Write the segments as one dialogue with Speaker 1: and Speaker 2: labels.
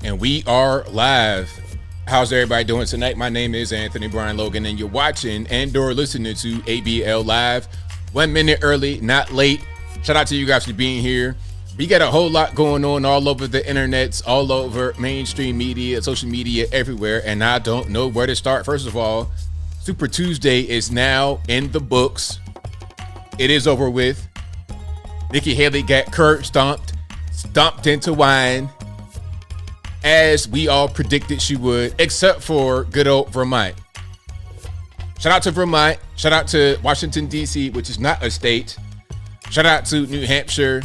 Speaker 1: And we are live. How's everybody doing tonight? My name is Anthony Brian Logan, and you're watching and/or listening to ABL Live. 1 minute early, not late. Shout out to you guys for being here. We got a whole lot going on all over the internets, all over mainstream media, social media, everywhere, and I don't know where to start. First of all, Super Tuesday is now in the books. It is over with. Nikki Haley got curb stomped into wine, as we all predicted she would, except for good old Vermont. Shout out to Vermont. Shout out to Washington, D.C., which is not a state. Shout out to New Hampshire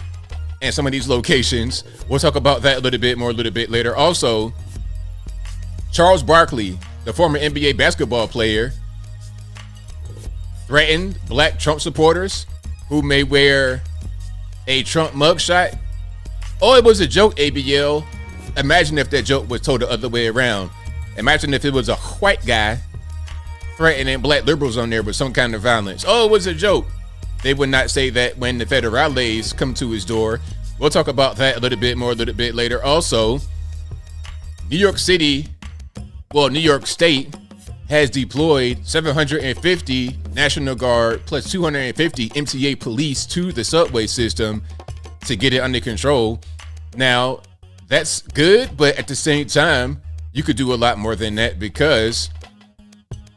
Speaker 1: and some of these locations. We'll talk about that a little bit later. Also, Charles Barkley, the former NBA basketball player, threatened black Trump supporters who may wear a Trump mugshot. Oh, it was a joke, ABL. Imagine if that joke was told the other way around. Imagine if it was a white guy threatening black liberals on there with some kind of violence. Oh, it was a joke. They would not say that when the federales come to his door. We'll talk about that a little bit later. Also, New York State has deployed 750 National Guard plus 250 MTA police to the subway system to get it under control. Now, that's good, but at the same time, you could do a lot more than that because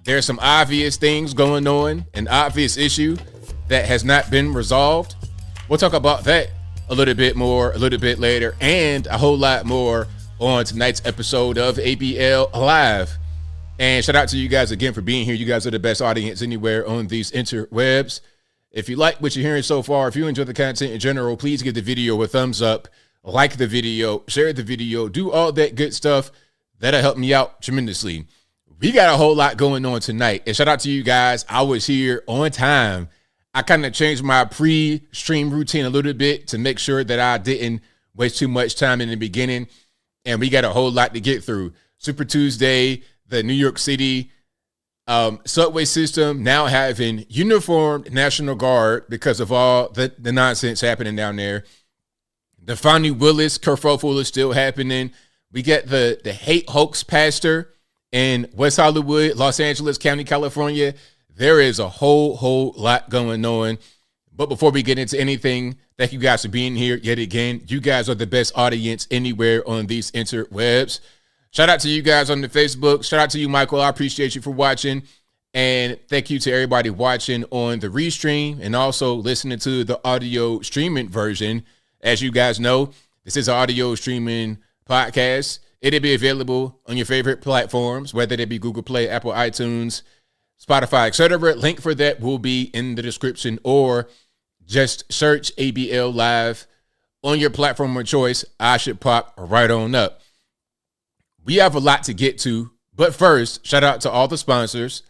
Speaker 1: there's some obvious things going on, an obvious issue that has not been resolved. We'll talk about that a little bit later, and a whole lot more on tonight's episode of ABL Live. And shout out to you guys again for being here. You guys are the best audience anywhere on these interwebs. If you like what you're hearing so far, if you enjoy the content in general, please give the video a thumbs up. Like the video, share the video, do all that good stuff. That'll help me out tremendously. We got a whole lot going on tonight. And shout out to you guys. I was here on time. I kind of changed my pre-stream routine a little bit to make sure that I didn't waste too much time in the beginning. And we got a whole lot to get through. Super Tuesday, the New York City subway system now having uniformed National Guard because of all the nonsense happening down there. The Fani Willis kerfuffle is still happening. We get the hate hoax pastor in West Hollywood, Los Angeles County, California. There is a whole lot going on. But before we get into anything, thank you guys for being here yet again. You guys are the best audience anywhere on these interwebs. Shout out to you guys on the Facebook. Shout out to you, Michael. I appreciate you for watching. And thank you to everybody watching on the restream and also listening to the audio streaming version. As you guys know, this is an audio streaming podcast. It'll be available on your favorite platforms, whether they be Google Play, Apple, iTunes, Spotify, etc. Link for that will be in the description, or just search ABL Live on your platform of choice. I should pop right on up. We have a lot to get to, but first, shout out to all the sponsors.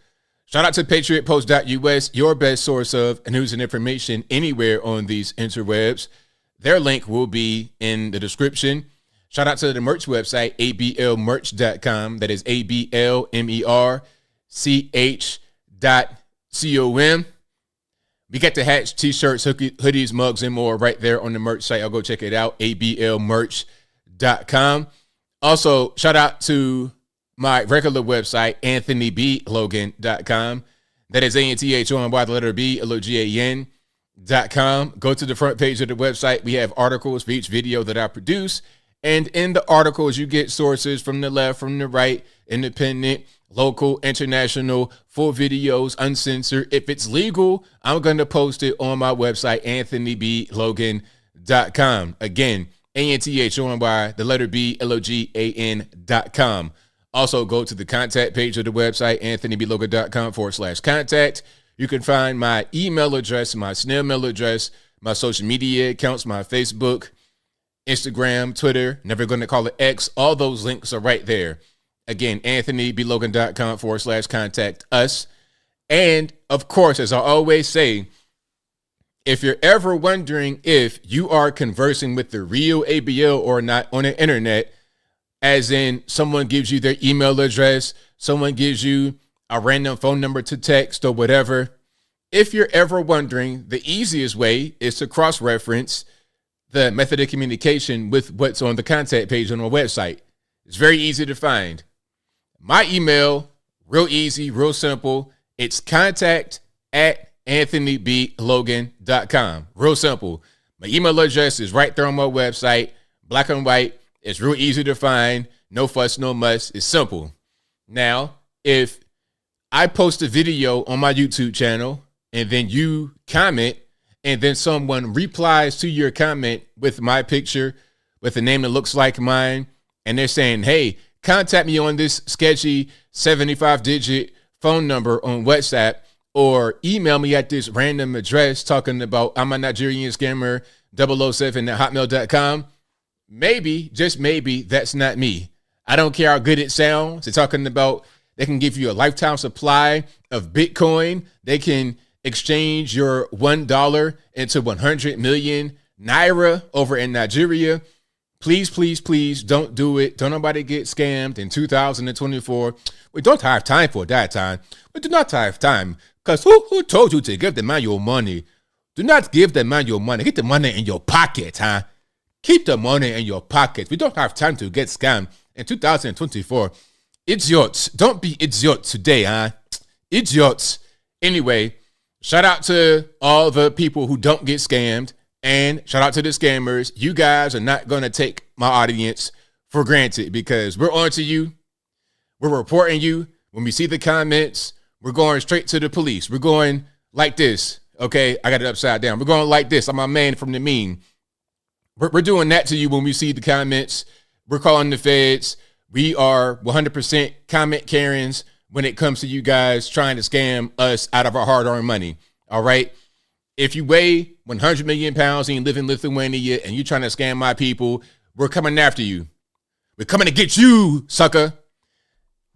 Speaker 1: Shout out to PatriotPost.us, your best source of news and information anywhere on these interwebs. Their link will be in the description. Shout out to the merch website, ablmerch.com. That is ablmerch.com. We got the hats, t-shirts, hoodies, mugs, and more right there on the merch site. I'll go check it out, ablmerch.com. Also, shout out to my regular website, anthonyblogan.com. That is ANTHONY, the letter B, LOGAN.com. Go to the front page of the website. We have articles for each video that I produce. And in the articles, you get sources from the left, from the right, independent, local, international, full videos, uncensored. If it's legal, I'm going to post it on my website, anthonyblogan.com. Again, ANTHONY, the letter B, LOGAN.com. Also, go to the contact page of the website, anthonyblogan.com/contact. You can find my email address, my snail mail address, my social media accounts, my Facebook, Instagram, Twitter, never going to call it X. All those links are right there. Again, anthonyblogan.com/contact us. And of course, as I always say, if you're ever wondering if you are conversing with the real ABL or not on the internet, as in someone gives you their email address, someone gives you a random phone number to text or whatever, if you're ever wondering, the easiest way is to cross-reference the method of communication with what's on the contact page on our website. It's very easy to find. My email, real easy, real simple. It's contact@anthonyblogan.com. Real simple. My email address is right there on my website, black and white. It's real easy to find. No fuss, no muss. It's simple. Now, if I post a video on my YouTube channel and then you comment and then someone replies to your comment with my picture with a name that looks like mine, and they're saying, hey, contact me on this sketchy 75-digit phone number on WhatsApp, or email me at this random address talking about I'm a Nigerian scammer 007@hotmail.com. Maybe, just maybe, that's not me. I don't care how good it sounds. They're talking about they can give you a lifetime supply of Bitcoin. They can exchange your $1 into 100 million Naira over in Nigeria. Please, please, please don't do it. Don't nobody get scammed in 2024. We don't have time for that time. We do not have time. Because who told you to give the man your money? Do not give the man your money. Get the money in your pocket, huh? Keep the money in your pocket. We don't have time to get scammed in 2024. Idiots. Don't be idiots today, huh? Idiots. Anyway, shout out to all the people who don't get scammed. And shout out to the scammers. You guys are not going to take my audience for granted because we're on to you. We're reporting you. When we see the comments, we're going straight to the police. We're going like this. Okay, I got it upside down. We're going like this. I'm my man from the meme. We're doing that to you when we see the comments. We're calling the feds. We are 100% comment Karens when it comes to you guys trying to scam us out of our hard-earned money. All right? If you weigh 100 million pounds and you live in Lithuania and you're trying to scam my people, we're coming after you. We're coming to get you, sucker.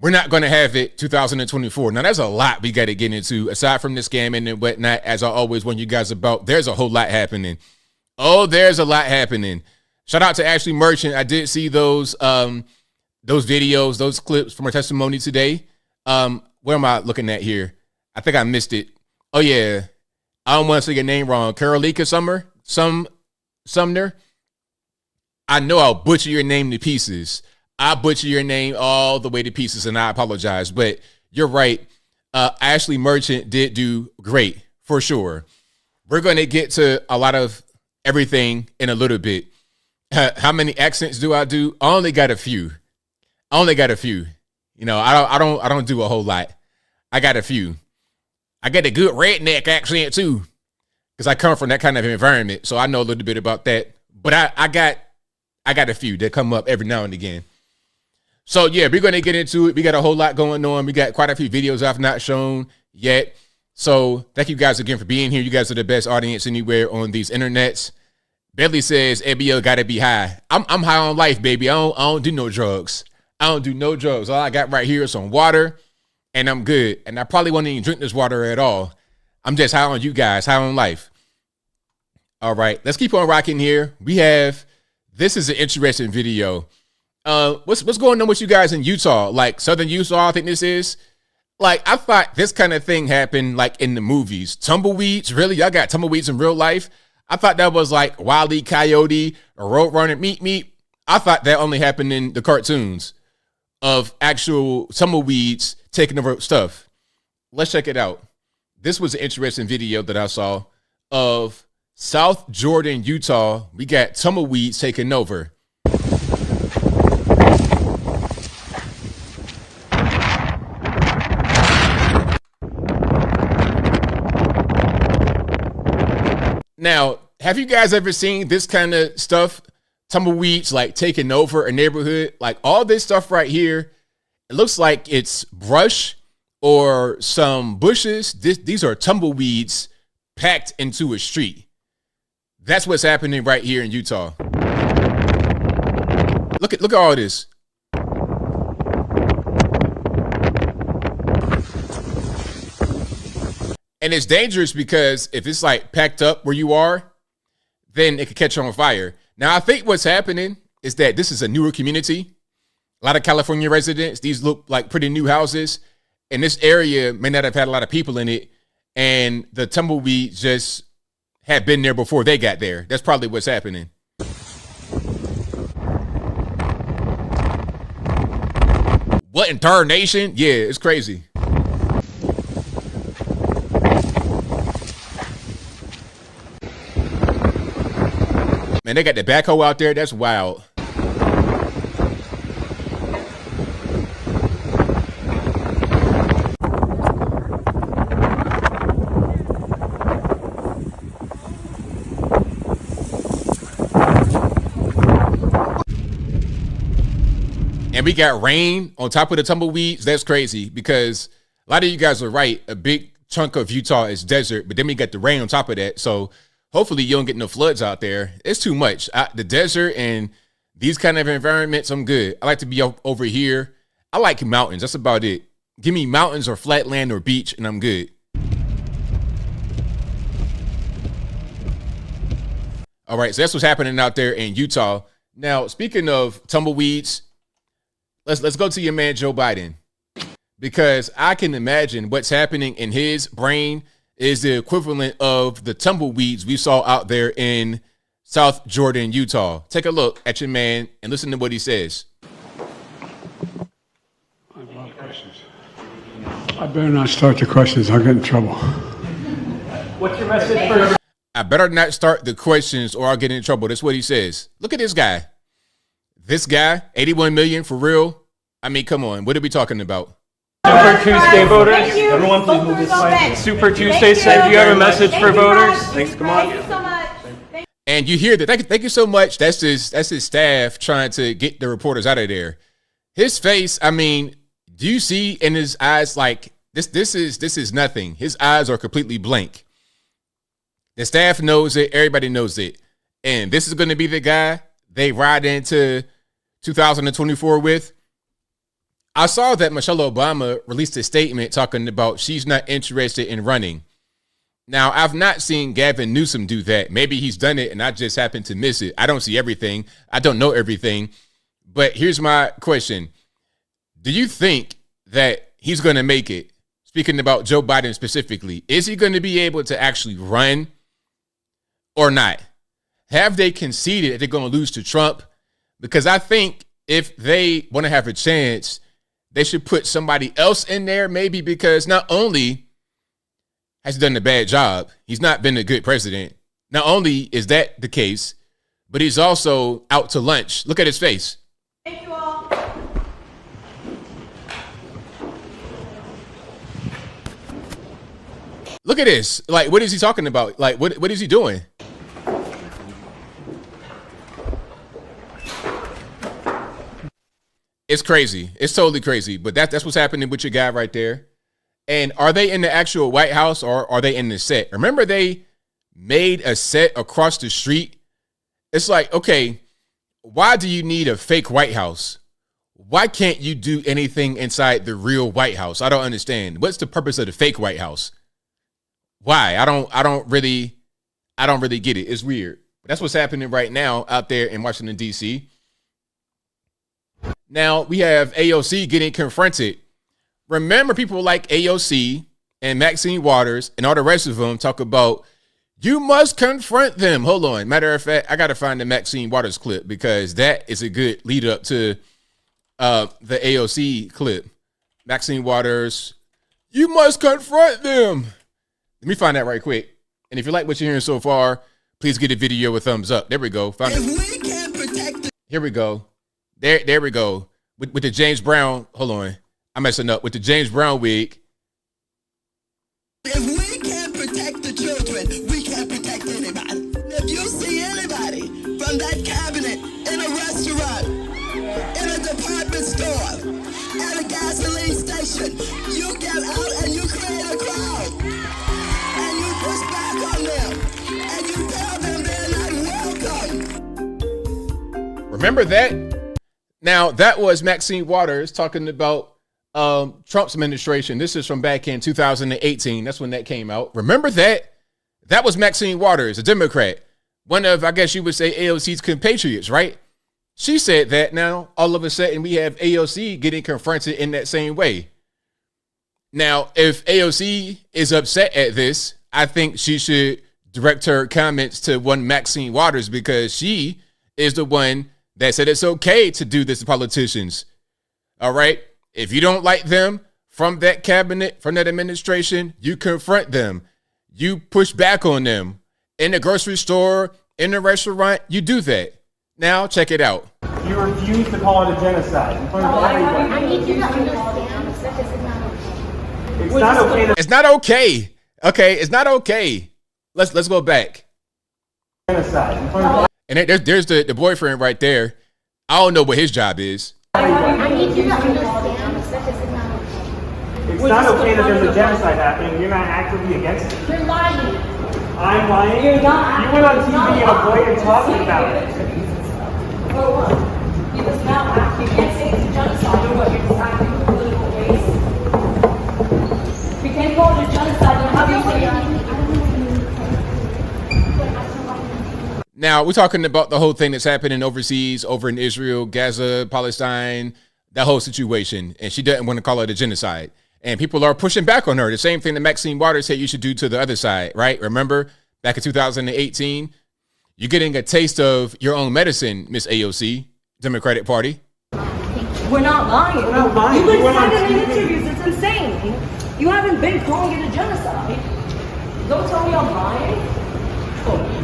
Speaker 1: We're not going to have it 2024. Now, there's a lot we got to get into. Aside from the scamming and whatnot, as I always warn you guys about, there's a whole lot happening. Oh, there's a lot happening. Shout out to Ashley Merchant. I did see those videos, those clips from her testimony today. Where am I looking at here? I think I missed it. Oh, yeah. I don't want to say your name wrong. Carolika Sumner. I know I'll butcher your name to pieces. I butcher your name all the way to pieces, and I apologize. But you're right. Ashley Merchant did do great, for sure. We're going to get to a lot of everything in a little bit. How many accents do I do? I only got a few. You know, I don't do a whole lot. I got a few. I got a good redneck accent too, because I come from that kind of environment, so I know a little bit about that. But I got a few that come up every now and again. So yeah, we're going to get into it. We got a whole lot going on. We got quite a few videos I've not shown yet. So thank you guys again for being here. You guys are the best audience anywhere on these internets. Bentley says ABL got to be high. I'm high on life, baby. I don't do no drugs. All I got right here is some water, and I'm good. And I probably won't even drink this water at all. I'm just high on you guys, high on life. All right, let's keep on rocking here. This is an interesting video. What's going on with you guys in Utah? Like Southern Utah, I think this is. Like, I thought this kind of thing happened like in the movies. Tumbleweeds, really? Y'all got tumbleweeds in real life? I thought that was like Wile E. Coyote or Roadrunner Meet. I thought that only happened in the cartoons of actual tumbleweeds taking over stuff. Let's check it out. This was an interesting video that I saw of South Jordan, Utah. We got tumbleweeds taking over. Now, have you guys ever seen this kind of stuff? Tumbleweeds like taking over a neighborhood, like all this stuff right here. It looks like it's brush or some bushes. These are tumbleweeds packed into a street. That's what's happening right here in Utah. Look at all this. And it's dangerous because if it's like packed up where you are, then it could catch on fire. Now, I think what's happening is that this is a newer community. A lot of California residents, these look like pretty new houses. And this area may not have had a lot of people in it. And the tumbleweeds just had been there before they got there. That's probably what's happening. What in third nation? Yeah, it's crazy. Man, they got the backhoe out there. That's wild. And we got rain on top of the tumbleweeds. That's crazy because a lot of you guys are right. A big chunk of Utah is desert, but then we got the rain on top of that. So hopefully you don't get no floods out there. It's too much. The desert and these kind of environments, I'm good. I like to be over here. I like mountains. That's about it. Give me mountains or flat land or beach and I'm good. All right, so that's what's happening out there in Utah. Now, speaking of tumbleweeds, let's go to your man Joe Biden, because I can imagine what's happening in his brain is the equivalent of the tumbleweeds we saw out there in South Jordan, Utah. Take a look at your man and listen to what he says.
Speaker 2: I have a lot of questions. I better not start the questions. I'll get in trouble.
Speaker 3: What's your message for?
Speaker 1: I better not start the questions or I'll get in trouble. That's what he says. Look at this guy. This guy, 81 million for real. I mean, come on. What are we talking about?
Speaker 3: Super Tuesday voters. Everyone please move this way. Super Tuesday said, do you have a message for voters? Thanks, come on.
Speaker 4: Thank you so much.
Speaker 1: And you hear that. Thank you so much. That's his staff trying to get the reporters out of there. His face, I mean, do you see in his eyes like this is nothing. His eyes are completely blank. The staff knows it. Everybody knows it. And this is going to be the guy they ride into 2024 with. I saw that Michelle Obama released a statement talking about she's not interested in running. Now, I've not seen Gavin Newsom do that. Maybe he's done it and I just happened to miss it. I don't see everything. I don't know everything. But here's my question. Do you think that he's going to make it? Speaking about Joe Biden specifically, is he going to be able to actually run or not? Have they conceded that they're going to lose to Trump? Because I think if they want to have a chance, they should put somebody else in there, maybe, because not only has he done a bad job, he's not been a good president. Not only is that the case, but he's also out to lunch. Look at his face.
Speaker 4: Thank you all.
Speaker 1: Look at this. Like, what is he talking about? Like, what is he doing? It's crazy. It's totally crazy. But that's what's happening with your guy right there. And are they in the actual White House or are they in the set? Remember they made a set across the street? It's like, okay, why do you need a fake White House? Why can't you do anything inside the real White House? I don't understand. What's the purpose of the fake White House? Why? I don't really get it. It's weird. But that's what's happening right now out there in Washington, D.C. Now we have AOC getting confronted. Remember, people like AOC and Maxine Waters and all the rest of them talk about, you must confront them. Hold on. Matter of fact, I got to find the Maxine Waters clip because that is a good lead up to the AOC clip. Maxine Waters, you must confront them. Let me find that right quick. And if you like what you're hearing so far, please give the video a thumbs up. There we go. Found it. Here we go. There we go. With the James Brown, hold on. I'm messing up. With the James Brown wig.
Speaker 5: If we can't protect the children, we can't protect anybody. If you see anybody from that cabinet in a restaurant, in a department store, at a gasoline station, you get out and you create a crowd. And you push back on them. And you tell them they're not welcome.
Speaker 1: Remember that? Now, that was Maxine Waters talking about Trump's administration. This is from back in 2018. That's when that came out. Remember that? That was Maxine Waters, a Democrat. One of, I guess you would say, AOC's compatriots, right? She said that. Now, all of a sudden, we have AOC getting confronted in that same way. Now, if AOC is upset at this, I think she should direct her comments to one Maxine Waters because she is the one that said it's okay to do this to politicians. All right. If you don't like them from that cabinet, from that administration, you confront them. You push back on them. In the grocery store, in the restaurant, you do that. Now, check it out.
Speaker 3: You refuse to call it a genocide in front of everyone.
Speaker 4: I need you to understand that this is not okay.
Speaker 3: It's not okay.
Speaker 1: It's not okay. Okay, it's not okay. Let's go back.
Speaker 3: Genocide in front of
Speaker 1: And there's the boyfriend right there. I don't know what his job is.
Speaker 4: I need you to understand that this is not okay.
Speaker 3: It's not okay that there's a genocide happening. You're not actively against it.
Speaker 4: You're lying.
Speaker 3: I'm lying.
Speaker 4: You're not.
Speaker 3: You went on TV and avoided talking about it.
Speaker 4: For what? Because now you can't say it's a genocide or what? You're deciding for political race. We can't call it a genocide. Then how do you say it?
Speaker 1: Now, we're talking about the whole thing that's happening overseas, over in Israel, Gaza, Palestine, that whole situation. And she doesn't want to call it a genocide. And people are pushing back on her. The same thing that Maxine Waters said you should do to the other side, right? Remember, back in 2018, you're getting a taste of your own medicine, Miss AOC, Democratic Party.
Speaker 4: We're not lying.
Speaker 3: We're not lying.
Speaker 4: You've been
Speaker 3: We're on
Speaker 4: saying it in
Speaker 3: TV.
Speaker 4: interviews. It's insane. You haven't been calling it a genocide. Don't tell me I'm lying.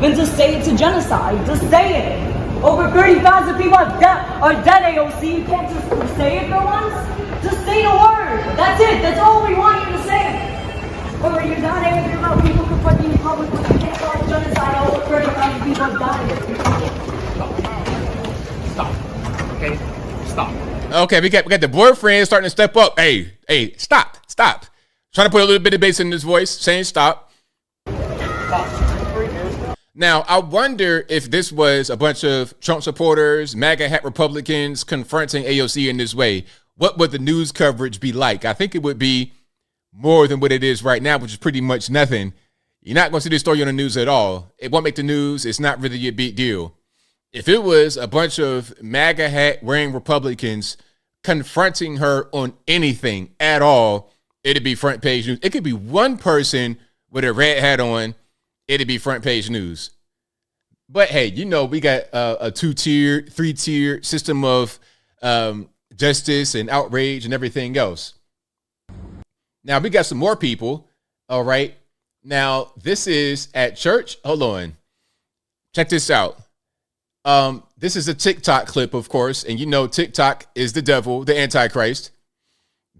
Speaker 4: Then just say it's a genocide. Just say it. Over 30,000 people are dead, AOC. You can't just say it for once. Just say the word. That's it. That's all we want you to say. Or you're not angry about people confronting the public, but you can't call it genocide. Over 30,000 people have died.
Speaker 3: Stop. Okay? Stop.
Speaker 1: Okay, we got the boyfriend starting to step up. Hey, stop. Trying to put a little bit of bass in his voice, saying stop. Now, I wonder if this was a bunch of Trump supporters, MAGA hat Republicans confronting AOC in this way. What would the news coverage be like? I think it would be more than what it is right now, which is pretty much nothing. You're not going to see this story on the news at all. It won't make the news. It's not really a big deal. If it was a bunch of MAGA hat wearing Republicans confronting her on anything at all, it'd be front page news. It could be one person with a red hat on. It'd be front page news. But hey, we got a 2-tier, 3-tier system of justice and outrage and everything else. Now we got some more people. All right. Now this is at church. Hold on. Check this out. This is a TikTok clip, of course. And TikTok is the devil, the Antichrist.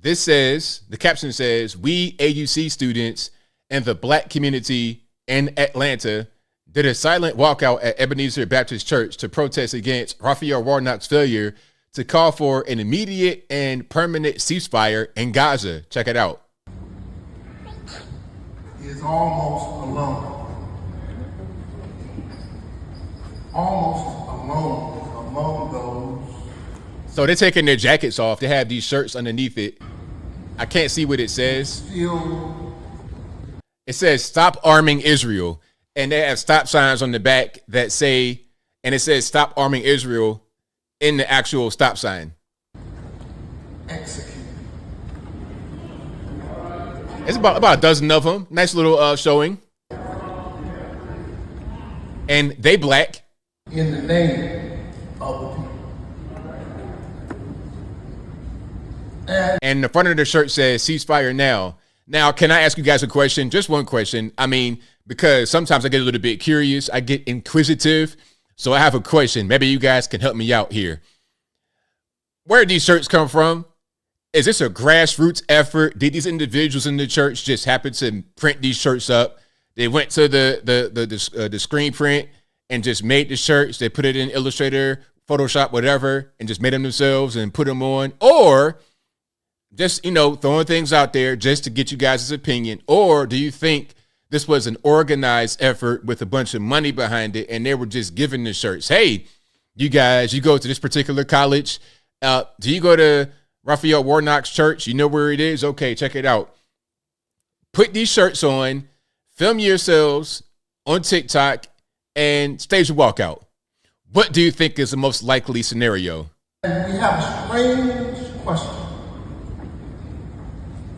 Speaker 1: This says, the caption says, we AUC students and the black community in Atlanta did a silent walkout at Ebenezer Baptist Church to protest against Raphael Warnock's failure to call for an immediate and permanent ceasefire in Gaza. Check it out.
Speaker 6: He is almost alone. Almost alone among those.
Speaker 1: So they're taking their jackets off. They have these shirts underneath it. I can't see what it says. It says, stop arming Israel. And they have stop signs on the back that say, and it says, stop arming Israel in the actual stop sign.
Speaker 6: Execute.
Speaker 1: It's about a dozen of them. Nice little showing. And they black.
Speaker 6: In the name of the people.
Speaker 1: And the front of the shirt says ceasefire now. Now, can I ask you guys a question? Just one question. I mean, because sometimes I get a little bit curious. I get inquisitive. So I have a question. Maybe you guys can help me out here. Where did these shirts come from? Is this a grassroots effort? Did these individuals in the church just happen to print these shirts up? They went to the screen print and just made the shirts. They put it in Illustrator, Photoshop, whatever, and just made them themselves and put them on. Or just, throwing things out there just to get you guys' opinion. Or do you think this was an organized effort with a bunch of money behind it and they were just giving the shirts? Hey, you guys, you go to this particular college. Do you go to Raphael Warnock's church? You know where it is? Okay, check it out. Put these shirts on, film yourselves on TikTok, and stage a walkout. What do you think is the most likely scenario?
Speaker 6: And we have a strange question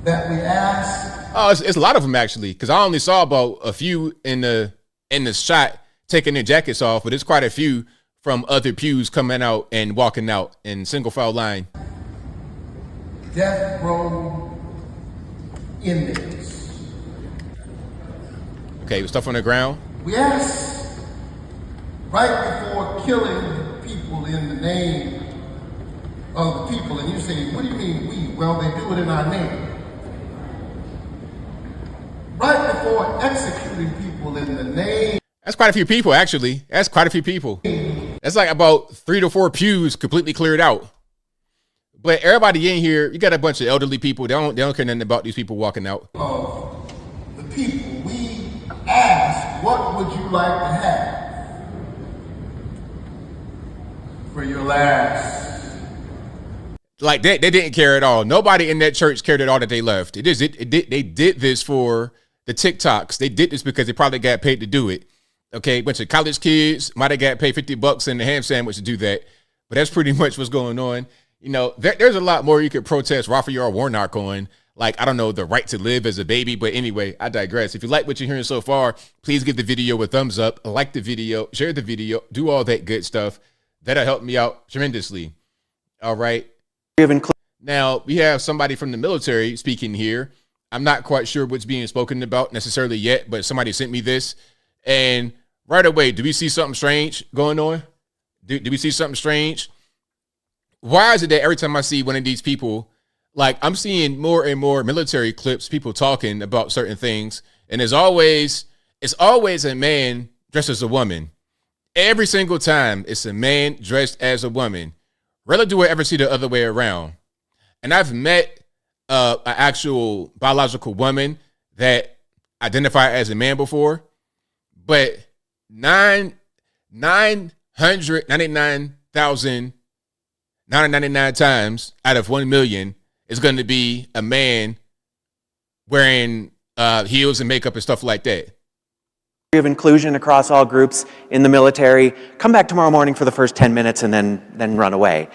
Speaker 6: that we ask.
Speaker 1: Oh, it's a lot of them actually, because I only saw about a few in the shot taking their jackets off, but it's quite a few from other pews coming out and walking out in single file line.
Speaker 6: death row inmates.
Speaker 1: Okay, stuff on the ground.
Speaker 6: We asked, right before killing people in the name of the people, and you say, what do you mean we? Well, they do it in our name. Right before executing people in the name.
Speaker 1: That's quite a few people, actually. That's quite a few people. That's like about 3 to 4 pews completely cleared out. But everybody in here, you got a bunch of elderly people. They don't care nothing about these people walking out.
Speaker 6: Of the people, we asked, what would you like to have for your last?
Speaker 1: Like they didn't care at all. Nobody in that church cared at all that they left. They did this for the TikToks. They did this because they probably got paid to do it. Okay, a bunch of college kids might have got paid $50 in the ham sandwich to do that. But that's pretty much what's going on. You know, there's a lot more you could protest Raphael Warnock on. Like, I don't know, the right to live as a baby. But anyway, I digress. If you like what you're hearing so far, please give the video a thumbs up, like the video, share the video, do all that good stuff. That'll help me out tremendously. All right. Now, we have somebody from the military speaking here. I'm not quite sure what's being spoken about necessarily yet, but somebody sent me this. And right away, do we see something strange going on? Do we see something strange? Why is it that every time I see one of these people, like I'm seeing more and more military clips, people talking about certain things, and it's always a man dressed as a woman. Every single time it's a man dressed as a woman. Rarely do I ever see the other way around. And I've met an actual biological woman that identified as a man before, but 999,999 times out of 1 million is going to be a man wearing heels and makeup and stuff like that.
Speaker 7: Of inclusion across all groups in the military. Come back tomorrow morning for the first 10 minutes and then run away.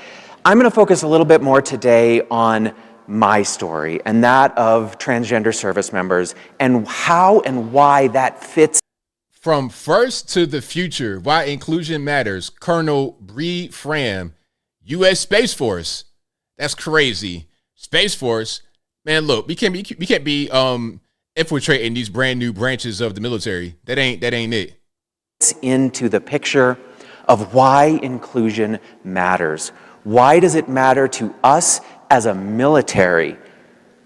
Speaker 7: I'm going to focus a little bit more today on my story and that of transgender service members and how and why that fits.
Speaker 1: From first to the future, why inclusion matters. Colonel Bree Fram, U.S. Space Force. That's crazy. Space Force, man. Look, we can't be infiltrating these brand new branches of the military. That ain't it.
Speaker 7: Into the picture of why inclusion matters. Why does it matter to us as a military?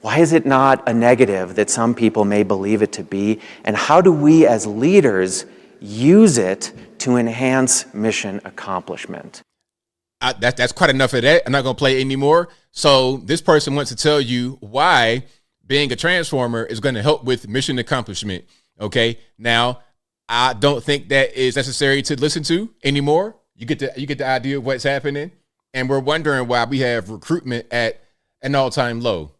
Speaker 7: Why is it not a negative that some people may believe it to be? And how do we as leaders use it to enhance mission accomplishment?
Speaker 1: That's quite enough of that. I'm not going to play anymore. So this person wants to tell you why being a transformer is going to help with mission accomplishment. Okay. Now, I don't think that is necessary to listen to anymore. You get the idea of what's happening. And we're wondering why we have recruitment at an all-time low.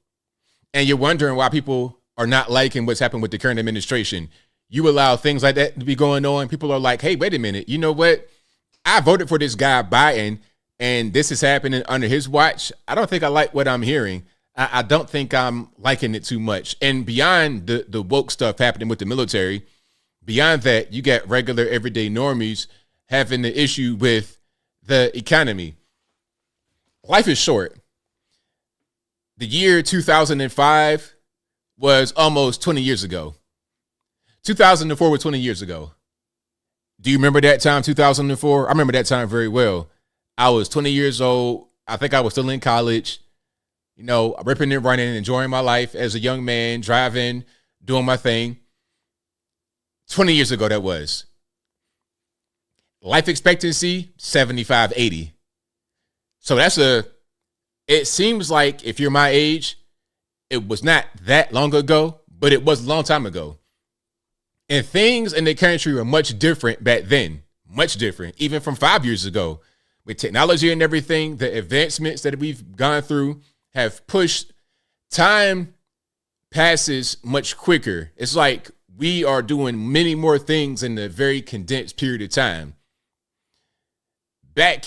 Speaker 1: And you're wondering why people are not liking what's happened with the current administration. You allow things like that to be going on. People are like, hey, wait a minute. You know what? I voted for this guy Biden, and this is happening under his watch. I don't think I like what I'm hearing. I don't think I'm liking it too much. And beyond the woke stuff happening with the military, beyond that, you got regular everyday normies having the issue with the economy. Life is short. The year 2005 was almost 20 years ago. 2004 was 20 years ago. Do you remember that time, 2004? I remember that time very well. I was 20 years old. I think I was still in college, you know, ripping and running, enjoying my life as a young man, driving, doing my thing. 20 years ago, that was. Life expectancy, 75, 80. So it seems like if you're my age, it was not that long ago, but it was a long time ago. And things in the country were much different back then, much different, even from 5 years ago. With technology and everything, the advancements that we've gone through have pushed. Time passes much quicker. It's like we are doing many more things in a very condensed period of time. Back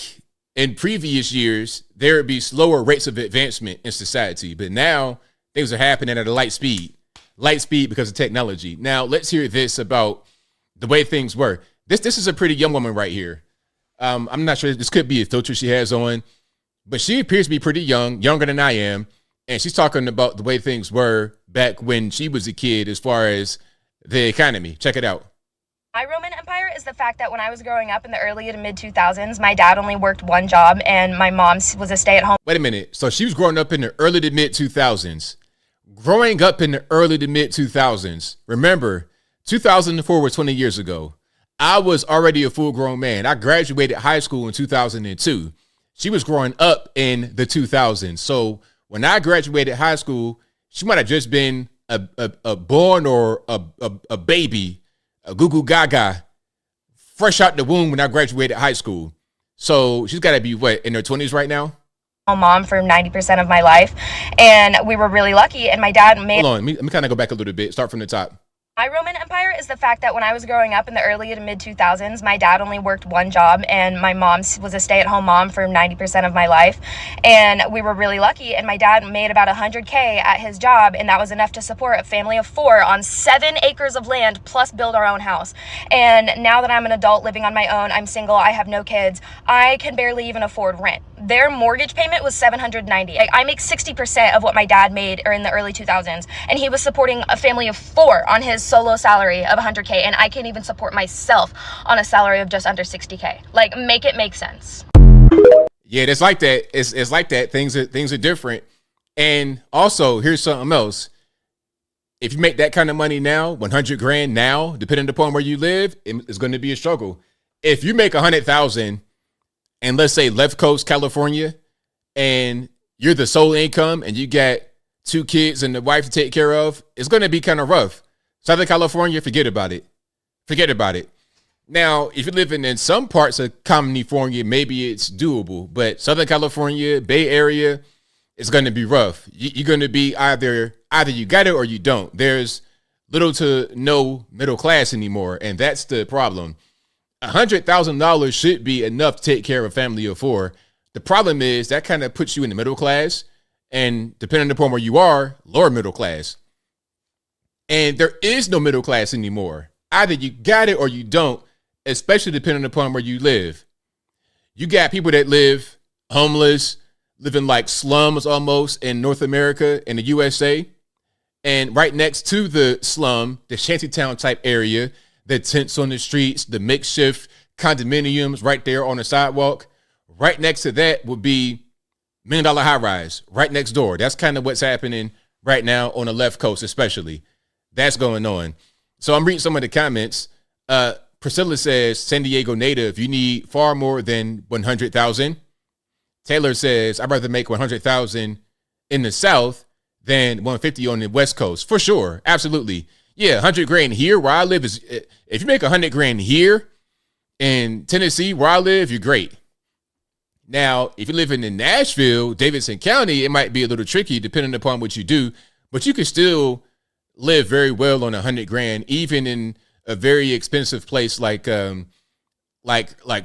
Speaker 1: in previous years, there would be slower rates of advancement in society, but now things are happening at a light speed because of technology. Now, let's hear this about the way things were. This is a pretty young woman right here. I'm not sure. This could be a filter she has on, but she appears to be pretty young, younger than I am. And she's talking about the way things were back when she was a kid as far as the economy. Check it out.
Speaker 8: My Roman Empire is the fact that when I was growing up in the early to mid 2000s, my dad only worked one job and my mom was a stay-at-home.
Speaker 1: Wait a minute. So she was growing up in the early to mid 2000s. Growing up in the early to mid 2000s. Remember, 2004 was 20 years ago. I was already a full-grown man. I graduated high school in 2002. She was growing up in the 2000s. So when I graduated high school, she might have just been a born or a baby, a goo goo gaga, fresh out the womb when I graduated high school. So she's got to be, what, in her 20s right now?
Speaker 8: Mom for 90% of my life. And we were really lucky. And my dad made...
Speaker 1: Hold on, let me kind of go back a little bit. Start from the top.
Speaker 8: My Roman Empire is the fact that when I was growing up in the early to mid 2000s, my dad only worked one job and my mom was a stay-at-home mom for 90% of my life. And we were really lucky. And my dad made about $100K at his job. And that was enough to support a family of 4 on 7 acres of land plus build our own house. And now that I'm an adult living on my own, I'm single, I have no kids, I can barely even afford rent. Their mortgage payment was $790. Like, I make 60% of what my dad made or in the early 2000s. And he was supporting a family of 4 on his solo salary of $100K. And I can't even support myself on a salary of just under $60K. Like, make it make sense.
Speaker 1: Yeah, it's like that. It's like that. Things are different. And also, here's something else. If you make that kind of money now, 100 grand now, depending upon where you live, it's going to be a struggle. If you make 100,000 and let's say left coast California, and you're the sole income and you got 2 kids and the wife to take care of, it's going to be kind of rough. Southern California, forget about it. Forget about it. Now, if you're living in some parts of California, maybe it's doable, but Southern California, Bay Area, it's going to be rough. You're going to be either you got it or you don't. There's little to no middle class anymore, and that's the problem. $100,000 should be enough to take care of a family of 4. The problem is that kind of puts you in the middle class, and depending upon where you are, lower middle class. And there is no middle class anymore. Either you got it or you don't, especially depending upon where you live. You got people that live homeless, living like slums almost in North America, in the USA. And right next to the slum, the shantytown type area, the tents on the streets, the makeshift condominiums right there on the sidewalk. Right next to that would be $1 million high rise right next door. That's kind of what's happening right now on the left coast, especially. That's going on. So I'm reading some of the comments. Priscilla says, San Diego native, you need far more than 100,000. Taylor says, I'd rather make 100,000 in the South than 150 on the West Coast. For sure. Absolutely. Yeah, 100 grand here where I live is, if you make 100 grand here in Tennessee where I live, you're great. Now, if you live in Nashville, Davidson County, it might be a little tricky depending upon what you do, but you can still live very well on 100 grand, even in a very expensive place like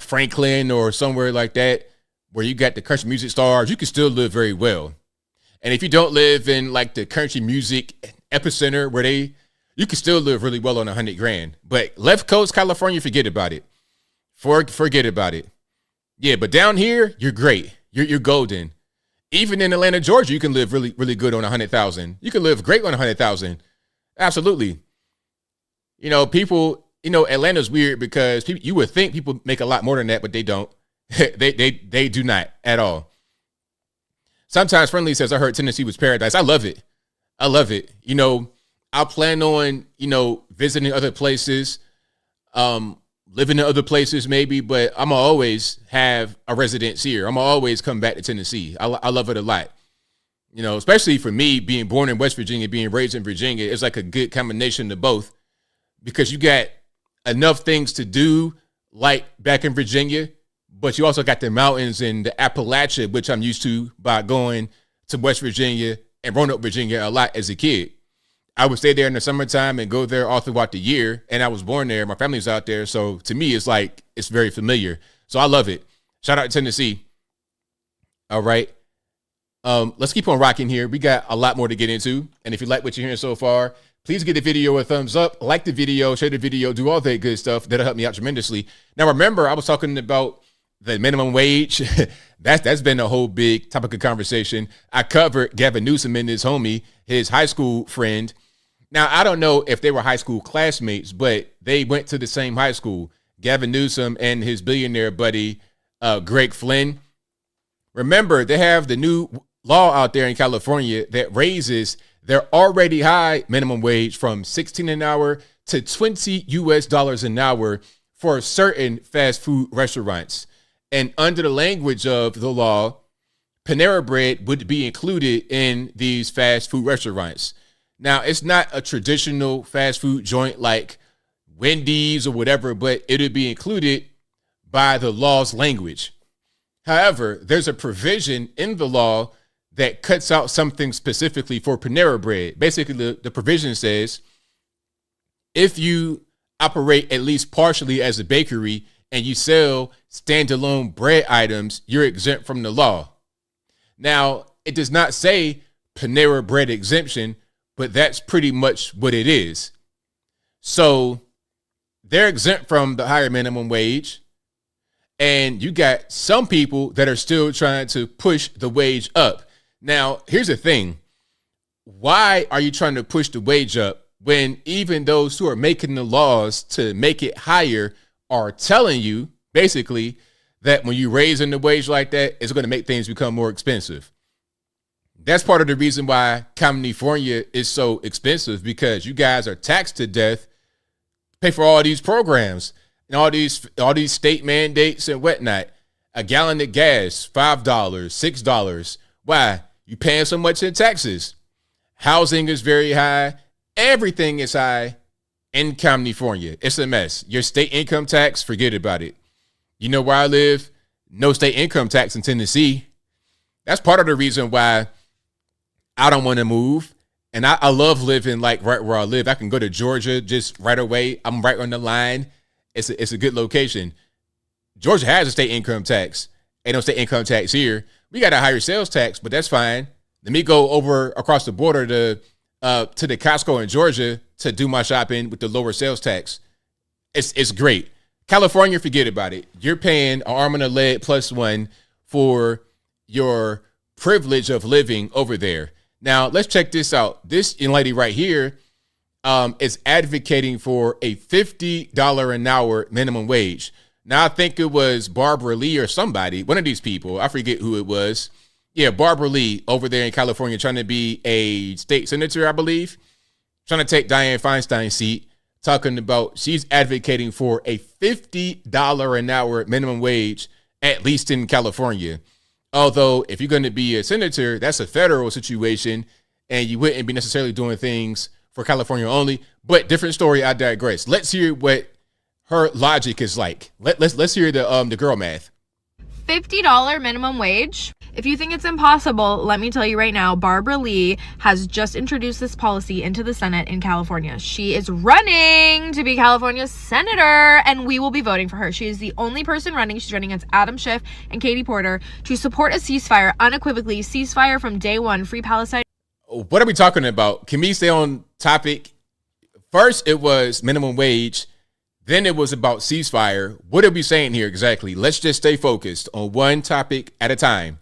Speaker 1: Franklin or somewhere like that, where you got the country music stars. You can still live very well. And if you don't live in like the country music epicenter where you can still live really well on 100 grand. But left coast California, forget about it. Forget about it. Yeah, but down here, you're great. You're golden. Even in Atlanta, Georgia, you can live really, really good on 100,000. You can live great on 100,000. Absolutely. You know, people, Atlanta's weird because you would think people make a lot more than that, but they don't. they do not at all. Sometimes Friendly says, I heard Tennessee was paradise. I love it. I love it. I plan on, visiting other places, living in other places maybe, but I'm going to always have a residence here. I'm going to always come back to Tennessee. I love it a lot. Especially for me being born in West Virginia, being raised in Virginia, it's like a good combination of both because you got enough things to do like back in Virginia, but you also got the mountains and the Appalachia, which I'm used to by going to West Virginia and Roanoke, Virginia a lot as a kid. I would stay there in the summertime and go there all throughout the year. And I was born there. My family's out there. So to me, it's very familiar. So I love it. Shout out to Tennessee. All right. Let's keep on rocking here. We got a lot more to get into. And if you like what you're hearing so far, please give the video a thumbs up, like the video, share the video, do all that good stuff. That'll help me out tremendously. Now, remember, I was talking about the minimum wage that's been a whole big topic of conversation. I covered Gavin Newsom and his homie, his high school friend. Now, I don't know if they were high school classmates, but they went to the same high school. Gavin Newsom and his billionaire buddy, Greg Flynn. Remember, they have the new law out there in California that raises their already high minimum wage from $16 an hour to $20 an hour for certain fast food restaurants. And under the language of the law, Panera Bread would be included in these fast food restaurants. Now, it's not a traditional fast food joint like Wendy's or whatever, but it would be included by the law's language. However, there's a provision in the law that cuts out something specifically for Panera Bread. Basically, the provision says if you operate at least partially as a bakery and you sell standalone bread items, you're exempt from the law. Now, it does not say Panera Bread exemption, but that's pretty much what it is. So they're exempt from the higher minimum wage. And you got some people that are still trying to push the wage up. Now, here's the thing. Why are you trying to push the wage up when even those who are making the laws to make it higher are telling you, basically, that when you raising the wage like that, it's going to make things become more expensive? That's part of the reason why California is so expensive, because you guys are taxed to death, pay for all these programs and all these state mandates and whatnot. A gallon of gas, $5, $6. Why? You paying so much in taxes. Housing is very high. Everything is high in California. It's a mess. Your state income tax, forget about it. You know where I live? No state income tax in Tennessee. That's part of the reason why I don't want to move. And I love living like right where I live. I can go to Georgia just right away. I'm right on the line. It's a good location. Georgia has a state income tax. Ain't no state income tax here. We got a higher sales tax, but that's fine. Let me go over across the border to the Costco in Georgia to do my shopping with the lower sales tax. It's great. California, forget about it. You're paying an arm and a leg plus one for your privilege of living over there. Now, let's check this out. This young lady right here is advocating for a $50 an hour minimum wage. Now, I think it was Barbara Lee or somebody, one of these people. I forget who it was. Yeah, Barbara Lee over there in California trying to be a state senator, I believe. Trying to take Dianne Feinstein's seat, talking about she's advocating for a $50 an hour minimum wage, at least in California. Although, if you're going to be a senator, that's a federal situation, and you wouldn't be necessarily doing things for California only. But different story, I digress. Let's hear what her logic is like. Let's hear the girl math.
Speaker 8: $50 minimum wage. If you think it's impossible, let me tell you right now, Barbara Lee has just introduced this policy into the Senate in California. She is running to be California's senator, and we will be voting for her. She is the only person running. She's running against Adam Schiff and Katie Porter to support a ceasefire, unequivocally, ceasefire from day one, free Palestine.
Speaker 1: What are we talking about? Can we stay on topic? First, it was minimum wage. Then it was about ceasefire. What are we saying here exactly? Let's just stay focused on one topic at a time.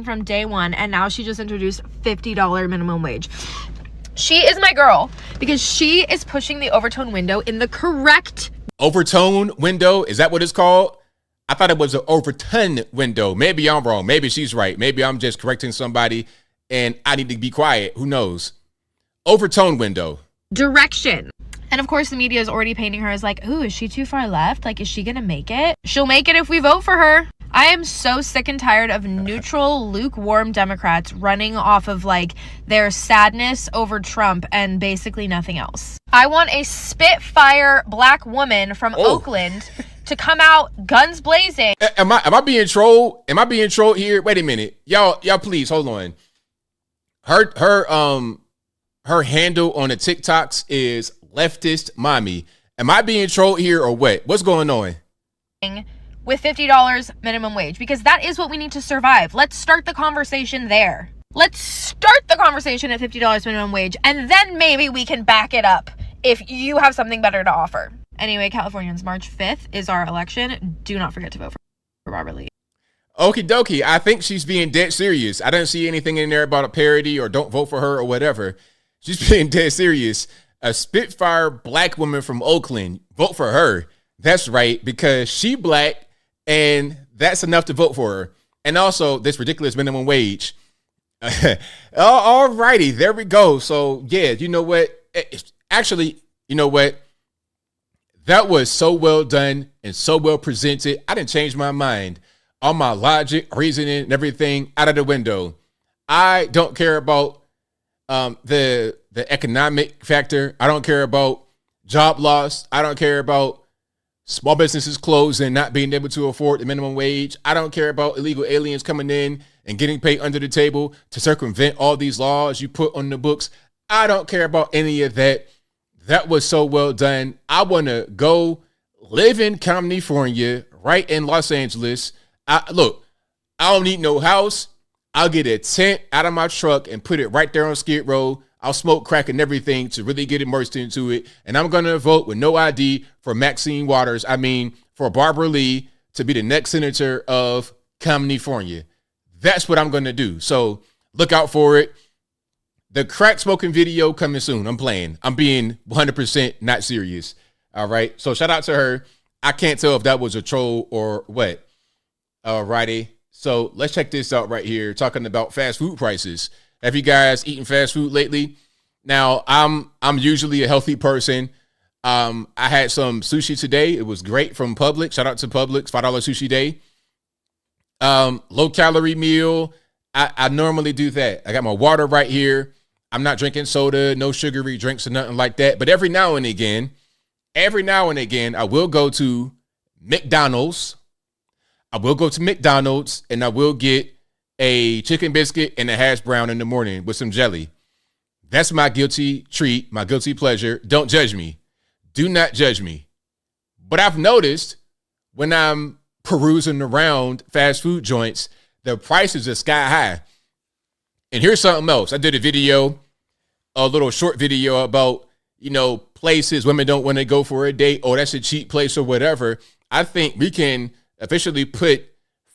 Speaker 8: From day one, and now she just introduced $50 minimum wage. She is my girl because she is pushing the overtone window in the correct
Speaker 1: overtone window. Is that what it's called? I thought it was an overton window. Maybe I'm wrong. Maybe she's right. Maybe I'm just correcting somebody and I need to be quiet. Who knows? Overtone window.
Speaker 8: Direction. And of course, the media is already painting her as like, ooh, is she too far left? Like, is she going to make it? She'll make it if we vote for her. I am so sick and tired of neutral, lukewarm Democrats running off of like their sadness over Trump and basically nothing else. I want a Spitfire black woman from Oakland to come out guns blazing.
Speaker 1: Am I being trolled? Am I being trolled here? Wait a minute. Y'all please hold on. Her handle on the TikToks is leftist mommy. Am I being trolled here or what? What's going on?
Speaker 8: With $50 minimum wage, because that is what we need to survive. Let's start the conversation there. Let's start the conversation at $50 minimum wage, and then maybe we can back it up if you have something better to offer. Anyway, Californians, March 5th is our election. Do not forget to vote for Barbara Lee.
Speaker 1: Okie dokie. I think she's being dead serious. I didn't see anything in there about a parody or don't vote for her or whatever. She's being dead serious. A Spitfire black woman from Oakland. Vote for her. That's right, because she black and that's enough to vote for her. And also this ridiculous minimum wage. All righty, there we go. So yeah, you know what? Actually, you know what? That was so well done and so well presented. I didn't change my mind. All my logic, reasoning, and everything out of the window. I don't care about the economic factor. I don't care about job loss. I don't care about small businesses closing and not being able to afford the minimum wage. I don't care about illegal aliens coming in and getting paid under the table to circumvent all these laws you put on the books. I don't care about any of that. That was so well done. I want to go live in California, right in Los Angeles. Look, I don't need no house. I'll get a tent out of my truck and put it right there on Skid Row. I'll smoke crack and everything to really get immersed into it. And I'm going to vote with no ID for Maxine Waters. For Barbara Lee to be the next senator of California. That's what I'm going to do. So look out for it. The crack smoking video coming soon. I'm playing. I'm being 100% not serious. All right. So shout out to her. I can't tell if that was a troll or what. All righty. So let's check this out right here. Talking about fast food prices. Have you guys eaten fast food lately? Now, I'm usually a healthy person. I had some sushi today. It was great from Publix. Shout out to Publix, $5 sushi day. Low calorie meal. I normally do that. I got my water right here. I'm not drinking soda, no sugary drinks or nothing like that. But every now and again, I will go to McDonald's. And I will get a chicken biscuit and a hash brown in the morning with some jelly. That's my guilty treat, my guilty pleasure. Don't judge me. Do not judge me. But I've noticed when I'm perusing around fast food joints, the prices are sky high. And here's something else. I did a little short video about, places women don't want to go for a date. Oh, that's a cheap place or whatever. I think we can officially put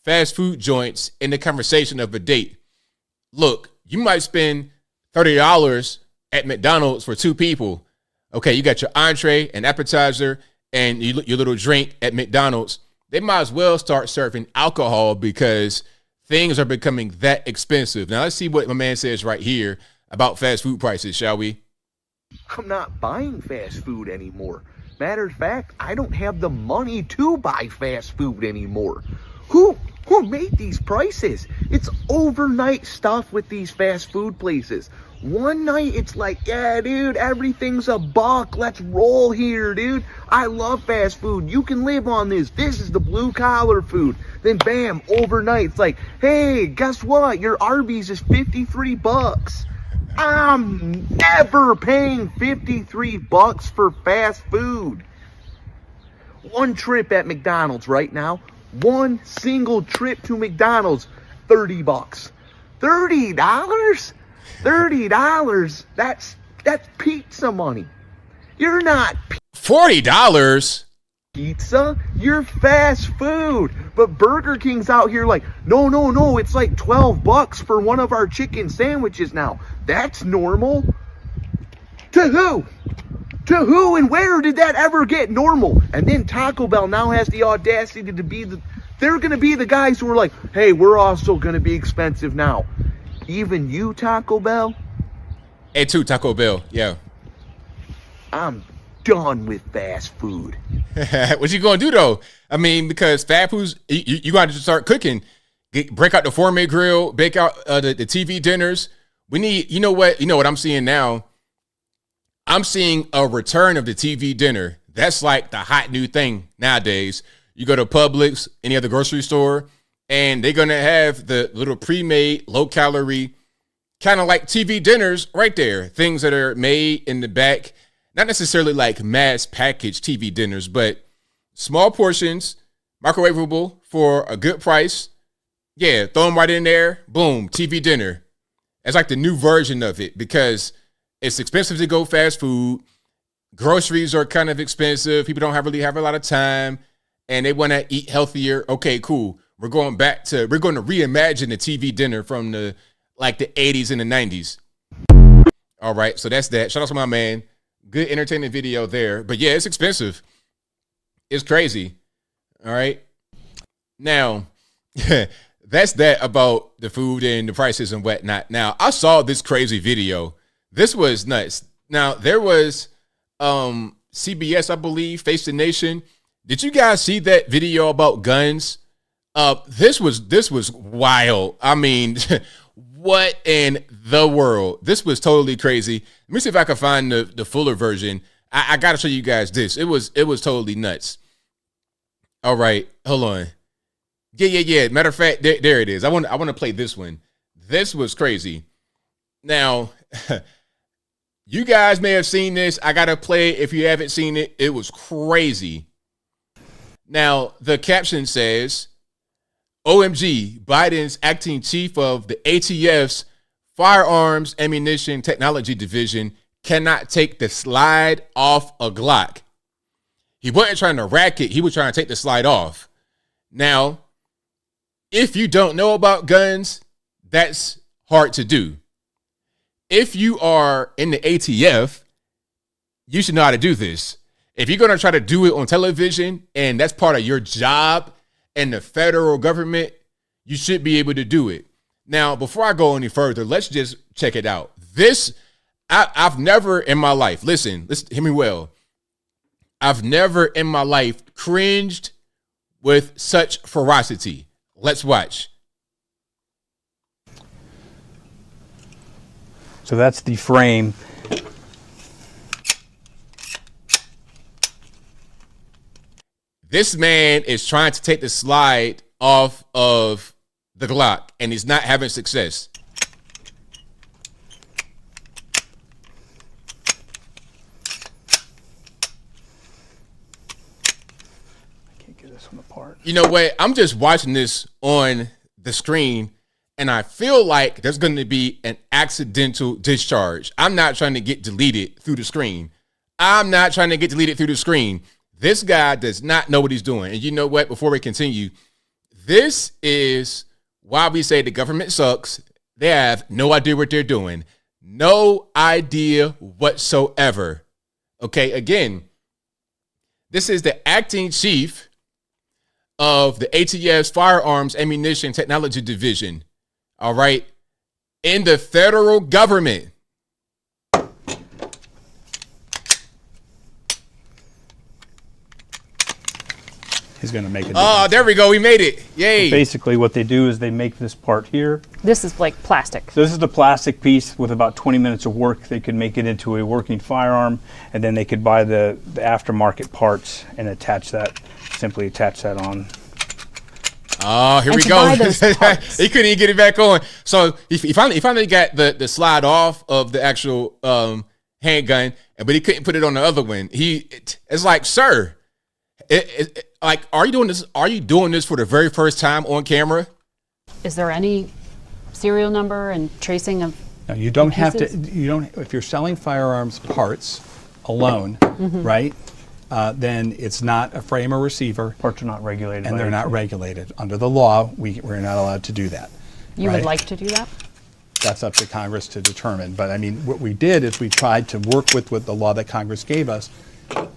Speaker 1: fast food joints in the conversation of a date. Look, you might spend $30 at McDonald's for two people. Okay, you got your entree and appetizer and your little drink at McDonald's. They might as well start serving alcohol because things are becoming that expensive. Now, let's see what my man says right here about fast food prices, shall we?
Speaker 9: I'm not buying fast food anymore. Matter of fact, I don't have the money to buy fast food anymore. Who made these prices? It's overnight stuff with these fast food places. One night it's like, yeah, dude, everything's $1. Let's roll here, dude. I love fast food. You can live on this. This is the blue collar food. Then bam, overnight it's like, hey, guess what? Your Arby's is $53. I'm never paying $53 for fast food. One trip at McDonald's right now, one single trip to McDonald's, $30. $30? $30? That's pizza money. You're not
Speaker 1: $40.
Speaker 9: Pizza, you're fast food. But Burger King's out here like, no, it's like $12 for one of our chicken sandwiches now. That's normal. To who? To who and where did that ever get normal? And then Taco Bell now has the audacity to be they're going to be the guys who are like, hey, we're also going to be expensive now. Even you, Taco Bell?
Speaker 1: And too, Taco Bell, yeah.
Speaker 9: I'm done with fast food.
Speaker 1: What you gonna do though? Because fast foods, you got to start cooking. Break out the Foreman grill, bake out the TV dinners. We need, you know what I'm seeing now? I'm seeing a return of the TV dinner. That's like the hot new thing nowadays. You go to Publix, any other grocery store, and they're gonna have the little pre-made, low-calorie, kind of like TV dinners right there. Things that are made in the back. Not necessarily like mass packaged TV dinners, but small portions, microwavable for a good price. Yeah, throw them right in there. Boom, TV dinner. It's like the new version of it because it's expensive to go fast food. Groceries are kind of expensive. People don't really have a lot of time and they want to eat healthier. Okay, cool. we're going to reimagine the TV dinner from the 80s and the 90s. All right, so that's that. Shout out to my man. Good entertaining video there. But yeah, it's expensive. It's crazy. All right. Now, that's that about the food and the prices and whatnot. Now, I saw this crazy video. This was nuts. Now, there was CBS, I believe, Face the Nation. Did you guys see that video about guns? This was wild. I mean, what in the world? This was totally crazy. Let me see if I can find the fuller version. I got to show you guys this. It was totally nuts. All right, hold on. Yeah. Matter of fact, there it is. I want to play this one. This was crazy. Now, you guys may have seen this. I got to play it if you haven't seen it. It was crazy. Now, the caption says, OMG, Biden's acting chief of the ATF's Firearms Ammunition Technology Division cannot take the slide off a Glock. He wasn't trying to rack it. He was trying to take the slide off. Now, if you don't know about guns, that's hard to do. If you are in the ATF, you should know how to do this. If you're going to try to do it on television and that's part of your job in the federal government, you should be able to do it. Now, before I go any further, let's just check it out. I've never in my life, listen, hear me well. I've never in my life cringed with such ferocity. Let's watch.
Speaker 10: So that's the frame.
Speaker 1: This man is trying to take the slide off of the Glock, and he's not having success.
Speaker 10: I can't get this one apart.
Speaker 1: You know what? I'm just watching this on the screen, and I feel like there's going to be an accidental discharge. I'm not trying to get deleted through the screen. This guy does not know what he's doing. And you know what? Before we continue, this is why we say the government sucks. They have no idea what they're doing. No idea whatsoever. Okay, again, this is the acting chief of the ATF's Firearms Ammunition Technology Division. All right, in the federal government.
Speaker 10: He's going to make it.
Speaker 1: Oh, there we go. We made it. Yay.
Speaker 10: So basically, what they do is they make this part here.
Speaker 11: This is like plastic.
Speaker 10: So this is the plastic piece. With about 20 minutes of work, they could make it into a working firearm, and then they could buy the aftermarket parts and simply attach that on.
Speaker 1: Oh, here we go. He couldn't even get it back on. So he finally got the slide off of the actual handgun, but he couldn't put it on the other one. It's like, sir, like, are you doing this? Are you doing this for the very first time on camera?
Speaker 11: Is there any serial number and tracing of?
Speaker 10: No, you don't have to. You don't. If you're selling firearms parts alone, right? Then it's not a frame or receiver. Parts are not regulated, and they're not regulated under the law. We're not allowed to do that.
Speaker 11: You would like to do that?
Speaker 10: That's up to Congress to determine. But I mean, what we did is we tried to work with the law that Congress gave us,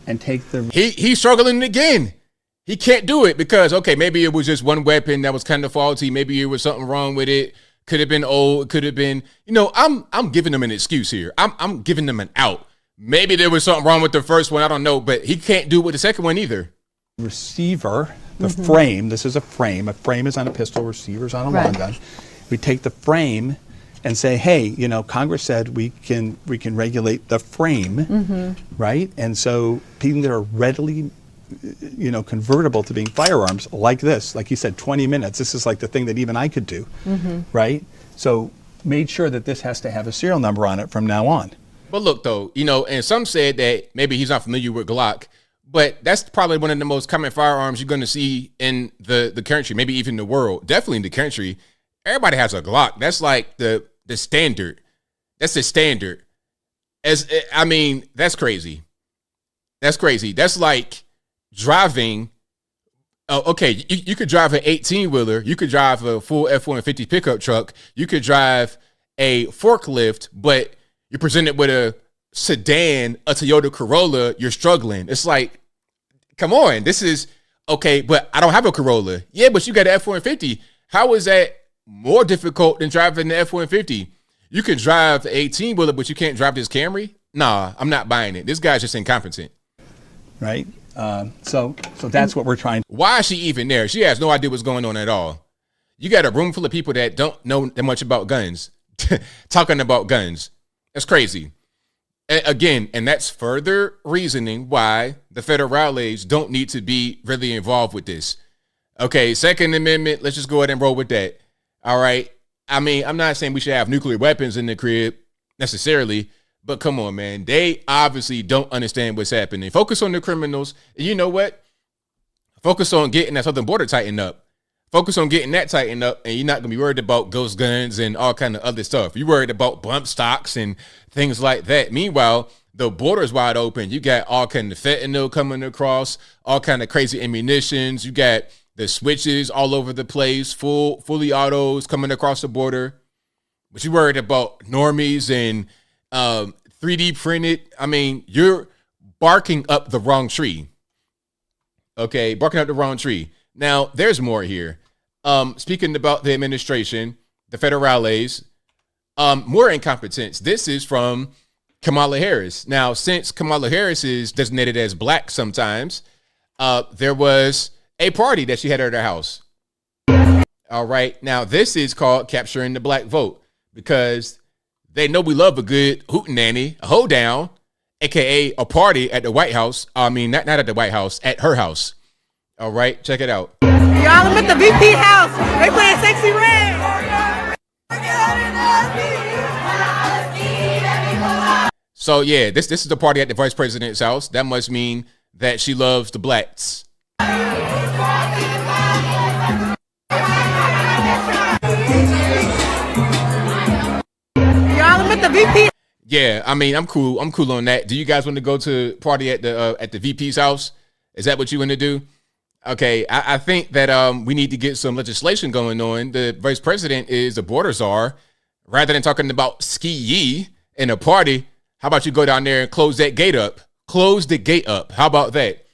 Speaker 10: and take the.
Speaker 1: He's struggling again. He can't do it because, okay, maybe it was just one weapon that was kind of faulty. Maybe it was something wrong with it. Could have been old. Could have been, I'm giving them an excuse here. I'm giving them an out. Maybe there was something wrong with the first one. I don't know, but he can't do it with the second one either.
Speaker 10: Receiver, the frame, this is a frame. A frame is on a pistol, receiver's on a long gun. We take the frame and say, hey, Congress said we can regulate the frame, right? And so things that are readily convertible to being firearms like this, like you said, 20 minutes. This is like the thing that even I could do, right? So made sure that this has to have a serial number on it from now on.
Speaker 1: But look, though, and some said that maybe he's not familiar with Glock, but that's probably one of the most common firearms you're going to see in the country, maybe even the world. Definitely in the country. Everybody has a Glock. That's like the standard. That's the standard. That's crazy. That's crazy. That's like driving Oh, okay. You could drive an 18-wheeler. You could drive a full F-150 pickup truck. You could drive a forklift, but you're presented with a sedan, a Toyota Corolla. You're struggling. It's like, come on. This is okay, but I don't have a Corolla. Yeah, but you got an F-150. How is that more difficult than driving the F-150? You can drive the 18-wheeler, but you can't drive this Camry? Nah, I'm not buying it. This guy's just incompetent.
Speaker 10: Right? So that's what we're trying.
Speaker 1: Why is she even there? She has no idea what's going on at all. You got a room full of people that don't know that much about guns, talking about guns. That's crazy. Again, and that's further reasoning why the federales don't need to be really involved with this. Okay, Second Amendment, let's just go ahead and roll with that. All right. I mean, I'm not saying we should have nuclear weapons in the crib necessarily, but come on, man. They obviously don't understand what's happening. Focus on the criminals. And you know what? Focus on getting that southern border tightened up. Focus on getting that tightened up, and you're not going to be worried about ghost guns and all kind of other stuff. You're worried about bump stocks and things like that. Meanwhile, the border's wide open. You got all kind of fentanyl coming across, all kind of crazy ammunitions. You got the switches all over the place, fully autos coming across the border. But you're worried about normies and 3D printed. I mean, you're barking up the wrong tree. Okay, barking up the wrong tree. Now, there's more here. Speaking about the administration, the federales, more incompetence. This is from Kamala Harris. Now, since Kamala Harris is designated as black sometimes, there was a party that she had at her house. All right. Now, this is called capturing the black vote because they know we love a good hootenanny, a hoedown, a.k.a. a party at the White House. I mean, not at the White House, at her house. All right. Check it out.
Speaker 12: Y'all, I'm at the VP house. They playing Sexy Red.
Speaker 1: So, yeah, this is the party at the vice president's house. That must mean that she loves the blacks.
Speaker 12: The VP.
Speaker 1: Yeah, I mean, I'm cool. I'm cool on that. Do you guys want to go to party at the VP's house? Is that what you want to do? Okay, I think that we need to get some legislation going on. The vice president is the border czar. Rather than talking about ski in a party, how about you go down there and close that gate up? Close the gate up. How about that?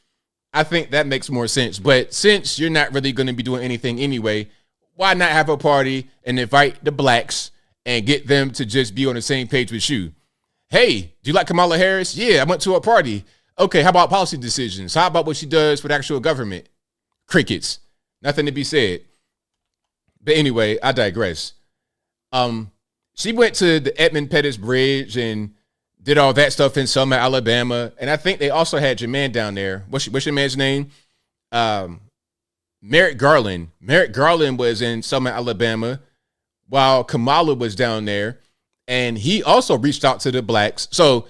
Speaker 1: I think that makes more sense. But since you're not really going to be doing anything anyway, why not have a party and invite the blacks and get them to just be on the same page with you? Hey, do you like Kamala Harris? Yeah, I went to a party. Okay, how about policy decisions? How about what she does for the actual government? Crickets. Nothing to be said. But anyway, I digress. She went to the Edmund Pettus Bridge and did all that stuff in Selma, Alabama. And I think they also had your man down there. What's your man's name? Merrick Garland. Merrick Garland was in Selma, Alabama, while Kamala was down there, and he also reached out to the blacks. So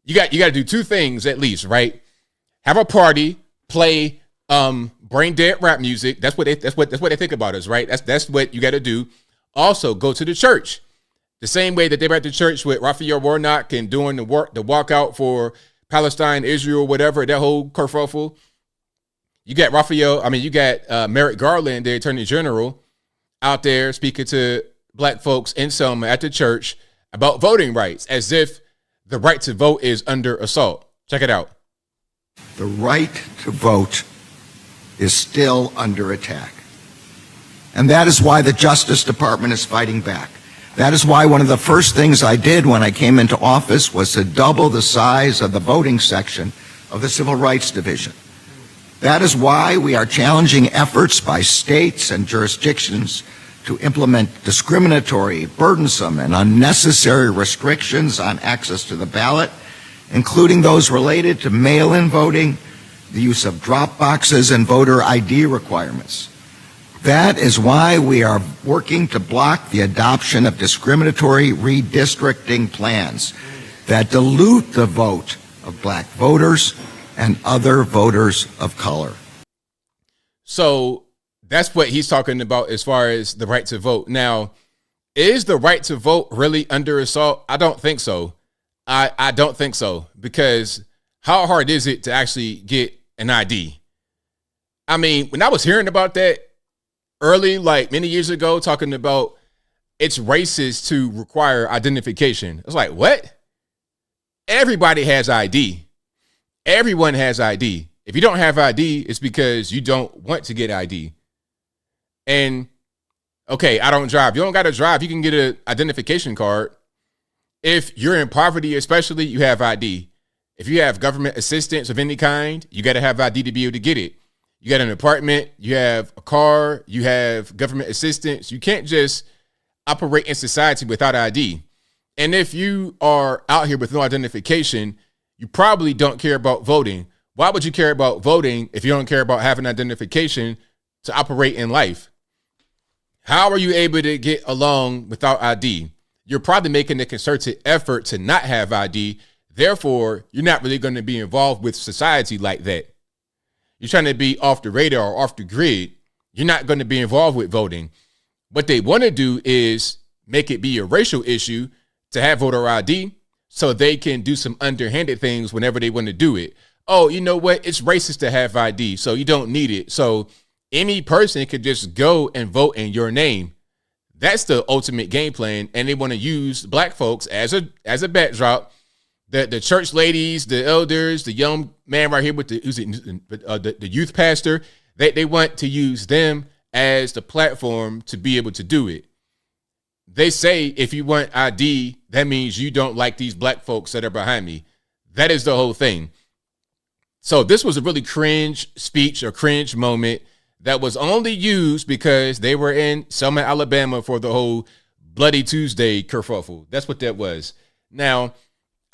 Speaker 1: you got to do two things at least, right? Have a party, play brain dead rap music. That's what they think about us, right? That's what you got to do. Also, go to the church. The same way that they were at the church with Raphael Warnock and doing the walkout for Palestine, Israel, whatever, that whole kerfuffle. You got Merrick Garland, the Attorney General, out there speaking to black folks in Selma at the church about voting rights, as if the right to vote is under assault. Check it out.
Speaker 13: The right to vote is still under attack. And that is why the Justice Department is fighting back. That is why one of the first things I did when I came into office was to double the size of the voting section of the Civil Rights Division. That is why we are challenging efforts by states and jurisdictions to implement discriminatory, burdensome, and unnecessary restrictions on access to the ballot, including those related to mail-in voting, the use of drop boxes, and voter ID requirements. That is why we are working to block the adoption of discriminatory redistricting plans that dilute the vote of black voters and other voters of color.
Speaker 1: So that's what he's talking about as far as the right to vote. Now, is the right to vote really under assault? I don't think so. I don't think so, because how hard is it to actually get an ID? I mean, when I was hearing about that early, like many years ago, talking about it's racist to require identification. It's like, what? Everybody has ID. Everyone has ID. If you don't have ID, it's because you don't want to get ID. And okay, I don't drive. You don't got to drive. You can get an identification card. If you're in poverty, especially, you have ID. If you have government assistance of any kind, you got to have ID to be able to get it. You got an apartment, you have a car, you have government assistance. You can't just operate in society without ID. And if you are out here with no identification, you probably don't care about voting. Why would you care about voting if you don't care about having identification to operate in life? How are you able to get along without ID? You're probably making a concerted effort to not have ID. Therefore, you're not really going to be involved with society like that. You're trying to be off the radar or off the grid. You're not going to be involved with voting. What they want to do is make it be a racial issue to have voter ID so they can do some underhanded things whenever they want to do it. Oh, you know what? It's racist to have ID, so you don't need it. So any person could just go and vote in your name. That's the ultimate game plan, and they want to use black folks as a backdrop. The church ladies, the elders, the young man right here with the youth pastor, they want to use them as the platform to be able to do it. They say if you want ID, that means you don't like these black folks that are behind me. That is the whole thing. So this was a really cringe speech or cringe moment that was only used because they were in Selma, Alabama for the whole Bloody Tuesday kerfuffle. That's what that was. Now,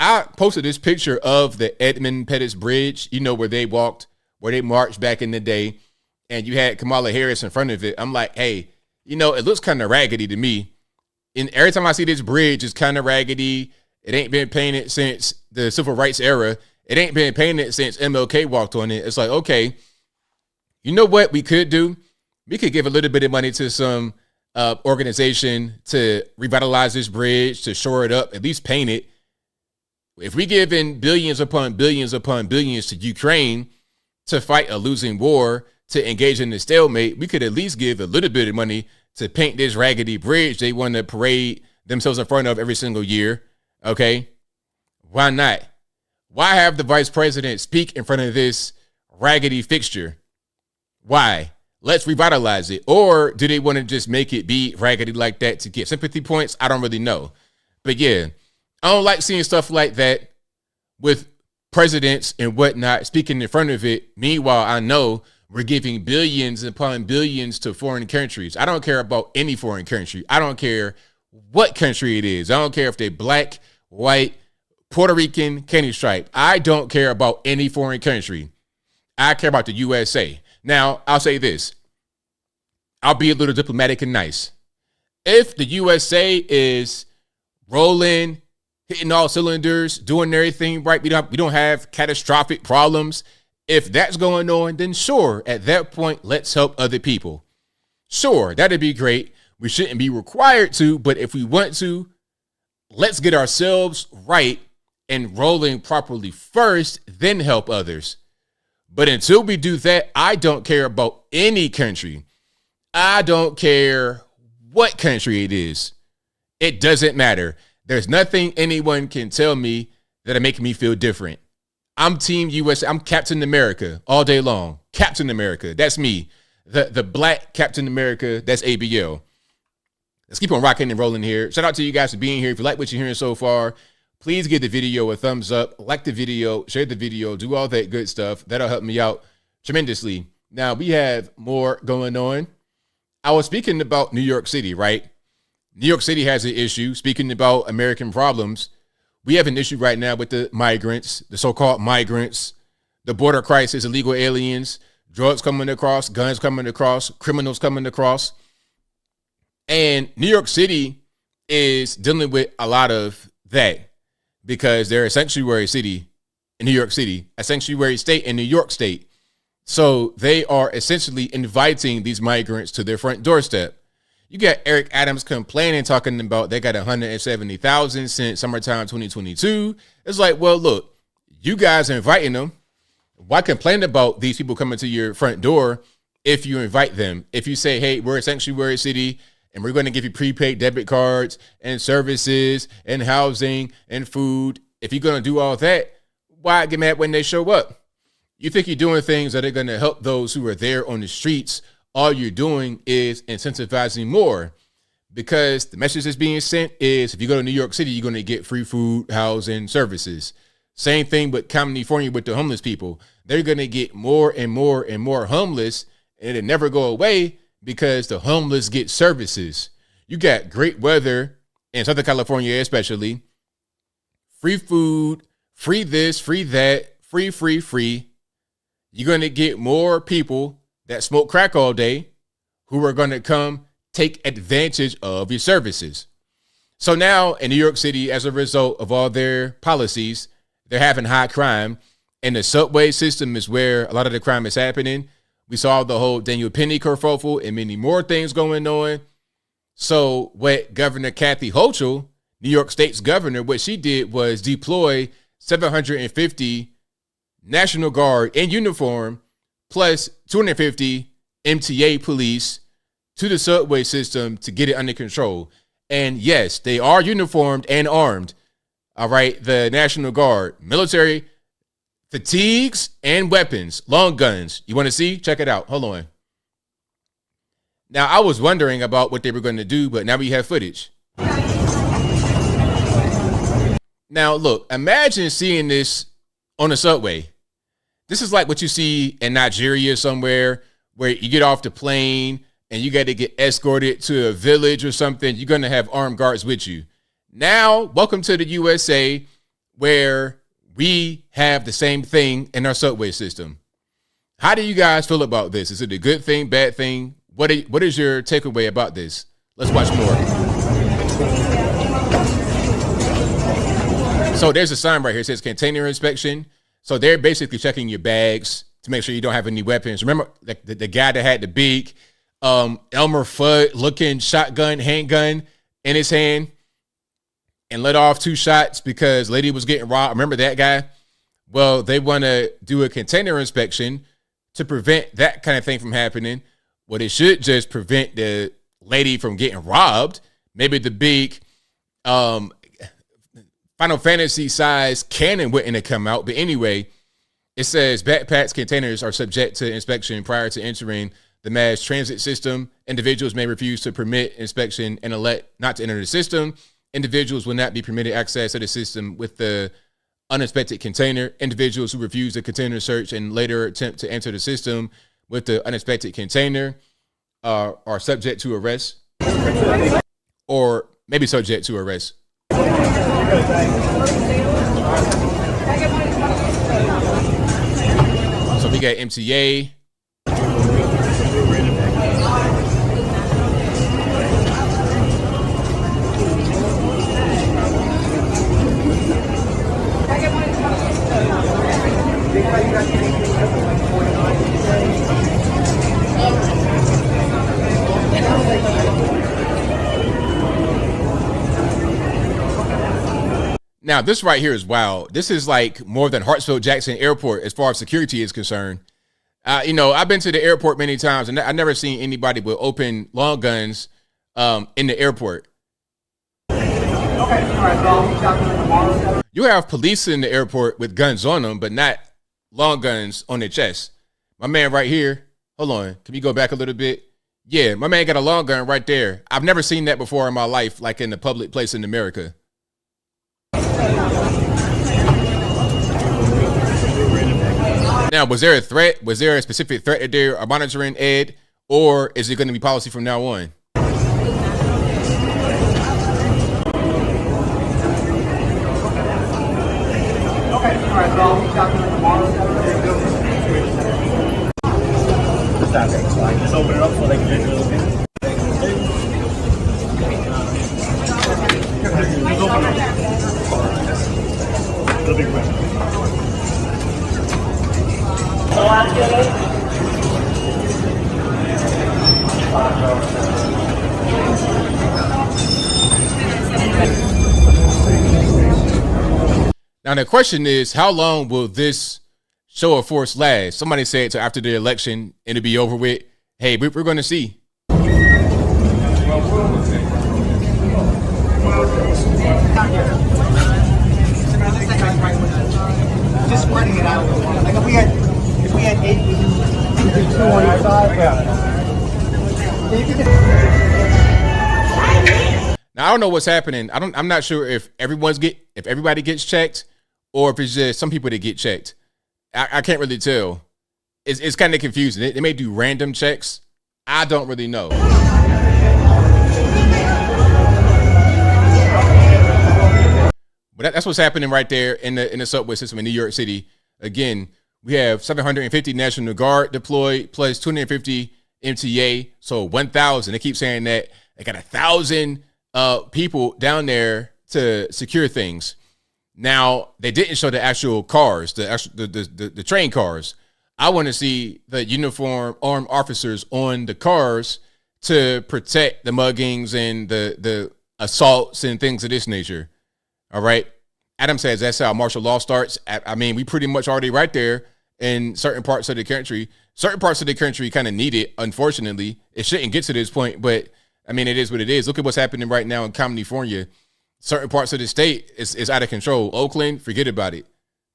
Speaker 1: I posted this picture of the Edmund Pettus Bridge, you know, where they marched back in the day, and you had Kamala Harris in front of it. I'm like, hey, you know, it looks kind of raggedy to me. And every time I see this bridge, it's kind of raggedy. It ain't been painted since the civil rights era. It ain't been painted since MLK walked on it. It's like, okay, you know what we could do? We could give a little bit of money to some organization to revitalize this bridge, to shore it up, at least paint it. If we give in billions upon billions upon billions to Ukraine to fight a losing war, to engage in the stalemate, we could at least give a little bit of money to paint this raggedy bridge they want to parade themselves in front of every single year. Okay? Why not? Why have the vice president speak in front of this raggedy fixture? Why? Let's revitalize it. Or do they want to just make it be raggedy like that to get sympathy points? I don't really know. But yeah, I don't like seeing stuff like that with presidents and whatnot speaking in front of it. Meanwhile, I know we're giving billions upon billions to foreign countries. I don't care about any foreign country. I don't care what country it is. I don't care if they're black, white, Puerto Rican, candy stripe. I don't care about any foreign country. I care about the USA. Now, I'll say this. I'll be a little diplomatic and nice. If the USA is rolling, hitting all cylinders, doing everything right, we don't have catastrophic problems. If that's going on, then sure, at that point, let's help other people. Sure, that'd be great. We shouldn't be required to, but if we want to, let's get ourselves right and rolling properly first, then help others. But until we do that, I don't care about any country. I don't care what country it is. It doesn't matter. There's nothing anyone can tell me that'll make me feel different. I'm Team USA. I'm Captain America all day long. Captain America. That's me. The black Captain America. That's ABL. Let's keep on rocking and rolling here. Shout out to you guys for being here. If you like what you're hearing so far, please give the video a thumbs up. Like the video. Share the video. Do all that good stuff. That'll help me out tremendously. Now, we have more going on. I was speaking about New York City, right? New York City has an issue. Speaking about American problems, we have an issue right now with the migrants, the so-called migrants, the border crisis, illegal aliens, drugs coming across, guns coming across, criminals coming across. And New York City is dealing with a lot of that because they're a sanctuary city in New York City, a sanctuary state in New York State. So they are essentially inviting these migrants to their front doorstep. You got Eric Adams complaining, talking about they got 170,000 since summertime 2022. It's like, well, look, you guys are inviting them. Why complain about these people coming to your front door if you invite them? If you say, hey, we're a sanctuary city and we're going to give you prepaid debit cards and services and housing and food. If you're going to do all that, why get mad when they show up? You think you're doing things that are going to help those who are there on the streets. All you're doing is incentivizing more, because the message that's being sent is if you go to New York City, you're going to get free food, housing, services. Same thing with California with the homeless people. They're going to get more and more and more homeless, and it'll never go away because the homeless get services. You got great weather in Southern California, especially. Free food, free this, free that, free. You're going to get more people that smoke crack all day who are going to come take advantage of your services. So now in New York City, as a result of all their policies, they're having high crime, and the subway system is where a lot of the crime is happening. We saw the whole Daniel Penny kerfuffle and many more things going on. So what Governor Kathy Hochul, New York State's governor, what she did was deploy 750 National Guard in uniform plus 250 MTA police to the subway system to get it under control. And yes, they are uniformed and armed. All right, the National Guard, military fatigues and weapons, long guns. You want to see? Check it out. Hold on. Now, I was wondering about what they were going to do, but now we have footage. Now, look, imagine seeing this on the subway. This is like what you see in Nigeria somewhere, where you get off the plane and you got to get escorted to a village or something. You're going to have armed guards with you. Now, welcome to the USA, where we have the same thing in our subway system. How do you guys feel about this? Is it a good thing, bad thing? What is your takeaway about this? Let's watch more. So there's a sign right here. It says container inspection. So they're basically checking your bags to make sure you don't have any weapons. Remember the guy that had the big Elmer Fudd looking shotgun, handgun in his hand and let off 2 shots because lady was getting robbed. Remember that guy? Well, they want to do a container inspection to prevent that kind of thing from happening. Well, they should just prevent the lady from getting robbed. Maybe the big Final Fantasy size cannon wouldn't have come out. But anyway, it says backpacks, containers are subject to inspection prior to entering the mass transit system. Individuals may refuse to permit inspection and elect not to enter the system. Individuals will not be permitted access to the system with the uninspected container. Individuals who refuse the container search and later attempt to enter the system with the uninspected container are subject to arrest or maybe subject to arrest. So we got MTA. Now, this right here is wild. This is like more than Hartsfield-Jackson Airport as far as security is concerned. I've been to the airport many times, and I've never seen anybody with open long guns in the airport. You have police in the airport with guns on them, but not long guns on their chest. My man right here, hold on. Can we go back a little bit? Yeah, my man got a long gun right there. I've never seen that before in my life, like in a public place in America. Now, was there a threat? Was there a specific threat that they are monitoring, Ed? Or is it going to be policy from now on?
Speaker 3: Just open it up so they can enter it.
Speaker 1: Now the question is, how long will this show of force lasts. Somebody said so after the election and it'll be over with. Hey, we're going to see.
Speaker 12: Just spreading it out. Like if we had 8, we could do 2 on each side.
Speaker 1: Now I don't know what's happening. I'm not sure if everybody gets checked or if it's just some people that get checked. I can't really tell. It's kind of confusing. They may do random checks. I don't really know. But that's what's happening right there in the subway system in New York City. Again, we have 750 National Guard deployed plus 250 MTA, so 1,000. They keep saying that they got 1,000 people down there to secure things. Now they didn't show the actual cars, the train cars. I want to see the uniformed armed officers on the cars to protect the muggings and the assaults and things of this nature. All right. Adam says that's how martial law starts. I mean, we pretty much already right there in certain parts of the country. Certain parts of the country kind of need it, unfortunately. It shouldn't get to this point, but I mean, it is what it is. Look at what's happening right now in California. Certain parts of the state is out of control. Oakland, forget about it.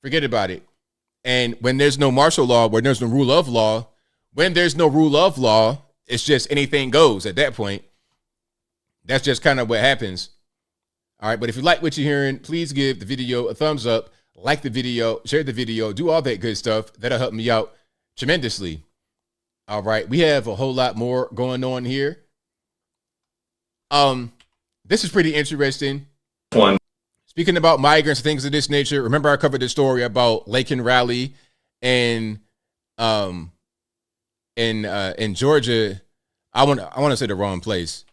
Speaker 1: Forget about it. And when there's no martial law, when there's no rule of law, it's just anything goes at that point. That's just kind of what happens. All right, but if you like what you're hearing, please give the video a thumbs up, like the video, share the video, do all that good stuff. That'll help me out tremendously. All right, we have a whole lot more going on here. This is pretty interesting. Speaking about migrants and things of this nature, remember I covered the story about Laken Riley and in Georgia. I want to say the wrong place.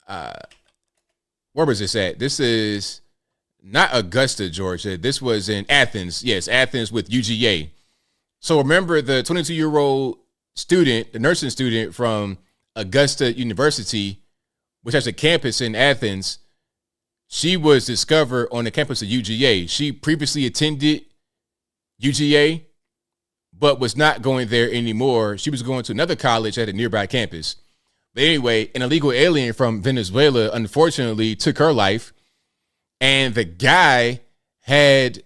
Speaker 1: Where was this at? This is not Augusta, Georgia. This was in Athens. Yes, Athens with UGA. So remember the 22-year-old student, the nursing student from Augusta University, which has a campus in Athens. She was discovered on the campus of UGA. She previously attended UGA, but was not going there anymore. She was going to another college at a nearby campus. But anyway, an illegal alien from Venezuela, unfortunately, took her life. And the guy had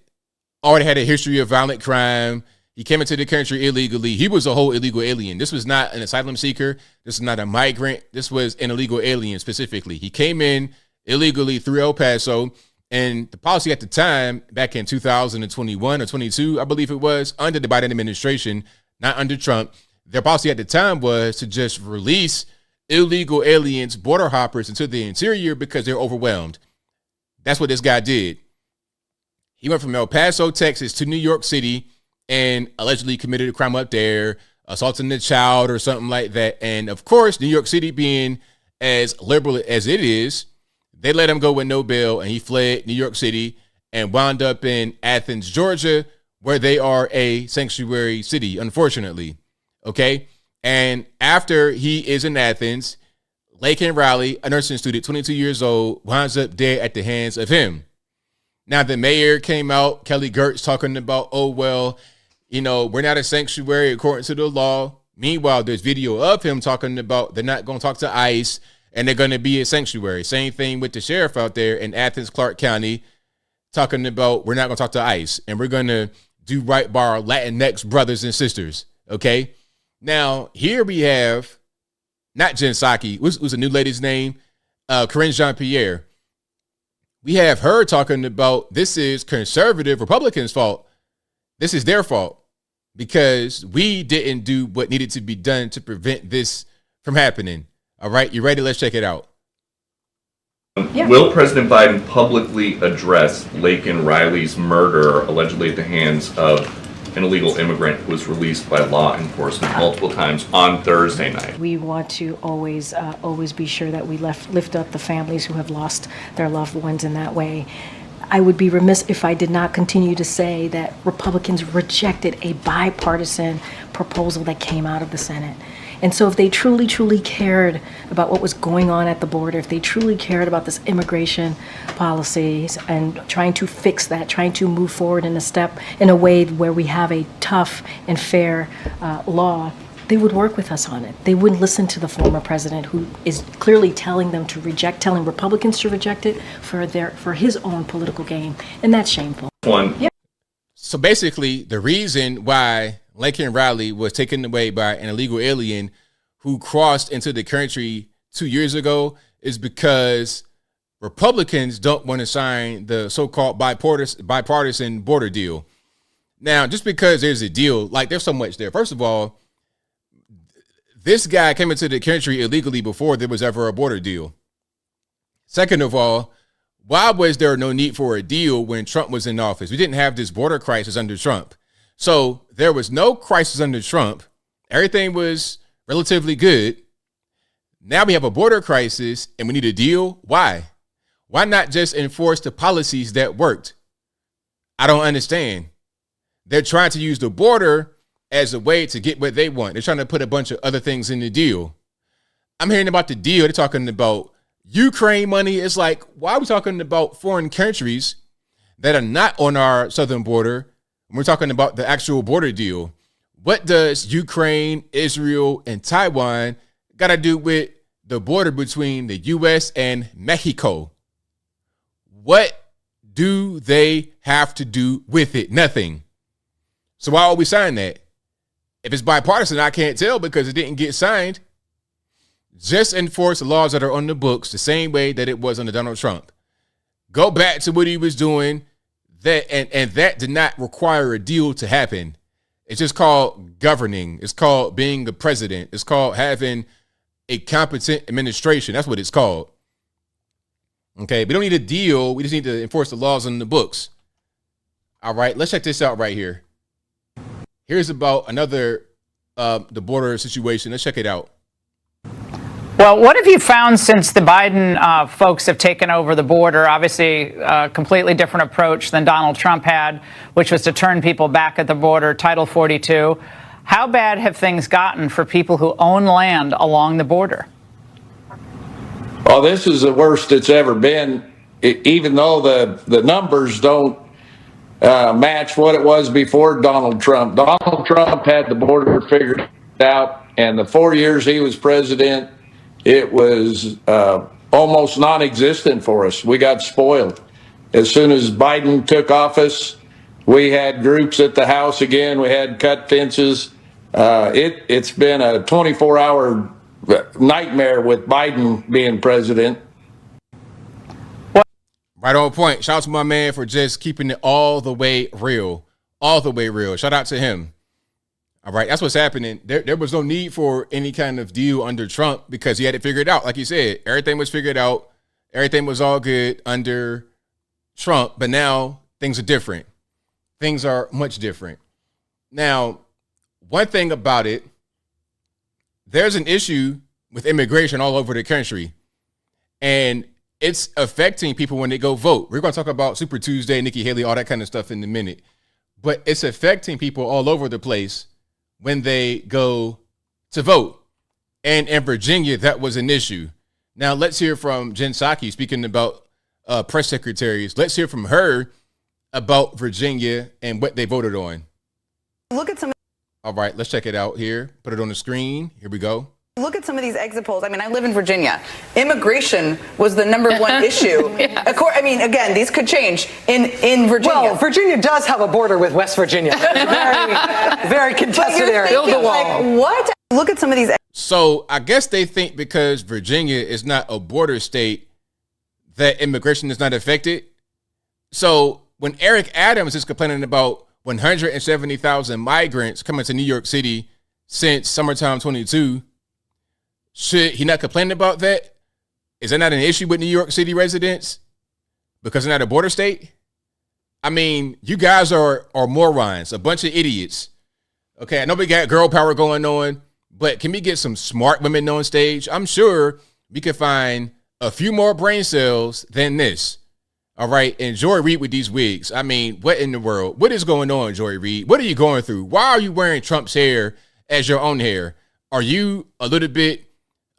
Speaker 1: already had a history of violent crime. He came into the country illegally. He was a whole illegal alien. This was not an asylum seeker. This is not a migrant. This was an illegal alien specifically. He came in illegally through El Paso. And the policy at the time, back in 2021 or 22, I believe it was, under the Biden administration, not under Trump, their policy at the time was to just release illegal aliens, border hoppers into the interior because they're overwhelmed. That's what this guy did. He went from El Paso, Texas to New York City and allegedly committed a crime up there, assaulting a child or something like that. And of course, New York City being as liberal as it is, they let him go with no bail and he fled New York City and wound up in Athens, Georgia, where they are a sanctuary city, unfortunately. Okay. And after he is in Athens, Laken Riley, a nursing student, 22 years old, winds up dead at the hands of him. Now, the mayor came out, Kelly Gertz, talking about, oh, well, you know, we're not a sanctuary according to the law. Meanwhile, there's video of him talking about they're not going to talk to ICE and they're going to be a sanctuary. Same thing with the sheriff out there in Athens, Clark County, talking about we're not going to talk to ICE and we're going to do right by our Latinx brothers and sisters. Okay. Now, here we have not Jen Psaki, was a new lady's name, Corinne Jean-Pierre. We have her talking about this is conservative Republicans' fault. This is their fault because we didn't do what needed to be done to prevent this from happening. All right, you ready? Let's check it out.
Speaker 14: Yeah. Will President Biden publicly address Laken Riley's murder, allegedly at the hands of an illegal immigrant who was released by law enforcement multiple times on Thursday night?
Speaker 15: We want to always be sure that we lift up the families who have lost their loved ones in that way. I would be remiss if I did not continue to say that Republicans rejected a bipartisan proposal that came out of the Senate. And so if they truly, truly cared about what was going on at the border, if they truly cared about this immigration policies and trying to fix that, trying to move forward in a way where we have a tough and fair law, they would work with us on it. They wouldn't listen to the former president, who is clearly telling them to reject, telling Republicans to reject it for his own political gain, and that's shameful.
Speaker 1: Yeah. So basically, the reason why Lincoln Riley was taken away by an illegal alien who crossed into the country 2 years ago is because Republicans don't want to sign the so-called bipartisan border deal. Now, just because there's a deal, like there's so much there. First of all, this guy came into the country illegally before there was ever a border deal. Second of all, why was there no need for a deal when Trump was in office? We didn't have this border crisis under Trump. So there was no crisis under Trump. Everything was relatively good. Now we have a border crisis and we need a deal. Why? Why not just enforce the policies that worked? I don't understand. They're trying to use the border as a way to get what they want. They're trying to put a bunch of other things in the deal. I'm hearing about the deal. They're talking about Ukraine money. It's like, why are we talking about foreign countries that are not on our southern border? We're talking about the actual border deal. What does Ukraine, Israel, and Taiwan got to do with the border between the U.S. and Mexico? What do they have to do with it? Nothing. So why would we sign that? If it's bipartisan, I can't tell because it didn't get signed. Just enforce the laws that are on the books the same way that it was under Donald Trump. Go back to what he was doing. And that did not require a deal to happen. It's just called governing. It's called being the president. It's called having a competent administration. That's what it's called. Okay, we don't need a deal. We just need to enforce the laws on the books. All right, let's check this out right here. Here's about another, the border situation. Let's check it out.
Speaker 16: Well, what have you found since the Biden folks have taken over the border? Obviously, a completely different approach than Donald Trump had, which was to turn people back at the border, Title 42. How bad have things gotten for people who own land along the border?
Speaker 17: Well, this is the worst it's ever been, even though the numbers don't match what it was before Donald Trump. Donald Trump had the border figured out, and the 4 years he was president, it was almost non-existent for us. We got spoiled. As soon as Biden took office, we had groups at the house again. We had cut fences. It's been a 24-hour nightmare with Biden being president.
Speaker 1: Right on point. Shout out to my man for just keeping it all the way real. All the way real. Shout out to him. All right, that's what's happening. There was no need for any kind of deal under Trump because he had it figured out. Like you said, everything was figured out. Everything was all good under Trump. But now things are different. Things are much different. Now, one thing about it, there's an issue with immigration all over the country. And it's affecting people when they go vote. We're going to talk about Super Tuesday, Nikki Haley, all that kind of stuff in a minute. But it's affecting people all over the place when they go to vote. And in Virginia, that was an issue. Now, let's hear from Jen Psaki speaking about press secretaries. Let's hear from her about Virginia and what they voted on.
Speaker 18: Look at some.
Speaker 1: All right, let's check it out here. Put it on the screen. Here we go.
Speaker 18: Look at some of these exit polls. I mean, I live in Virginia. Immigration was the number one issue. I mean, again, these could change in Virginia.
Speaker 12: Well, Virginia does have a border with West Virginia. Very, very contested area.
Speaker 18: Build the wall. Like, what? Look at some of these.
Speaker 1: So I guess they think because Virginia is not a border state that immigration is not affected. So when Eric Adams is complaining about 170,000 migrants coming to New York City since summertime 22, should he not complain about that? Is that not an issue with New York City residents because they're not a border state? I mean, you guys are morons, a bunch of idiots. Okay, I know we got girl power going on, but can we get some smart women on stage? I'm sure we could find a few more brain cells than this. All right, and Joy Reid with these wigs. I mean, what in the world? What is going on, Joy Reid? What are you going through? Why are you wearing Trump's hair as your own hair? Are you a little bit,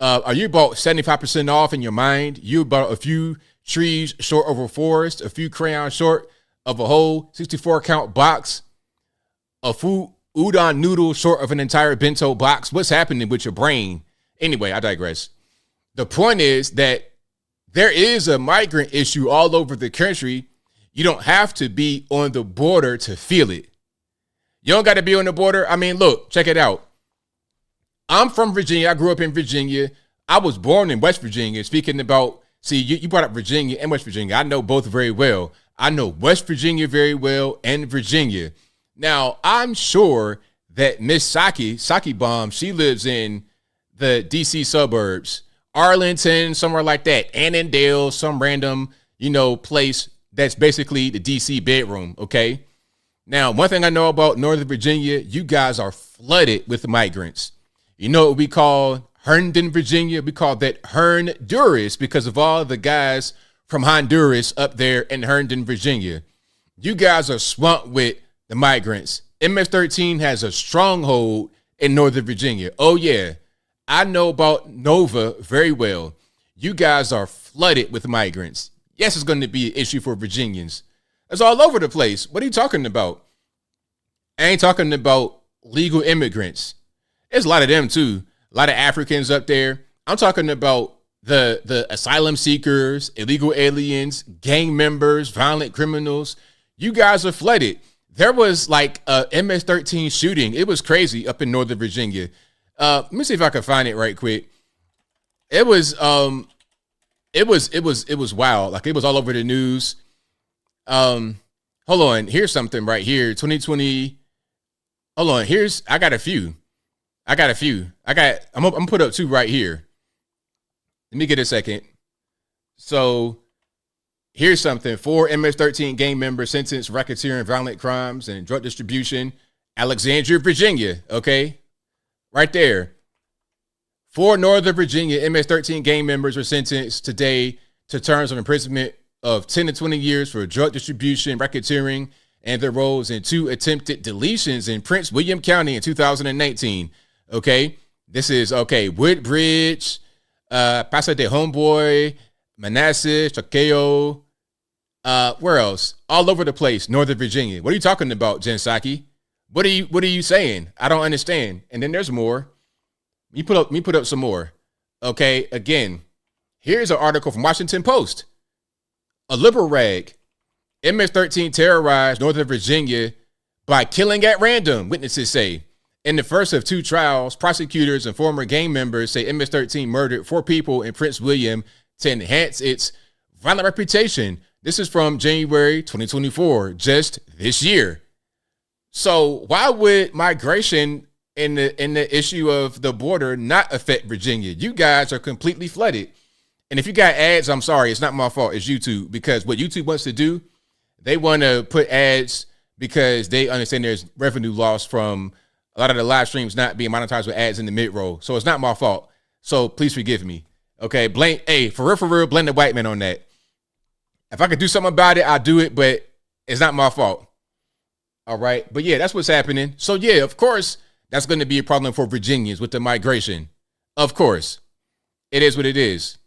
Speaker 1: are you about 75% off in your mind? You about a few trees short of a forest, a few crayons short of a whole 64 count box, a food udon noodle short of an entire bento box? What's happening with your brain? Anyway, I digress. The point is that there is a migrant issue all over the country. You don't have to be on the border to feel it. You don't got to be on the border. I mean, look, check it out. I'm from Virginia. I grew up in Virginia. I was born in West Virginia. Speaking about, see, you brought up Virginia and West Virginia. I know both very well. I know West Virginia very well and Virginia. Now, I'm sure that Miss Saki Bomb, she lives in the DC suburbs, Arlington, somewhere like that, Annandale, some random, place that's basically the DC bedroom, okay? Now, one thing I know about Northern Virginia, you guys are flooded with migrants. You know what we call Herndon, Virginia? We call that Honduras because of all the guys from Honduras up there in Herndon, Virginia. You guys are swamped with the migrants. MS-13 has a stronghold in Northern Virginia. Oh, yeah. I know about Nova very well. You guys are flooded with migrants. Yes, it's going to be an issue for Virginians. It's all over the place. What are you talking about? I ain't talking about legal immigrants. There's a lot of them, too. A lot of Africans up there. I'm talking about the asylum seekers, illegal aliens, gang members, violent criminals. You guys are flooded. There was like a MS-13 shooting. It was crazy up in Northern Virginia. Let me see if I can find it right quick. It was wild. Like it was all over the news. Hold on. Here's something right here. 2020. Hold on. I got a few. I'm gonna put up two right here. Let me get a second. So here's something. 4 MS-13 gang members sentenced racketeering, violent crimes, and drug distribution. Alexandria, Virginia. Okay. Right there. 4 Northern Virginia MS-13 gang members were sentenced today to terms of imprisonment of 10 to 20 years for drug distribution, racketeering, and their roles in 2 attempted deletions in Prince William County in 2019. Okay. This is, Woodbridge, Paso de Homeboy, Manassas, Choqueo, where else? All over the place, Northern Virginia. What are you talking about, Jen Psaki? What are you saying? I don't understand. And then there's more. You put up some more. Okay, again, here's an article from Washington Post. A liberal rag. MS-13 terrorized Northern Virginia by killing at random, witnesses say. In the first of 2 trials, prosecutors and former gang members say MS-13 murdered 4 people in Prince William to enhance its violent reputation. This is from January 2024, just this year. So why would migration in the issue of the border not affect Virginia? You guys are completely flooded. And if you got ads, I'm sorry, it's not my fault. It's YouTube, because what YouTube wants to do, they want to put ads because they understand there's revenue loss from a lot of the live streams not being monetized with ads in the mid-roll. So it's not my fault. So please forgive me. Okay, for real, blame the white man on that. If I could do something about it, I'll do it, but it's not my fault. All right. But yeah, that's what's happening. So yeah, of course, that's going to be a problem for Virginians with the migration. Of course. It is what it is.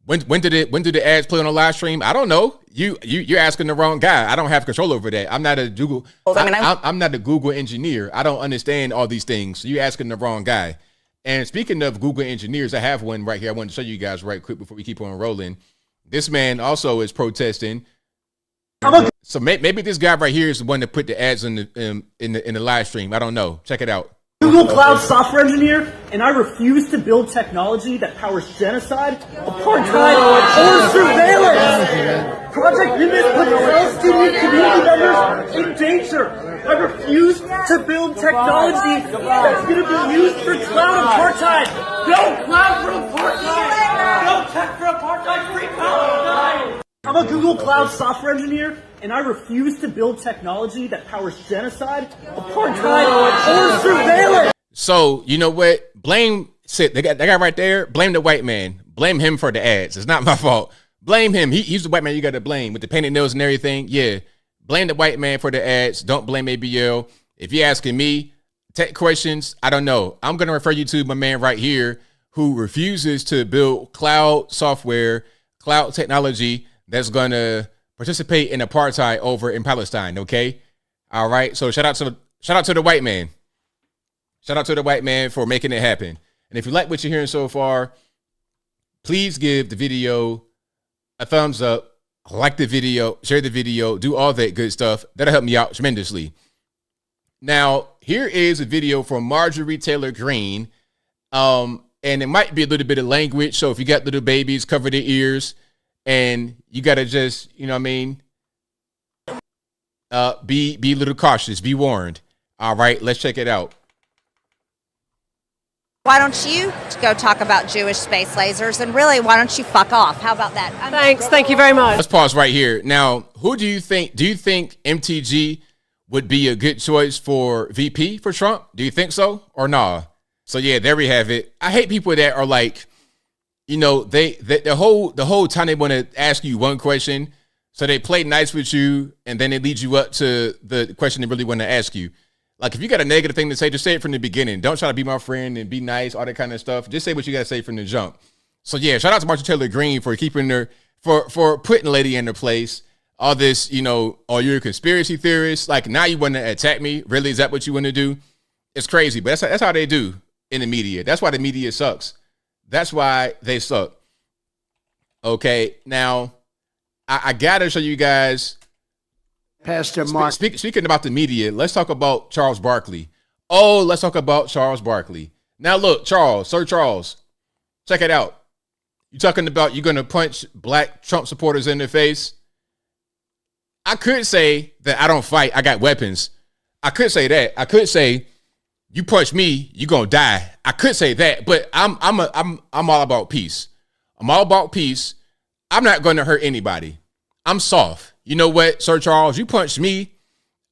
Speaker 1: When did the ads play on a live stream? I don't know. You're asking the wrong guy. I don't have control over that. I'm not a Google. I'm not a Google engineer. I don't understand all these things. So you're asking the wrong guy. And speaking of Google engineers, I have one right here. I want to show you guys right quick before we keep on rolling. This man also is protesting. So maybe this guy right here is the one that put the ads in the live stream. I don't know. Check it out.
Speaker 19: Google Cloud software engineer, and I refuse to build technology that powers genocide, apartheid, or surveillance. Project Nimbus puts Palestinian community members in danger. I refuse to build technology that's going to be used for cloud apartheid. No cloud for apartheid. No tech for apartheid. Free Palestine. I'm a Google Cloud software engineer, and I refuse to build technology that powers genocide, apartheid, or surveillance.
Speaker 1: So, you know what? They got right there. Blame the white man. Blame him for the ads. It's not my fault. Blame him. He's the white man you got to blame with the painted nails and everything. Yeah. Blame the white man for the ads. Don't blame ABL. If you're asking me, tech questions, I don't know. I'm going to refer you to my man right here who refuses to build cloud software, cloud technology that's going to participate in apartheid over in Palestine, okay? All right, so shout out to the white man. Shout out to the white man for making it happen. And if you like what you're hearing so far, please give the video a thumbs up, like the video, share the video, do all that good stuff. That'll help me out tremendously. Now, here is a video from Marjorie Taylor Greene. And it might be a little bit of language. So if you got little babies, cover their ears. And you got to just, you know what I mean? Be a little cautious. Be warned. All right, let's check it out.
Speaker 20: Why don't you go talk about Jewish space lasers? And really, why don't you fuck off? How about that? Thanks.
Speaker 4: Thank you very much.
Speaker 1: Let's pause right here. Now, who do you think MTG would be a good choice for VP for Trump? Do you think so or nah? So yeah, there we have it. I hate people that are like, you know, the whole time they want to ask you one question, so they play nice with you, and then they lead you up to the question they really want to ask you. Like, if you got a negative thing to say, just say it from the beginning. Don't try to be my friend and be nice, all that kind of stuff. Just say what you got to say from the jump. So yeah, shout out to Marjorie Taylor Greene for keeping her, for putting the lady in her place. All this, you know, oh, you're a conspiracy theorist. Like, now you want to attack me? Really? Is that what you want to do? It's crazy, but that's how they do in the media. That's why the media sucks. That's why they suck. Okay, now I gotta show you guys.
Speaker 21: Pastor Mark.
Speaker 1: Speaking about the media, let's talk about Charles Barkley. Oh, let's talk about Charles Barkley. Now look, Sir Charles, check it out. You talking about you're gonna punch black Trump supporters in the face? I could say that I don't fight. I got weapons. I could say that. I could say you punch me, you're gonna die. I could say that, but I'm all about peace. I'm all about peace. I'm not gonna hurt anybody. I'm soft. You know what, Sir Charles? You punched me,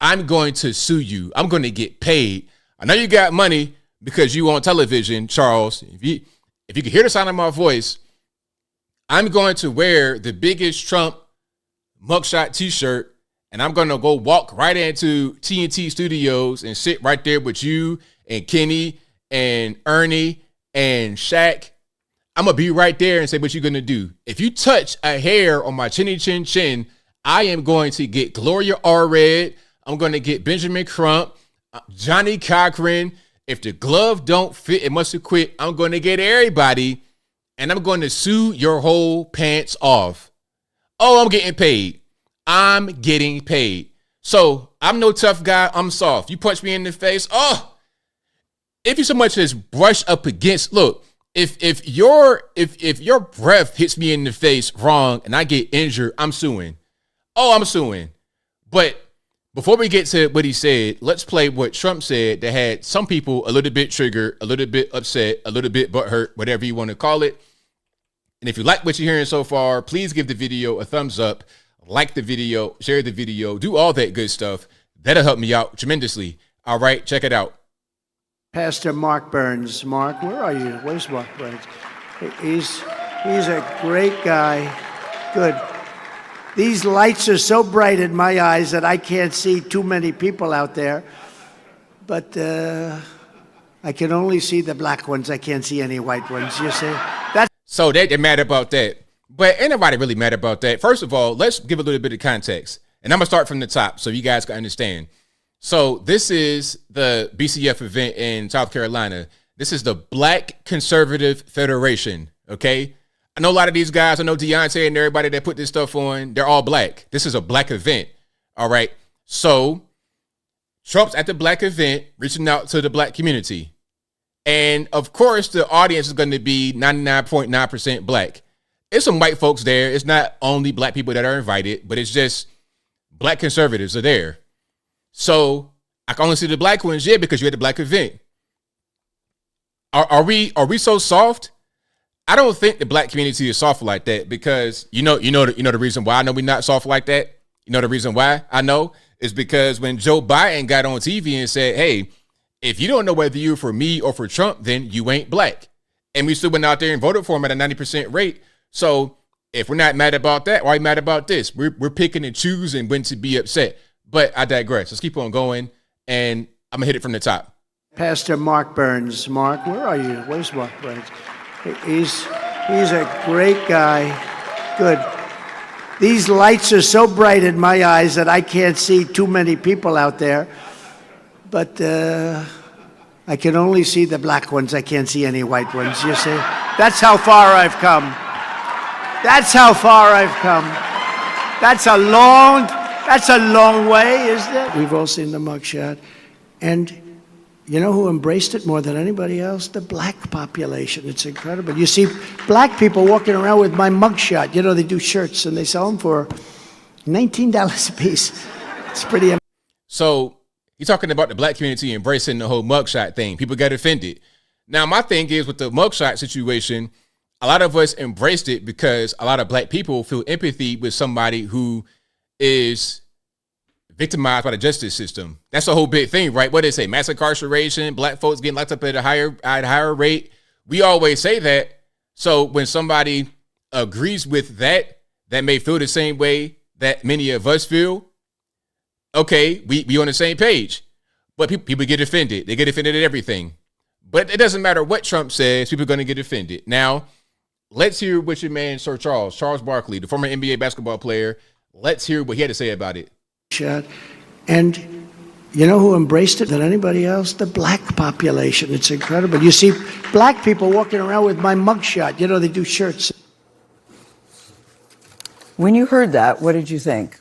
Speaker 1: I'm going to sue you. I'm going to get paid. I know you got money because you on television, Charles. If you can hear the sound of my voice, I'm going to wear the biggest Trump mugshot t-shirt, and I'm going to go walk right into TNT Studios and sit right there with you and Kenny and Ernie and Shaq. I'm going to be right there and say what you're going to do. If you touch a hair on my chinny chin chin, I am going to get Gloria Allred. I'm going to get Benjamin Crump, Johnny Cochran. If the glove don't fit, it must have quit. I'm going to get everybody, and I'm going to sue your whole pants off. Oh, I'm getting paid. I'm getting paid. So I'm no tough guy. I'm soft. You punch me in the face. Oh, if you so much as brush up against, look, if your breath hits me in the face wrong and I get injured, I'm suing. Oh, I'm suing. But before we get to what he said, let's play what Trump said that had some people a little bit triggered, a little bit upset, a little bit butthurt, whatever you want to call it. And if you like what you're hearing so far, please give the video a thumbs up, like the video, share the video, do all that good stuff. That'll help me out tremendously. All right, check it out.
Speaker 21: Pastor Mark Burns. Mark, where are you? Where's Mark Burns? He's a great guy. Good. These lights are so bright in my eyes that I can't see too many people out there. But I can only see the black ones. I can't see any white ones. You see?
Speaker 1: So they're mad about that. But ain't nobody really mad about that. First of all, let's give a little bit of context. And I'm going to start from the top so you guys can understand. So this is the BCF event in South Carolina. This is the Black Conservative Federation, okay? I know a lot of these guys, I know Deontay and everybody that put this stuff on, they're all black. This is a black event, all right? So Trump's at the black event, reaching out to the black community. And of course, the audience is going to be 99.9% black. It's some white folks there. It's not only black people that are invited, but it's just black conservatives are there. So I can only see the black ones, yeah, because you're at the black event. Are we so soft? I don't think the black community is soft like that because you know the reason why I know we're not soft like that. You know the reason why I know is because when Joe Biden got on TV and said, "Hey, if you don't know whether you're for me or for Trump, then you ain't black," and we still went out there and voted for him at a 90% rate. So if we're not mad about that, why are we mad about this? We're picking and choosing when to be upset. But I digress. Let's keep on going, and I'm gonna hit it from the top.
Speaker 21: Pastor Mark Burns. Mark, where are you? Where's Mark Burns? He's a great guy. Good. These lights are so bright in my eyes that I can't see too many people out there. But I can only see the black ones. I can't see any white ones, you see? That's how far I've come. That's how far I've come. That's a long way, isn't it? We've all seen the mugshot. And you know who embraced it more than anybody else? The black population. It's incredible. You see black people walking around with my mugshot. You know, they do shirts and they sell them for $19 a piece. It's pretty amazing.
Speaker 1: So you're talking about the black community embracing the whole mugshot thing. People got offended. Now, my thing is with the mugshot situation, a lot of us embraced it because a lot of black people feel empathy with somebody who is victimized by the justice system. That's the whole big thing, right? What they say, mass incarceration, black folks getting locked up at a higher rate. We always say that. So when somebody agrees with that may feel the same way that many of us feel. Okay, we on the same page. But people get offended. They get offended at everything. But it doesn't matter what Trump says, people are going to get offended. Now, let's hear what your man, Sir Charles Barkley, the former NBA basketball player, let's hear what he had to say about it.
Speaker 21: And you know who embraced it than anybody else? The black population. It's incredible. You see black people walking around with my mugshot. You know, they do shirts.
Speaker 2: When you heard that, what did you think?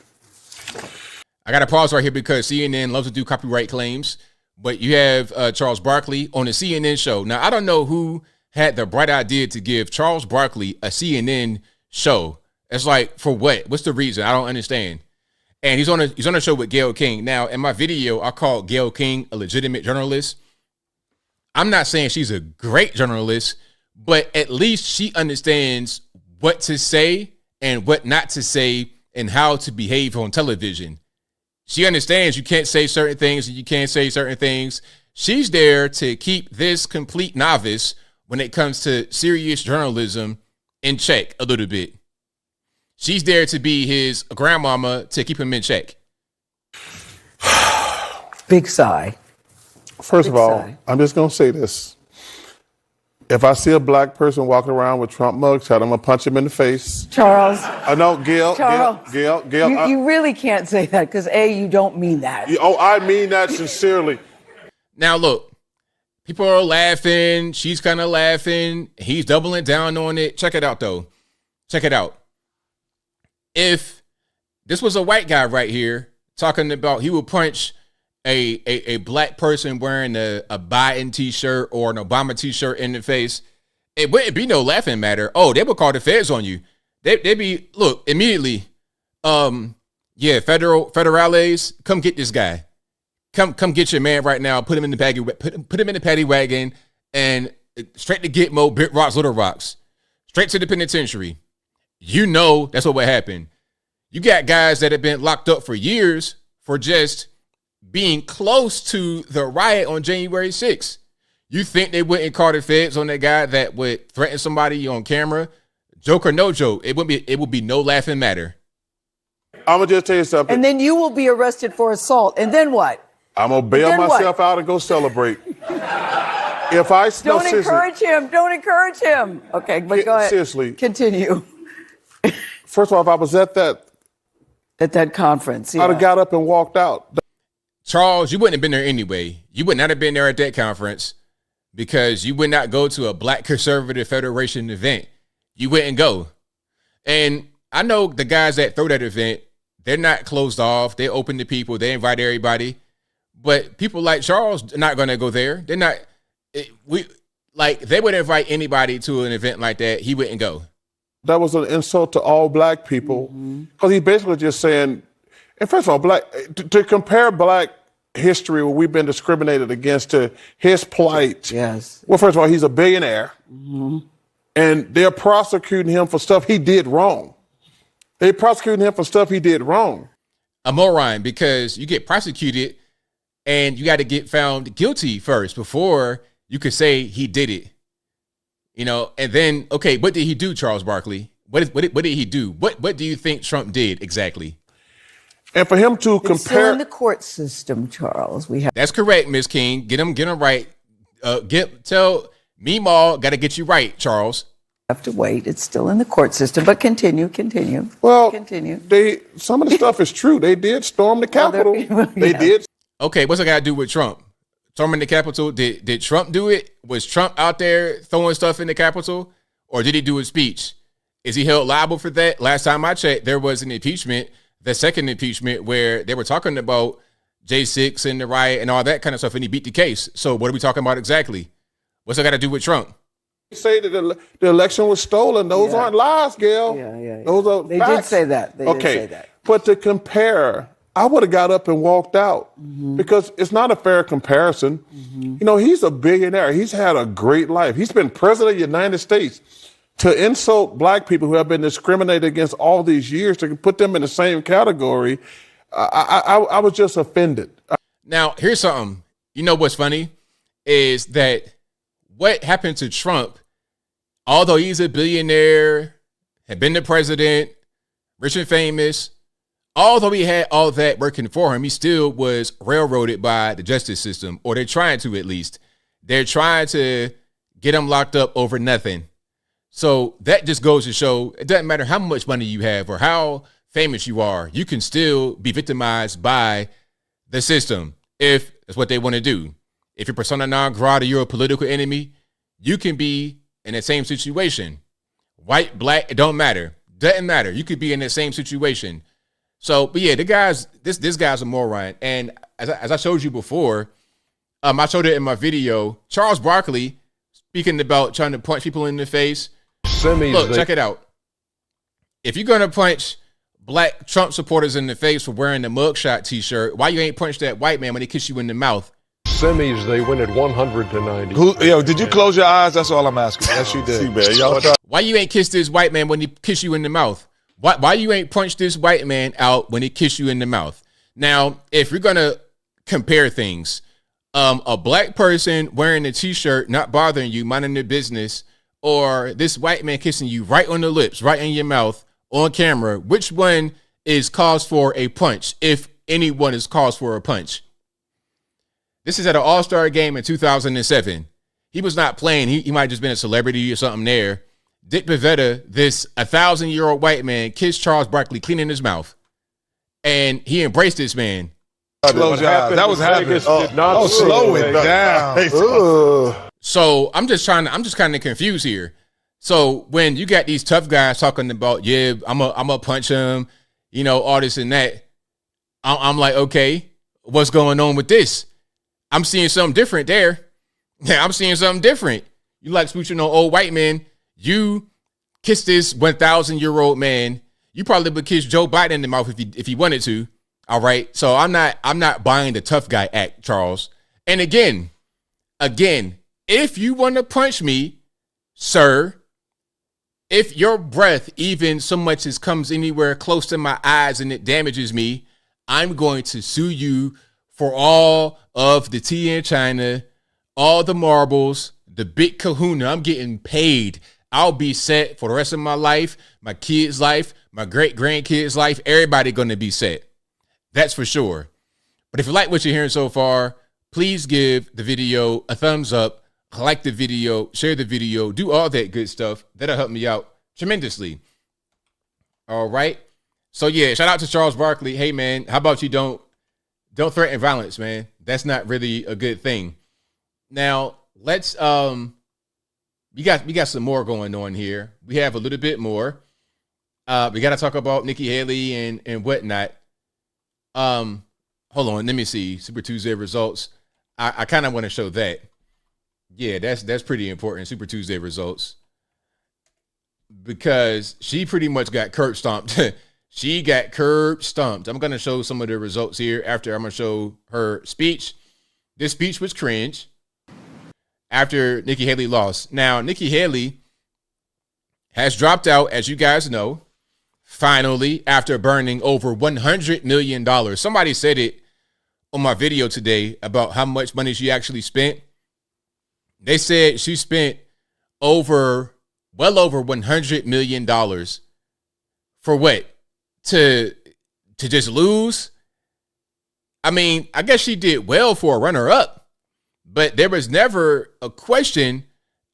Speaker 1: I got to pause right here because CNN loves to do copyright claims. But you have Charles Barkley on a CNN show. Now, I don't know who had the bright idea to give Charles Barkley a CNN show. It's like, for what? What's the reason? I don't understand. And he's on a show with Gayle King. Now, in my video, I called Gayle King a legitimate journalist. I'm not saying she's a great journalist, but at least she understands what to say and what not to say and how to behave on television. She understands you can't say certain things and you can't say certain things. She's there to keep this complete novice when it comes to serious journalism in check a little bit. She's there to be his grandmama to keep him in check.
Speaker 2: Big sigh.
Speaker 22: First of all, I'm just going to say this. If I see a black person walking around with Trump mugshot, I'm going to punch him in the face.
Speaker 2: Charles.
Speaker 22: No, Gayle.
Speaker 2: Gayle. You really can't say that because, A, you don't mean that.
Speaker 22: I mean that sincerely.
Speaker 1: Now, look, people are laughing. She's kind of laughing. He's doubling down on it. Check it out, though. Check it out. If this was a white guy right here talking about he would punch a black person wearing a Biden t-shirt or an Obama t-shirt in the face, it wouldn't be no laughing matter. Oh, they would call the feds on you. They'd be, look, immediately, federales, come get this guy. Come get your man right now. Put him in the paddy wagon and straight to Gitmo, Big Rocks, Little Rocks. Straight to the penitentiary. You know that's what would happen. You got guys that have been locked up for years for just being close to the riot on January 6th. You think they wouldn't call the feds on that guy that would threaten somebody on camera? Joke or no joke, it would be no laughing matter.
Speaker 22: I'm going to just tell you something.
Speaker 2: And then you will be arrested for assault. And then what?
Speaker 22: I'm going to bail myself out and go celebrate.
Speaker 2: Don't encourage him. Don't encourage him. Okay, but go ahead.
Speaker 22: Seriously.
Speaker 2: Continue.
Speaker 22: First of all, if I was at
Speaker 2: that conference,
Speaker 22: I'd have got up and walked out.
Speaker 1: Charles, you wouldn't have been there anyway. You would not have been there at that conference because you would not go to a Black Conservative Federation event. You wouldn't go. And I know the guys that throw that event, they're not closed off. They're open to people. They invite everybody. But people like Charles are not going to go there. They're not. They would invite anybody to an event like that. He wouldn't go.
Speaker 22: That was an insult to all black people because he basically just saying, and first of all, to compare black history where we've been discriminated against to his plight.
Speaker 2: Yes.
Speaker 22: Well, first of all, he's a billionaire and they're prosecuting him for stuff he did wrong. They're prosecuting him for stuff he did wrong.
Speaker 1: A moron, because you get prosecuted and you got to get found guilty first before you could say he did it. You know, and then, okay, what did he do, Charles Barkley? What did he do? What do you think Trump did exactly?
Speaker 22: And for him to
Speaker 2: It's
Speaker 22: compare
Speaker 2: still in the court system, Charles. We have.
Speaker 1: That's correct, Ms. King. Get him right. Tell Meemaw, got to get you right, Charles.
Speaker 2: Have to wait. It's still in the court system, but continue.
Speaker 22: Well,
Speaker 2: continue.
Speaker 22: Some of the stuff is true. They did storm the Capitol. They did.
Speaker 1: Okay, what's it got to do with Trump? Storming the Capitol. Did Trump do it? Was Trump out there throwing stuff in the Capitol, or did he do a speech? Is he held liable for that? Last time I checked, there was an impeachment, the second impeachment, where they were talking about J6 and the riot and all that kind of stuff, and he beat the case. So what are we talking about exactly? What's it got to do with Trump?
Speaker 22: Say that the election was stolen. Those aren't lies, Gail.
Speaker 2: Yeah.
Speaker 22: Those are
Speaker 2: They
Speaker 22: facts.
Speaker 2: did say that. They did say that.
Speaker 22: But to compare, I would have got up and walked out because it's not a fair comparison. You know, he's a billionaire. He's had a great life. He's been president of the United States. To insult black people who have been discriminated against all these years, to put them in the same category, I was just offended.
Speaker 1: Now, here's something. You know what's funny is that what happened to Trump, although he's a billionaire, had been the president, rich and famous, although he had all that working for him, he still was railroaded by the justice system, or they're trying to at least. They're trying to get him locked up over nothing. So that just goes to show it doesn't matter how much money you have or how famous you are, you can still be victimized by the system if that's what they want to do. If you're persona non grata, you're a political enemy, you can be in the same situation. White, black, it don't matter. Doesn't matter. You could be in the same situation. So, but yeah, this guy's a moron. And as I showed you before, I showed it in my video. Charles Barkley, speaking about trying to punch people in the face. Look, check it out. If you're gonna punch black Trump supporters in the face for wearing the mugshot T-shirt, why you ain't punch that white man when he kiss you in the mouth?
Speaker 5: Semis, they win at 100-90.
Speaker 6: Yo, did you close your eyes? That's all I'm asking. Yes, you did.
Speaker 1: Why you ain't kiss this white man when he kiss you in the mouth? Why you ain't punch this white man out when he kiss you in the mouth? Now, if you're gonna compare things, a black person wearing a T-shirt, not bothering you, minding their business, or this white man kissing you right on the lips, right in your mouth, on camera, which one is cause for a punch, if anyone is cause for a punch? This is at an all-star game in 2007. He was not playing. He might have just been a celebrity or something there. Dick Bavetta, this 1,000-year-old white man, kissed Charles Barkley clean in his mouth. And he embraced this man.
Speaker 6: Close your eyes. That was happening. Slow it down.
Speaker 1: So I'm just kind of confused here. So when you got these tough guys talking about, yeah, I'm a punch him, you know, all this and that, I'm like, okay, what's going on with this? I'm seeing something different there. Yeah, I'm seeing something different. You like smooching on old white men. You kiss this 1,000-year-old man. You probably would kiss Joe Biden in the mouth if he wanted to. All right. So I'm not buying the tough guy act, Charles. And again, if you want to punch me, sir, if your breath even so much as comes anywhere close to my eyes and it damages me, I'm going to sue you for all of the tea in China, all the marbles, the big kahuna. I'm getting paid. I'll be set for the rest of my life, my kids' life, my great-grandkids' life. Everybody going to be set. That's for sure. But if you like what you're hearing so far, please give the video a thumbs up, like the video, share the video, do all that good stuff. That'll help me out tremendously. All right. So yeah, shout out to Charles Barkley. Hey man, how about you don't threaten violence, man? That's not really a good thing. Now let's we got some more going on here. We have a little bit more. We got to talk about Nikki Haley and whatnot. Hold on, let me see Super Tuesday results. I kind of want to show that. Yeah, that's pretty important. Super Tuesday results, because she pretty much got curb stomped. She got curb stomped. I'm going to show some of the results here after I'm going to show her speech. This speech was cringe after Nikki Haley lost. Now, Nikki Haley has dropped out, as you guys know, finally, after burning over $100 million. Somebody said it on my video today about how much money she actually spent. They said she spent well over $100 million for what? To to just lose. I mean, I guess she did well for a runner-up, but there was never a question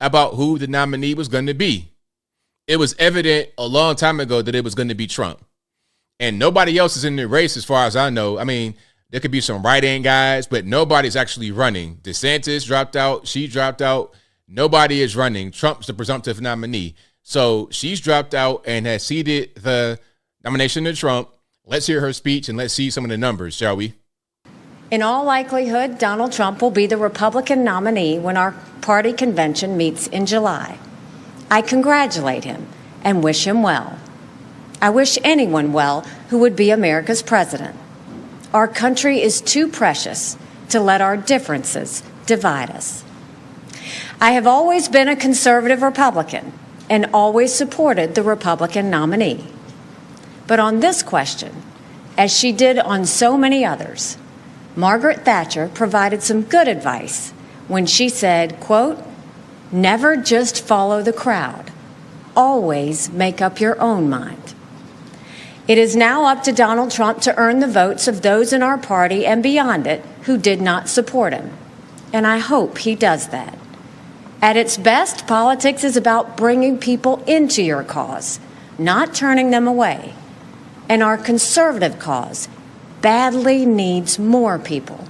Speaker 1: about who the nominee was going to be. It was evident a long time ago that it was going to be Trump. And nobody else is in the race as far as I know. I mean, there could be some right-hand guys, but nobody's actually running. DeSantis dropped out. She dropped out. Nobody is running. Trump's the presumptive nominee. So she's dropped out and has ceded the nomination to Trump. Let's hear her speech and let's see some of the numbers, shall we?
Speaker 7: In all likelihood, Donald Trump will be the Republican nominee when our party convention meets in July. I congratulate him and wish him well. I wish anyone well who would be America's president. Our country is too precious to let our differences divide us. I have always been a conservative Republican and always supported the Republican nominee. But on this question, as she did on so many others, Margaret Thatcher provided some good advice when she said, quote, "Never just follow the crowd. Always make up your own mind." It is now up to Donald Trump to earn the votes of those in our party and beyond it who did not support him. And I hope he does that. At its best, politics is about bringing people into your cause, not turning them away. And our conservative cause badly needs more people.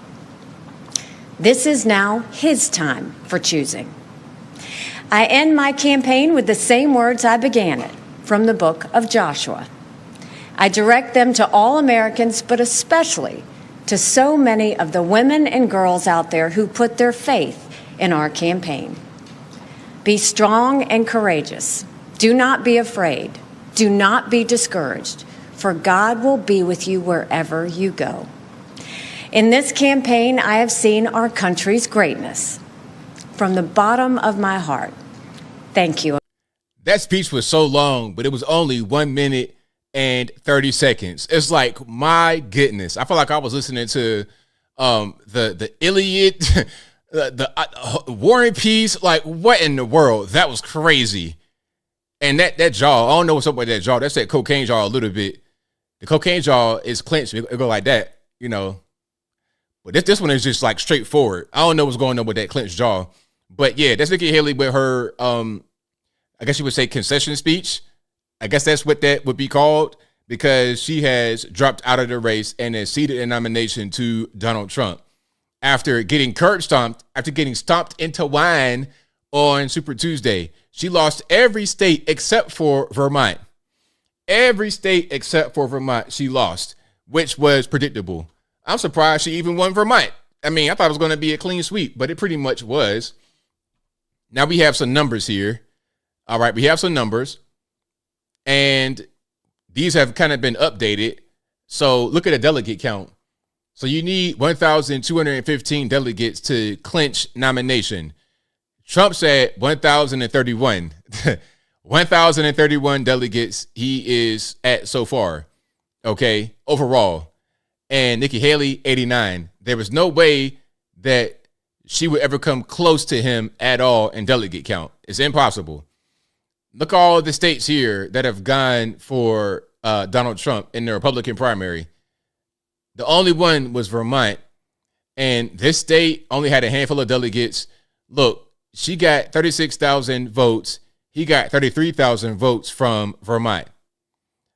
Speaker 7: This is now his time for choosing. I end my campaign with the same words I began it, from the book of Joshua. I direct them to all Americans, but especially to so many of the women and girls out there who put their faith in our campaign. Be strong and courageous. Do not be afraid. Do not be discouraged, for God will be with you wherever you go. In this campaign, I have seen our country's greatness. From the bottom of my heart, thank you.
Speaker 1: That speech was so long, but it was only 1 minute and 30 seconds. It's like, my goodness. I feel like I was listening to the Iliad, the War and Peace. Like, what in the world? That was crazy. And that jaw, I don't know what's up with that jaw. That's that cocaine jaw a little bit. The cocaine jaw is clenched. It go like that, you know. But this one is just like straightforward. I don't know what's going on with that clenched jaw. But yeah, that's Nikki Haley with her, I guess you would say concession speech. I guess that's what that would be called, because she has dropped out of the race and has ceded a nomination to Donald Trump after getting stomped into wine on Super Tuesday. She lost every state except for Vermont. Every state except for Vermont she lost, which was predictable. I'm surprised she even won Vermont. I mean, I thought it was going to be a clean sweep, but it pretty much was. Now we have some numbers here. All right, we have some numbers. And these have kind of been updated. So look at the delegate count. So you need 1,215 delegates to clinch nomination. Trump's at 1,031. 1,031 delegates he is at so far. Okay, overall. And Nikki Haley, 89. There was no way that she would ever come close to him at all in delegate count. It's impossible. Look at all the states here that have gone for Donald Trump in the Republican primary. The only one was Vermont. And this state only had a handful of delegates. Look, she got 36,000 votes. He got 33,000 votes from Vermont.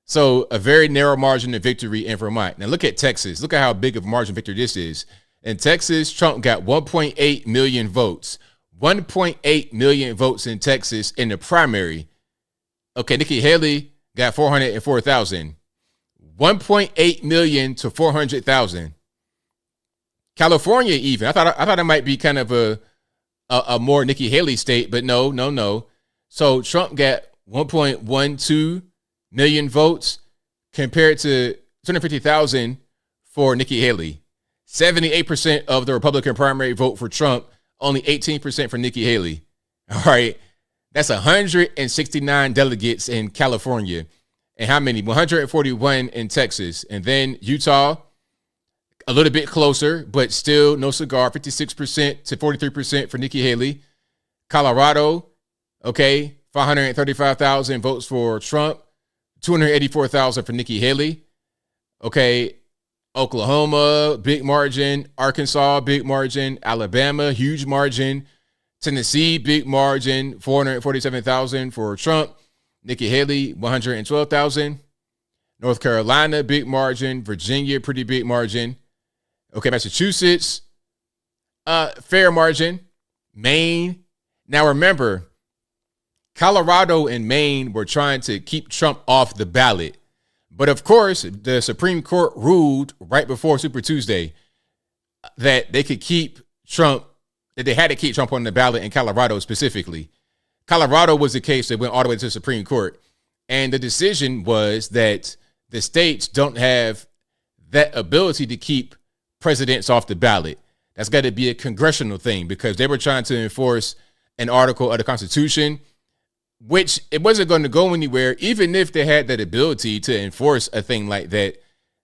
Speaker 1: So a very narrow margin of victory in Vermont. Now look at Texas. Look at how big of a margin of victory this is. In Texas, Trump got 1.8 million votes. 1.8 million votes in Texas in the primary. Okay, Nikki Haley got 404,000. 1.8 million to 400,000. California even. I thought it might be kind of a more Nikki Haley state, but no. So Trump got 1.12 million votes compared to 250,000 for Nikki Haley. 78% of the Republican primary vote for Trump, only 18% for Nikki Haley. All right. That's 169 delegates in California. And how many? 141 in Texas. And then Utah, a little bit closer, but still no cigar, 56% to 43% for Nikki Haley. Colorado, okay, 535,000 votes for Trump, 284,000 for Nikki Haley. Okay. Oklahoma, big margin. Arkansas, big margin. Alabama, huge margin. Tennessee, big margin. 447,000 for Trump. Nikki Haley, 112,000. North Carolina, big margin. Virginia, pretty big margin. Okay, Massachusetts, fair margin. Maine. Now remember, Colorado and Maine were trying to keep Trump off the ballot. But of course, the Supreme Court ruled right before Super Tuesday that they could keep Trump, that they had to keep Trump on the ballot in Colorado specifically. Colorado was the case that went all the way to the Supreme Court. And the decision was that the states don't have that ability to keep presidents off the ballot. That's got to be a congressional thing because they were trying to enforce an article of the Constitution, which it wasn't going to go anywhere, even if they had that ability to enforce a thing like that.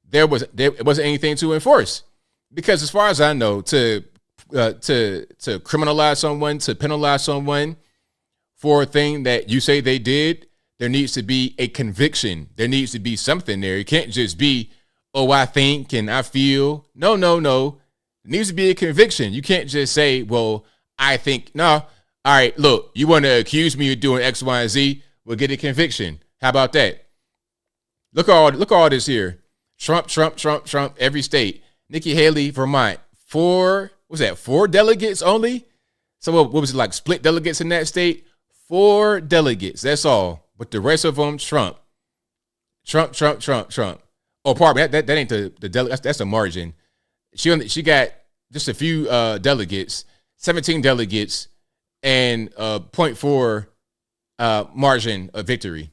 Speaker 1: There wasn't anything to enforce because, as far as I know, to criminalize someone, to penalize someone for a thing that you say they did, there needs to be a conviction. There needs to be something there. It can't just be, oh, I think and I feel. No. It needs to be a conviction. You can't just say, well, I think. No. All right, look, you want to accuse me of doing X, Y, and Z? We'll get a conviction. How about that? Look at all this here. Trump, every state. Nikki Haley, Vermont. 4 delegates only? So what was it, like split delegates in that state? 4 delegates, that's all. But the rest of them, Trump. Oh, pardon me, that ain't the delegate. That's a margin. She got just a few delegates, 17 delegates, and 0.4 margin of victory.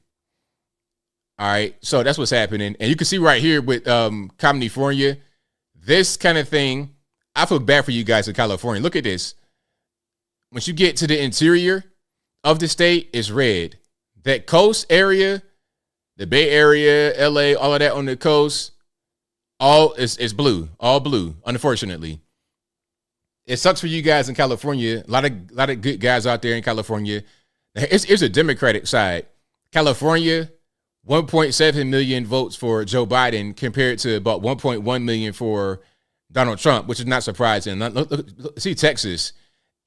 Speaker 1: All right, so that's what's happening. And you can see right here with California, this kind of thing, I feel bad for you guys in California. Look at this. Once you get to the interior of the state, it's red. That coast area, the Bay Area, LA, all of that on the coast, all is blue, all blue, unfortunately. It sucks for you guys in California. A lot of good guys out there in California. It's a Democratic side. California, 1.7 million votes for Joe Biden compared to about 1.1 million for Donald Trump, which is not surprising. Look, see Texas,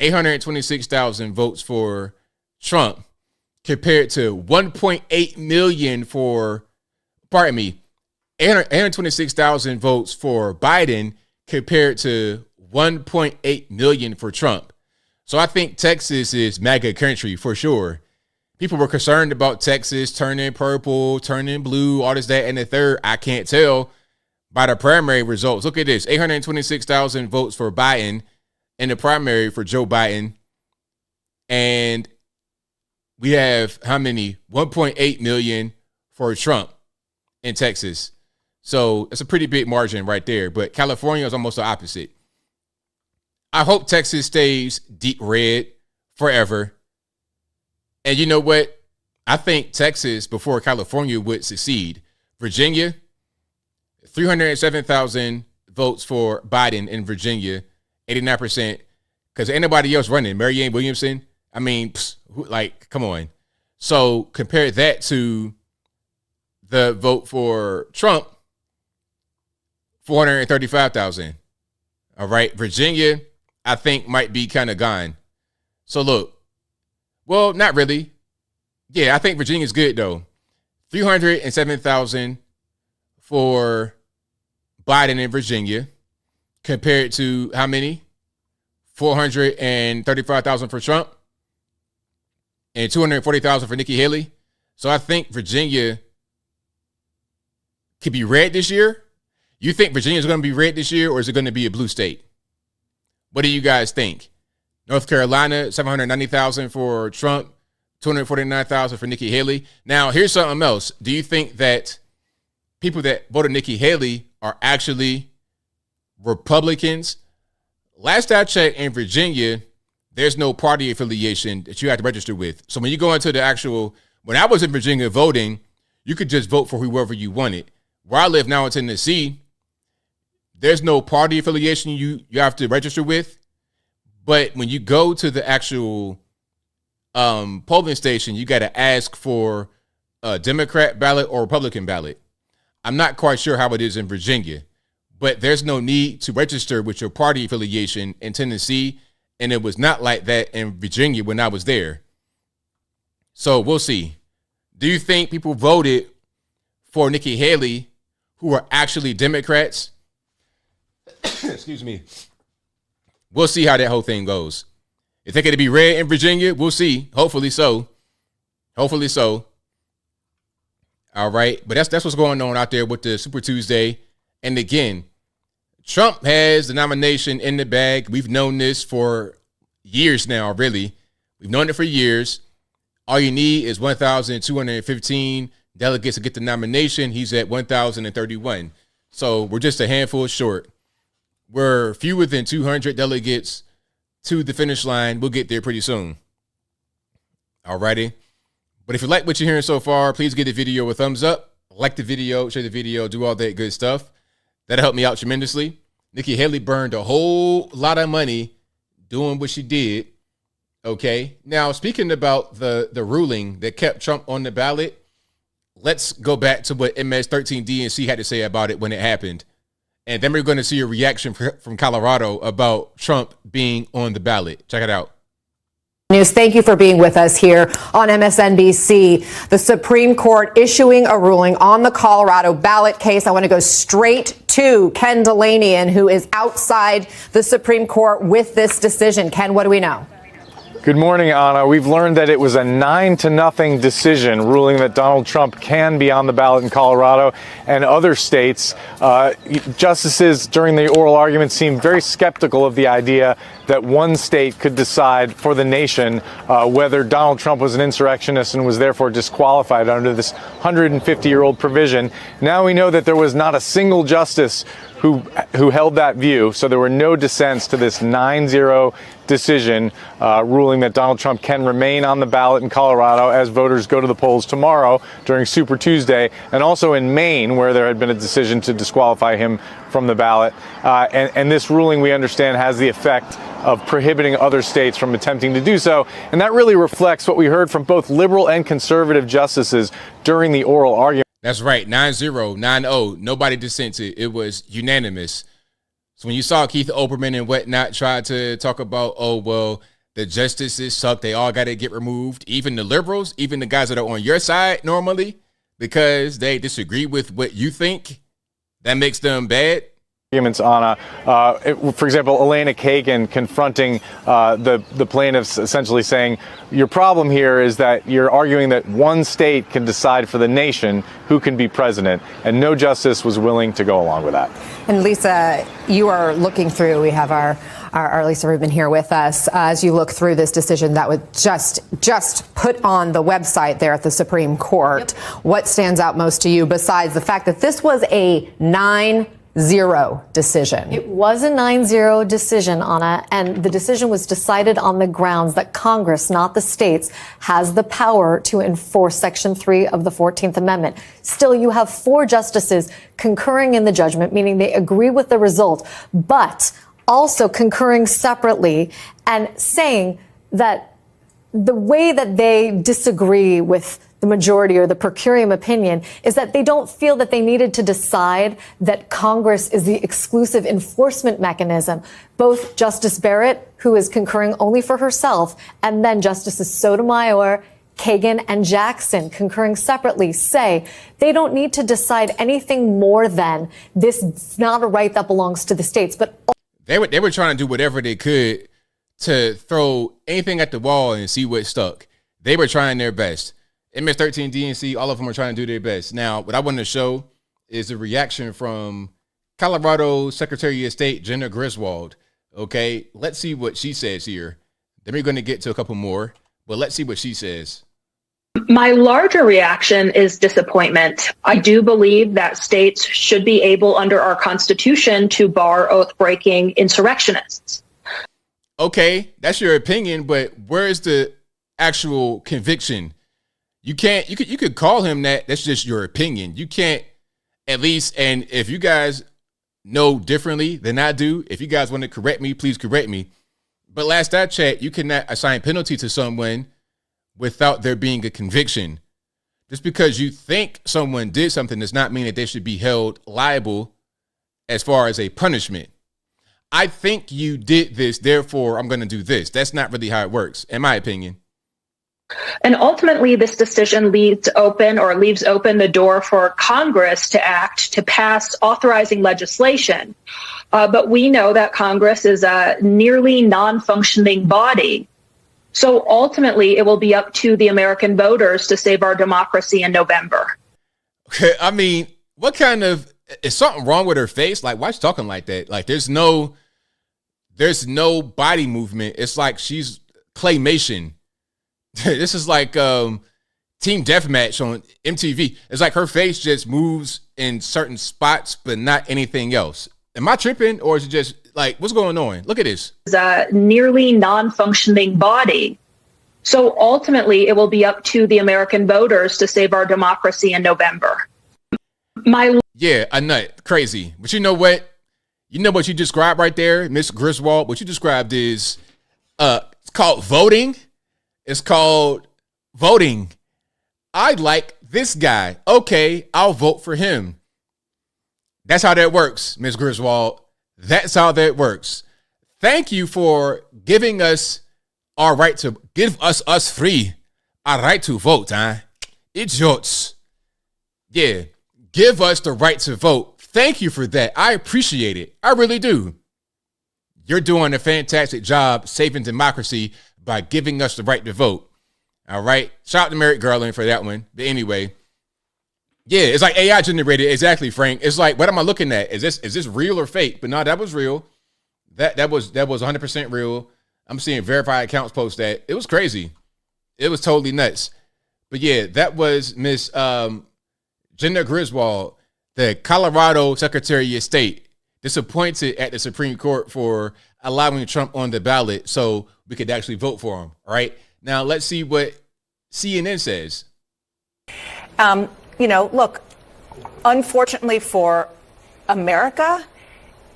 Speaker 1: 826,000 votes for Trump compared to 1.8 million for, 826,000 votes for Biden compared to 1.8 million for Trump. So I think Texas is MAGA country for sure. People were concerned about Texas turning purple, turning blue, all this, that, and the third. I can't tell by the primary results. Look at this, 826,000 votes for Biden in the primary for Joe Biden. And we have how many? 1.8 million for Trump in Texas. So it's a pretty big margin right there. But California is almost the opposite. I hope Texas stays deep red forever. And you know what? I think Texas before California would succeed. Virginia, 307,000 votes for Biden in Virginia, 89%. Because anybody else running, Marianne Williamson, I mean, come on. So compare that to the vote for Trump, 435,000. All right. Virginia, I think might be kind of gone. So look, well, not really. Yeah, I think Virginia's good though. 307,000 for Biden in Virginia compared to how many? 435,000 for Trump and 240,000 for Nikki Haley. So I think Virginia could be red this year. You think Virginia's going to be red this year, or is it going to be a blue state? What do you guys think? North Carolina, 790,000 for Trump, 249,000 for Nikki Haley. Now, here's something else. Do you think that people that voted Nikki Haley are actually Republicans? Last I checked, in Virginia, there's no party affiliation that you have to register with. So when you go into the actual, when I was in Virginia voting, you could just vote for whoever you wanted. Where I live now in Tennessee, there's no party affiliation you have to register with. But when you go to the actual polling station, you got to ask for a Democrat ballot or Republican ballot. I'm not quite sure how it is in Virginia, but there's no need to register with your party affiliation in Tennessee, and it was not like that in Virginia when I was there. So we'll see. Do you think people voted for Nikki Haley who are actually Democrats? Excuse me. We'll see how that whole thing goes. If they could be red in Virginia, we'll see. Hopefully so. Hopefully so. All right. But that's what's going on out there with the Super Tuesday. And again, Trump has the nomination in the bag. We've known this for years now, really. We've known it for years. All you need is 1,215 delegates to get the nomination. He's at 1,031. So we're just a handful short. We're fewer than 200 delegates to the finish line. We'll get there pretty soon. All righty. But if you like what you're hearing so far, please give the video a thumbs up. Like the video, share the video, do all that good stuff. That'll help me out tremendously. Nikki Haley burned a whole lot of money doing what she did. Okay. Now, speaking about the ruling that kept Trump on the ballot, let's go back to what MS-13 DNC had to say about it when it happened. And then we're going to see a reaction from Colorado about Trump being on the ballot. Check it out.
Speaker 8: News. Thank you for being with us here on MSNBC. The Supreme Court issuing a ruling on the Colorado ballot case. I want to go straight to Ken Delanian, who is outside the Supreme Court with this decision. Ken, what do we know?
Speaker 3: Good morning, Anna. We've learned that it was a 9-0 decision ruling that Donald Trump can be on the ballot in Colorado and other states. Justices during the oral argument seemed very skeptical of the idea that one state could decide for the nation whether Donald Trump was an insurrectionist and was therefore disqualified under this 150-year-old provision. Now we know that there was not a single justice who held that view, so there were no dissents to this 9-0 decision ruling that Donald Trump can remain on the ballot in Colorado as voters go to the polls tomorrow during Super Tuesday, and also in Maine, where there had been a decision to disqualify him from the ballot. And this ruling, we understand, has the effect of prohibiting other states from attempting to do so. And that really reflects what we heard from both liberal and conservative justices during the oral argument.
Speaker 1: That's right. 9-0, 9-0. Nobody dissented. It was unanimous. So when you saw Keith Olbermann and whatnot try to talk about, oh, well, the justices suck, they all got to get removed, even the liberals, even the guys that are on your side normally, because they disagree with what you think, that makes them bad.
Speaker 3: Arguments, Anna. For example, Elena Kagan confronting the plaintiffs, essentially saying, your problem here is that you're arguing that one state can decide for the nation who can be president, and no justice was willing to go along with that.
Speaker 8: And Lisa, you are looking through, we have our Lisa Rubin here with us, as you look through this decision that was just put on the website there at the Supreme Court. Yep. What stands out most to you besides the fact that this was a 9-0 decision?
Speaker 15: It was a 9-0 decision, Anna, and the decision was decided on the grounds that Congress, not the states, has the power to enforce Section 3 of the 14th Amendment. Still, you have 4 justices concurring in the judgment, meaning they agree with the result, but also concurring separately and saying that the way that they disagree with the majority or the per curiam opinion is that they don't feel that they needed to decide that Congress is the exclusive enforcement mechanism. Both Justice Barrett, who is concurring only for herself, and then Justices Sotomayor, Kagan, and Jackson, concurring separately, say they don't need to decide anything more than this is not a right that belongs to the states. But
Speaker 1: they were trying to do whatever they could to throw anything at the wall and see what stuck. They were trying their best. MS-13, DNC, all of them are trying to do their best. Now, what I want to show is a reaction from Colorado Secretary of State Jenna Griswold. Okay, let's see what she says here. Then we're going to get to a couple more, but let's see what she says.
Speaker 9: My larger reaction is disappointment. I do believe that states should be able, under our Constitution, to bar oath-breaking insurrectionists.
Speaker 1: Okay, that's your opinion, but where is the actual conviction? You could call him that. That's just your opinion. You can't, at least, and if you guys know differently than I do, if you guys want to correct me, please correct me. But last I checked, you cannot assign penalty to someone without there being a conviction. Just because you think someone did something does not mean that they should be held liable as far as a punishment. I think you did this, therefore I'm going to do this. That's not really how it works, in my opinion.
Speaker 9: And ultimately, this decision leaves open the door for Congress to act, to pass authorizing legislation. But we know that Congress is a nearly non-functioning body. So ultimately, it will be up to the American voters to save our democracy in November.
Speaker 1: Okay, I mean, what kind of, is something wrong with her face? Like, why is she talking like that? Like, there's no body movement. It's like she's claymation. This is like Team Deathmatch on MTV. It's like her face just moves in certain spots, but not anything else. Am I tripping, or is it just like, what's going on? Look at this.
Speaker 9: It's a nearly non-functioning body. So ultimately, it will be up to the American voters to save our democracy in November.
Speaker 1: Yeah, a nut. Crazy. But you know what? You know what you described right there, Miss Griswold? What you described is it's called voting. It's called voting. I like this guy. Okay, I'll vote for him. That's how that works, Ms. Griswold. That's how that works. Thank you for giving us our right to give us free our right to vote, huh? Idiots. Yeah, give us the right to vote. Thank you for that. I appreciate it. I really do. You're doing a fantastic job saving democracy by giving us the right to vote. All right. Shout out to Merrick Garland for that one. But anyway, yeah, it's like AI generated. Exactly, Frank. It's like, what am I looking at? Is this real or fake? But no, that was real. That was 100% real. I'm seeing verified accounts post that. It was crazy. It was totally nuts. But yeah, that was Miss Jenna Griswold, the Colorado Secretary of State, disappointed at the Supreme Court for allowing Trump on the ballot so we could actually vote for him. All right. Now let's see what CNN says.
Speaker 10: Look, unfortunately for America,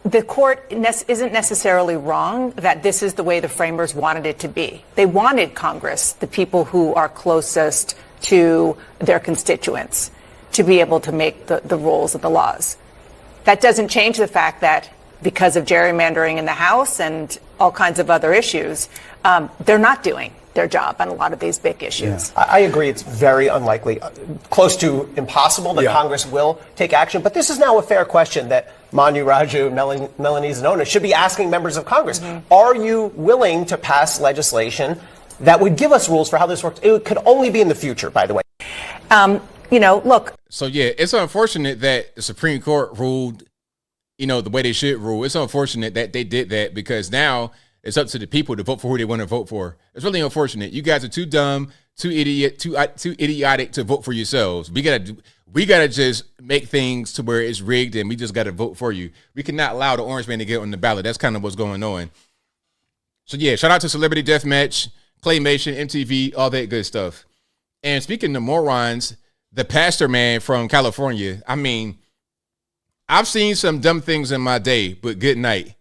Speaker 10: the court isn't necessarily wrong that this is the way the framers wanted it to be. They wanted Congress, the people who are closest to their constituents, to be able to make the rules and the laws. That doesn't change the fact that because of gerrymandering in the House and all kinds of other issues, they're not doing their job on a lot of these big issues.
Speaker 11: Yeah. I agree. It's very unlikely, close to impossible that Congress will take action. But this is now a fair question that Manu Raju, Melanese, and Ona should be asking members of Congress. Mm-hmm. Are you willing to pass legislation that would give us rules for how this works? It could only be in the future, by the way.
Speaker 10: Look.
Speaker 1: So, yeah, it's unfortunate that the Supreme Court ruled, the way they should rule. It's unfortunate that they did that because now it's up to the people to vote for who they want to vote for. It's really unfortunate. You guys are too dumb, too idiotic to vote for yourselves. We gotta just make things to where it's rigged and we just gotta vote for you. We cannot allow the orange man to get on the ballot. That's kind of what's going on. So yeah, shout out to Celebrity Deathmatch, Claymation, MTV, all that good stuff. And speaking of morons, the pastor man from California. I mean, I've seen some dumb things in my day, but good night.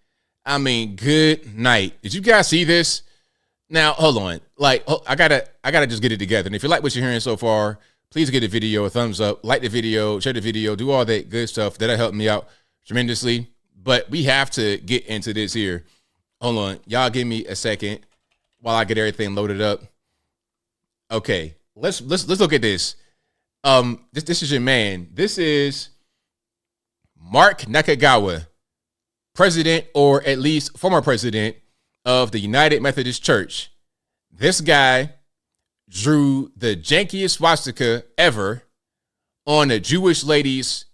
Speaker 1: I mean, good night. Did you guys see this? Now, hold on. I gotta just get it together. And if you like what you're hearing so far, please give the video a thumbs up, like the video, share the video, do all that good stuff. That'll help me out tremendously. But we have to get into this here. Hold on. Y'all give me a second while I get everything loaded up. Okay. Let's look at this. This is your man. This is Mark Nakagawa, president, or at least former president of the United Methodist Church. This guy drew the jankiest swastika ever on a Jewish lady's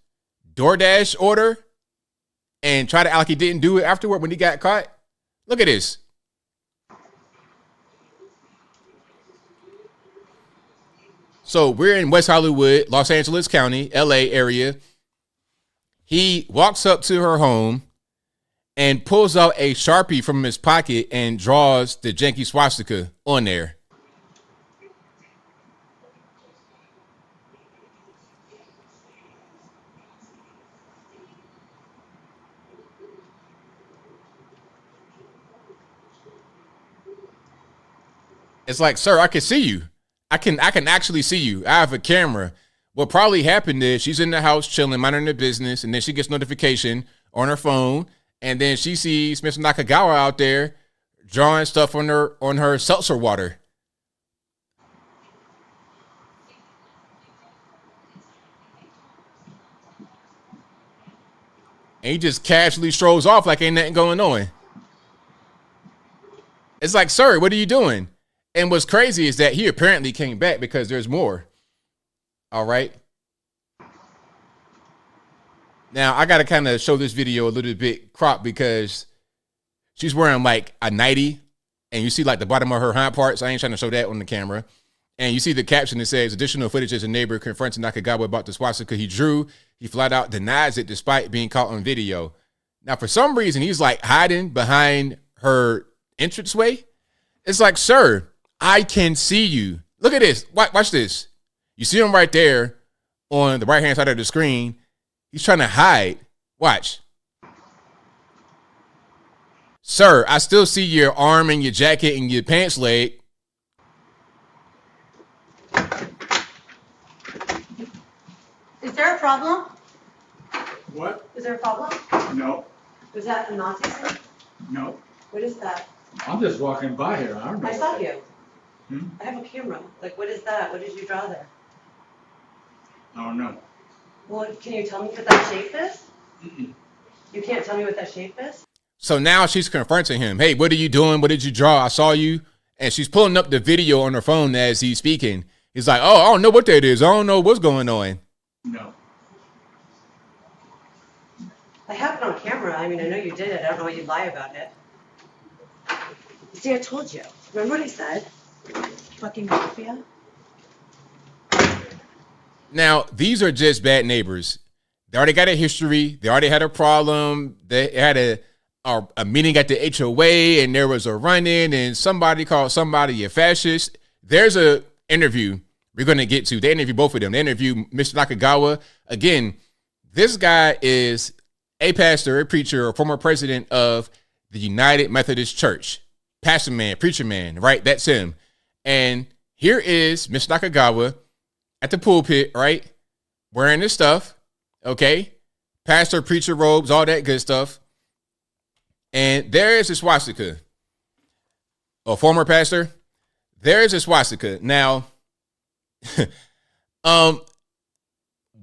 Speaker 1: DoorDash order and tried to act like he didn't do it afterward when he got caught. Look at this. So we're in West Hollywood, Los Angeles County, LA area. He walks up to her home and pulls out a Sharpie from his pocket and draws the janky swastika on there. It's like, sir, I can see you. I can actually see you. I have a camera. What probably happened is she's in the house chilling, minding her business, and then she gets notification on her phone, and then she sees Mr. Nakagawa out there drawing stuff on her seltzer water. And he just casually strolls off like ain't nothing going on. It's like, sir, what are you doing? And what's crazy is that he apparently came back because there's more. All right. Now, I got to kind of show this video a little bit cropped because she's wearing like a nightie and you see like the bottom of her hind parts. I ain't trying to show that on the camera. And you see the caption that says, additional footage as a neighbor confronts Nakagawa about the swastika he drew. He flat out denies it despite being caught on video. Now, for some reason, he's like hiding behind her entranceway. It's like, sir, I can see you. Look at this. Watch this. You see him right there on the right-hand side of the screen. He's trying to hide. Watch. Sir, I still see your arm and your jacket and your pants leg.
Speaker 13: Is there a problem?
Speaker 14: What?
Speaker 13: Is there a problem?
Speaker 14: No.
Speaker 13: Is that a Nazi sign?
Speaker 14: No.
Speaker 13: What is that?
Speaker 14: I'm just walking by here. I don't know.
Speaker 13: I saw you.
Speaker 14: Hmm?
Speaker 13: I have a camera. Like, what is that? What did you draw there?
Speaker 14: I don't know.
Speaker 13: Well, can you tell me what that shape is? You can't tell me what that shape is?
Speaker 1: So now she's confronting him. Hey, what are you doing? What did you draw? I saw you. And she's pulling up the video on her phone as he's speaking. He's like, oh, I don't know what that is. I don't know what's going on.
Speaker 14: No.
Speaker 13: I have it on camera. I mean, I know you did it. I don't know why you'd lie about it. See, I told you. Remember what I said? Fucking mafia.
Speaker 1: Now, these are just bad neighbors. They already got a history. They already had a problem. They had a meeting at the HOA, and there was a run-in, and somebody called somebody a fascist. There's a interview we're going to get to. They interview both of them. They interview Mr. Nakagawa. Again, this guy is a pastor, a preacher, a former president of the United Methodist Church. Pastor man, preacher man, right? That's him. And here is Mr. Nakagawa at the pulpit, right? Wearing his stuff, okay? Pastor, preacher robes, all that good stuff. And there is a swastika. A former pastor. There is a swastika. Now,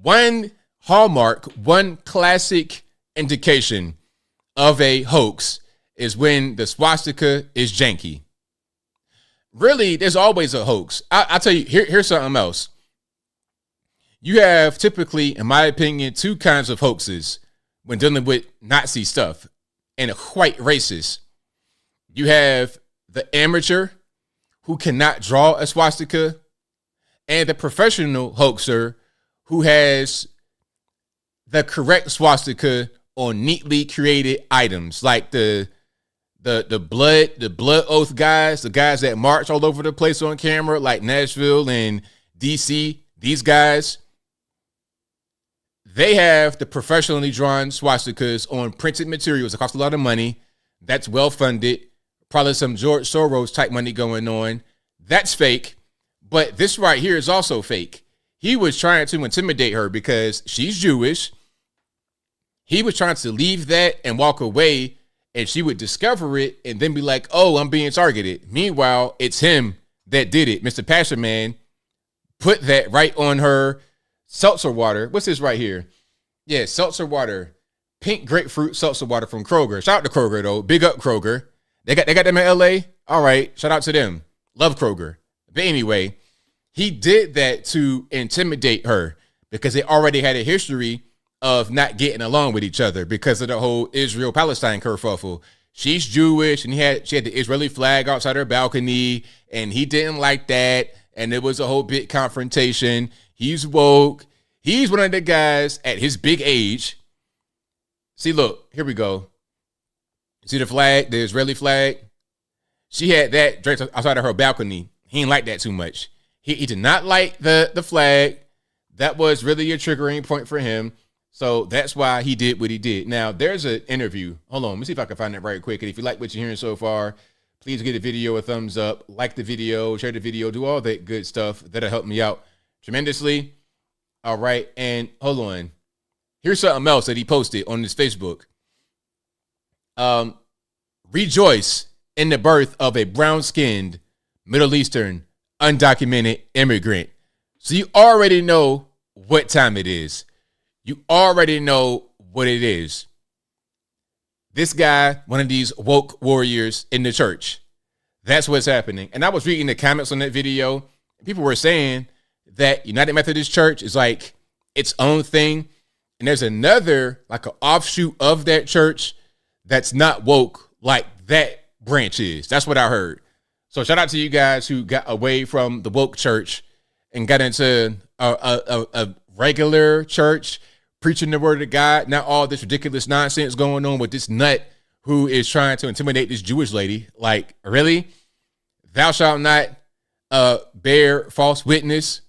Speaker 1: one hallmark, one classic indication of a hoax is when the swastika is janky. Really, there's always a hoax. I'll tell you, here's something else. You have typically, in my opinion, two kinds of hoaxes when dealing with Nazi stuff and quite racist. You have the amateur who cannot draw a swastika and the professional hoaxer who has the correct swastika on neatly created items like the blood oath guys, the guys that march all over the place on camera, like Nashville and DC. These guys, they have the professionally drawn swastikas on printed materials. It costs a lot of money. That's well funded. Probably some George Soros type money going on. That's fake. But this right here is also fake. He was trying to intimidate her because she's Jewish. He was trying to leave that and walk away, and she would discover it and then be like, oh, I'm being targeted. Meanwhile, it's him that did it. Mr. Pastor Man put that right on her seltzer water. What's this right here? Yeah, seltzer water. Pink grapefruit seltzer water from Kroger. Shout out to Kroger, though. Big up Kroger. They got them in LA? All right. Shout out to them. Love Kroger. But anyway, he did that to intimidate her because they already had a history of not getting along with each other because of the whole Israel-Palestine kerfuffle. She's Jewish, and she had the Israeli flag outside her balcony, and he didn't like that, and there was a whole big confrontation. He's woke. He's one of the guys at his big age. See, look, here we go. See the flag, the Israeli flag? She had that draped outside of her balcony. He didn't like that too much. He did not like the flag. That was really a triggering point for him. So that's why he did what he did. Now, there's an interview. Hold on. Let me see if I can find it right quick. And if you like what you're hearing so far, please give the video a thumbs up, like the video, share the video, do all that good stuff. That'll help me out tremendously. All right. And hold on. Here's something else that he posted on his Facebook. Rejoice in the birth of a brown-skinned, Middle Eastern, undocumented immigrant. So you already know what time it is. You already know what it is. This guy, one of these woke warriors in the church. That's what's happening. And I was reading the comments on that video. People were saying that United Methodist Church is like its own thing. And there's another, like an offshoot of that church that's not woke like that branch is. That's what I heard. So shout out to you guys who got away from the woke church and got into a regular church preaching the word of God. Not all this ridiculous nonsense going on with this nut who is trying to intimidate this Jewish lady. Like, really? Thou shalt not bear false witness.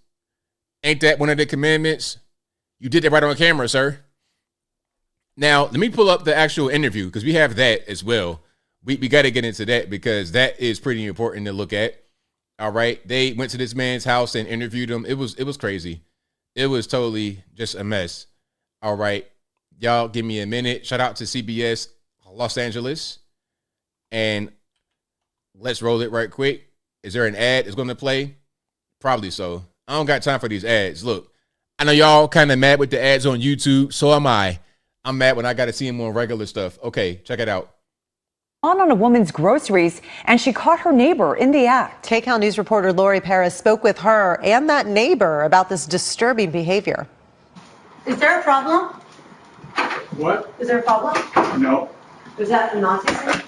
Speaker 1: Ain't that one of the commandments? You did that right on camera, sir. Now, let me pull up the actual interview because we have that as well. We got to get into that because that is pretty important to look at. All right. They went to this man's house and interviewed him. It was crazy. It was totally just a mess. All right. Y'all give me a minute. Shout out to CBS Los Angeles. And let's roll it right quick. Is there an ad that's going to play? Probably so. I don't got time for these ads. Look, I know y'all kind of mad with the ads on YouTube. So am I. I'm mad when I got to see them on regular stuff. Okay, check it out.
Speaker 16: On a woman's groceries, and she caught her neighbor in the act.
Speaker 17: KCAL News reporter Lori Paris spoke with her and that neighbor about this disturbing behavior.
Speaker 13: Is there a problem?
Speaker 14: What?
Speaker 13: Is there a problem?
Speaker 14: No.
Speaker 13: Is that a Nazi sign?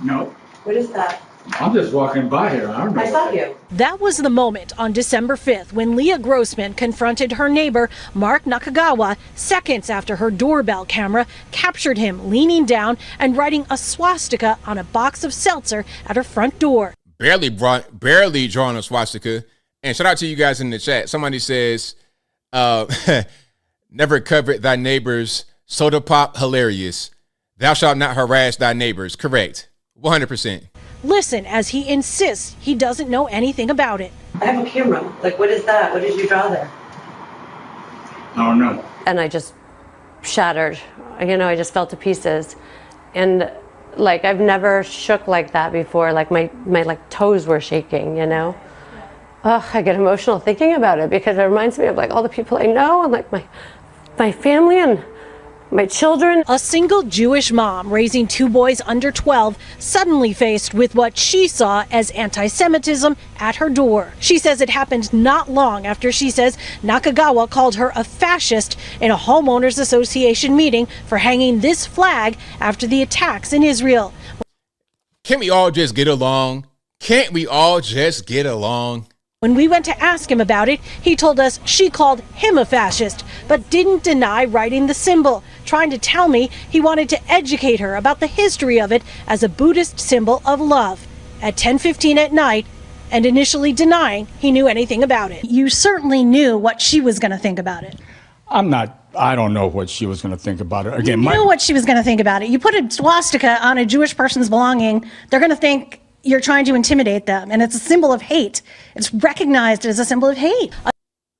Speaker 14: No.
Speaker 13: What is that?
Speaker 14: I'm just walking by here. I don't know.
Speaker 13: I saw you.
Speaker 15: That was the moment on December 5th when Leah Grossman confronted her neighbor, Mark Nakagawa, seconds after her doorbell camera captured him leaning down and writing a swastika on a box of seltzer at her front door.
Speaker 1: Barely drawing a swastika. And shout out to you guys in the chat. Somebody says, never covered thy neighbor's soda pop, hilarious. Thou shalt not harass thy neighbors. Correct. 100%.
Speaker 15: Listen as he insists he doesn't know anything about it.
Speaker 13: I have a camera. Like, what is that? What did you draw there?
Speaker 14: I don't know.
Speaker 13: And I just shattered. I just fell to pieces. And like, I've never shook like that before. Like my like toes were shaking, I get emotional thinking about it because it reminds me of like all the people I know and like my family and my children.
Speaker 15: A single Jewish mom raising two boys under 12 suddenly faced with what she saw as anti-Semitism at her door. She says it happened not long after she says Nakagawa called her a fascist in a homeowners association meeting for hanging this flag after the attacks in Israel.
Speaker 1: Can't we all just get along? Can't we all just get along?
Speaker 15: When we went to ask him about it, he told us she called him a fascist, but didn't deny writing the symbol, trying to tell me he wanted to educate her about the history of it as a Buddhist symbol of love at 10:15 at night, and initially denying he knew anything about it. You certainly knew what she was going to think about it.
Speaker 14: I don't know what she was going to think about it. Again,
Speaker 15: you knew what she was going to think about it. You put a swastika on a Jewish person's belonging, they're going to think you're trying to intimidate them, and it's a symbol of hate. It's recognized as a symbol of hate.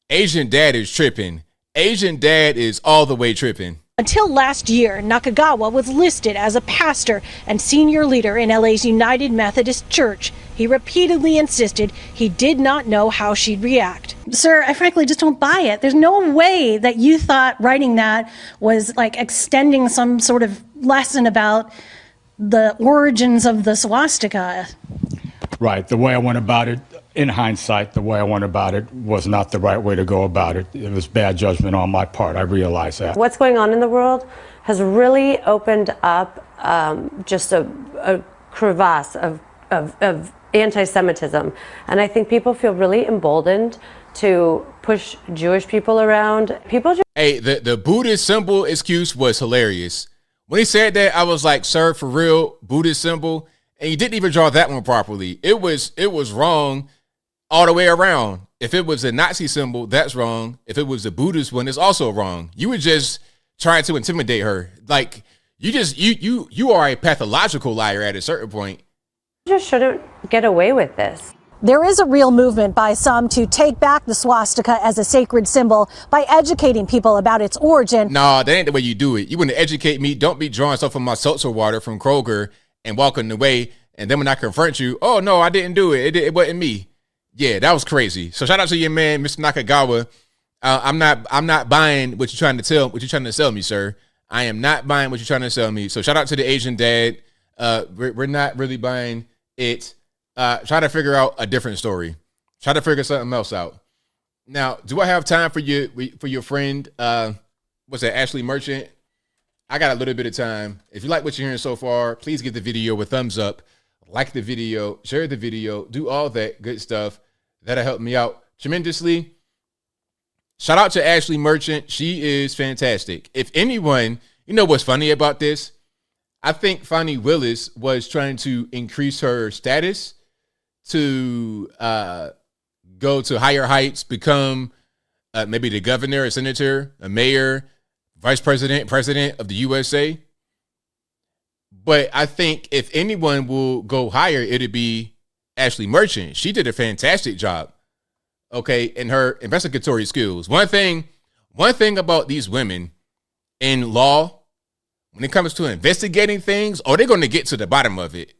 Speaker 1: Asian dad is tripping. Asian dad is all the way tripping.
Speaker 15: Until last year, Nakagawa was listed as a pastor and senior leader in LA's United Methodist Church. He repeatedly insisted he did not know how she'd react. Sir, I frankly just don't buy it. There's no way that you thought writing that was like extending some sort of lesson about the origins of the swastika.
Speaker 14: Right. The way I went about it, in hindsight, the way I went about it was not the right way to go about it. It was bad judgment on my part. I realize that.
Speaker 13: What's going on in the world has really opened up just a crevasse of anti-Semitism. And I think people feel really emboldened to push Jewish people around.
Speaker 1: Hey, the Buddhist symbol excuse was hilarious. When he said that, I was like, sir, for real, Buddhist symbol? And you didn't even draw that one properly. It was wrong all the way around. If it was a Nazi symbol, that's wrong. If it was a Buddhist one, it's also wrong. You were just trying to intimidate her. Like, you are a pathological liar at a certain point.
Speaker 13: just shouldn't get away with this.
Speaker 12: There is a real movement by some to take back the swastika as a sacred symbol by educating people about its origin.
Speaker 1: Nah, that ain't the way you do it. You want to educate me, don't be drawing stuff from my seltzer water from Kroger and walking away. And then when I confront you, oh, no, I didn't do it. It wasn't me. Yeah, that was crazy. So shout out to your man, Mr. Nakagawa. I'm not buying what you're trying to sell me, sir. I am not buying what you're trying to sell me. So shout out to the Asian dad. We're not really buying it. Try to figure out a different story. Try to figure something else out. Now, do I have time for your friend? What's that, Ashley Merchant? I got a little bit of time. If you like what you're hearing so far, please give the video a thumbs up, like the video, share the video, do all that good stuff. That'll help me out tremendously. Shout out to Ashley Merchant. She is fantastic. If anyone, you know what's funny about this? I think Fani Willis was trying to increase her status to go to higher heights, become maybe the governor, a senator, a mayor, vice president, president of the USA. But I think if anyone will go higher, it'd be Ashley Merchant. She did a fantastic job, okay, in her investigatory skills. One thing about these women in law, when it comes to investigating things, they're going to get to the bottom of it.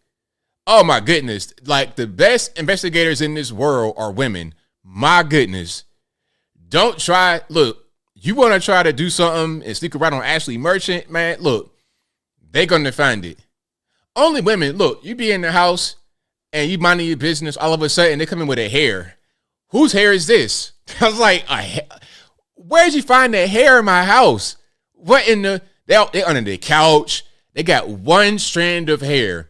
Speaker 1: Oh, my goodness. Like, the best investigators in this world are women. My goodness. Don't try. Look, you want to try to do something and sneak around on Ashley Merchant, man. Look, they're going to find it. Only women. Look, you be in the house and you minding your business. All of a sudden, they come in with a hair. Whose hair is this? I was like, where'd you find that hair in my house? What in the... They're under the couch. They got one strand of hair.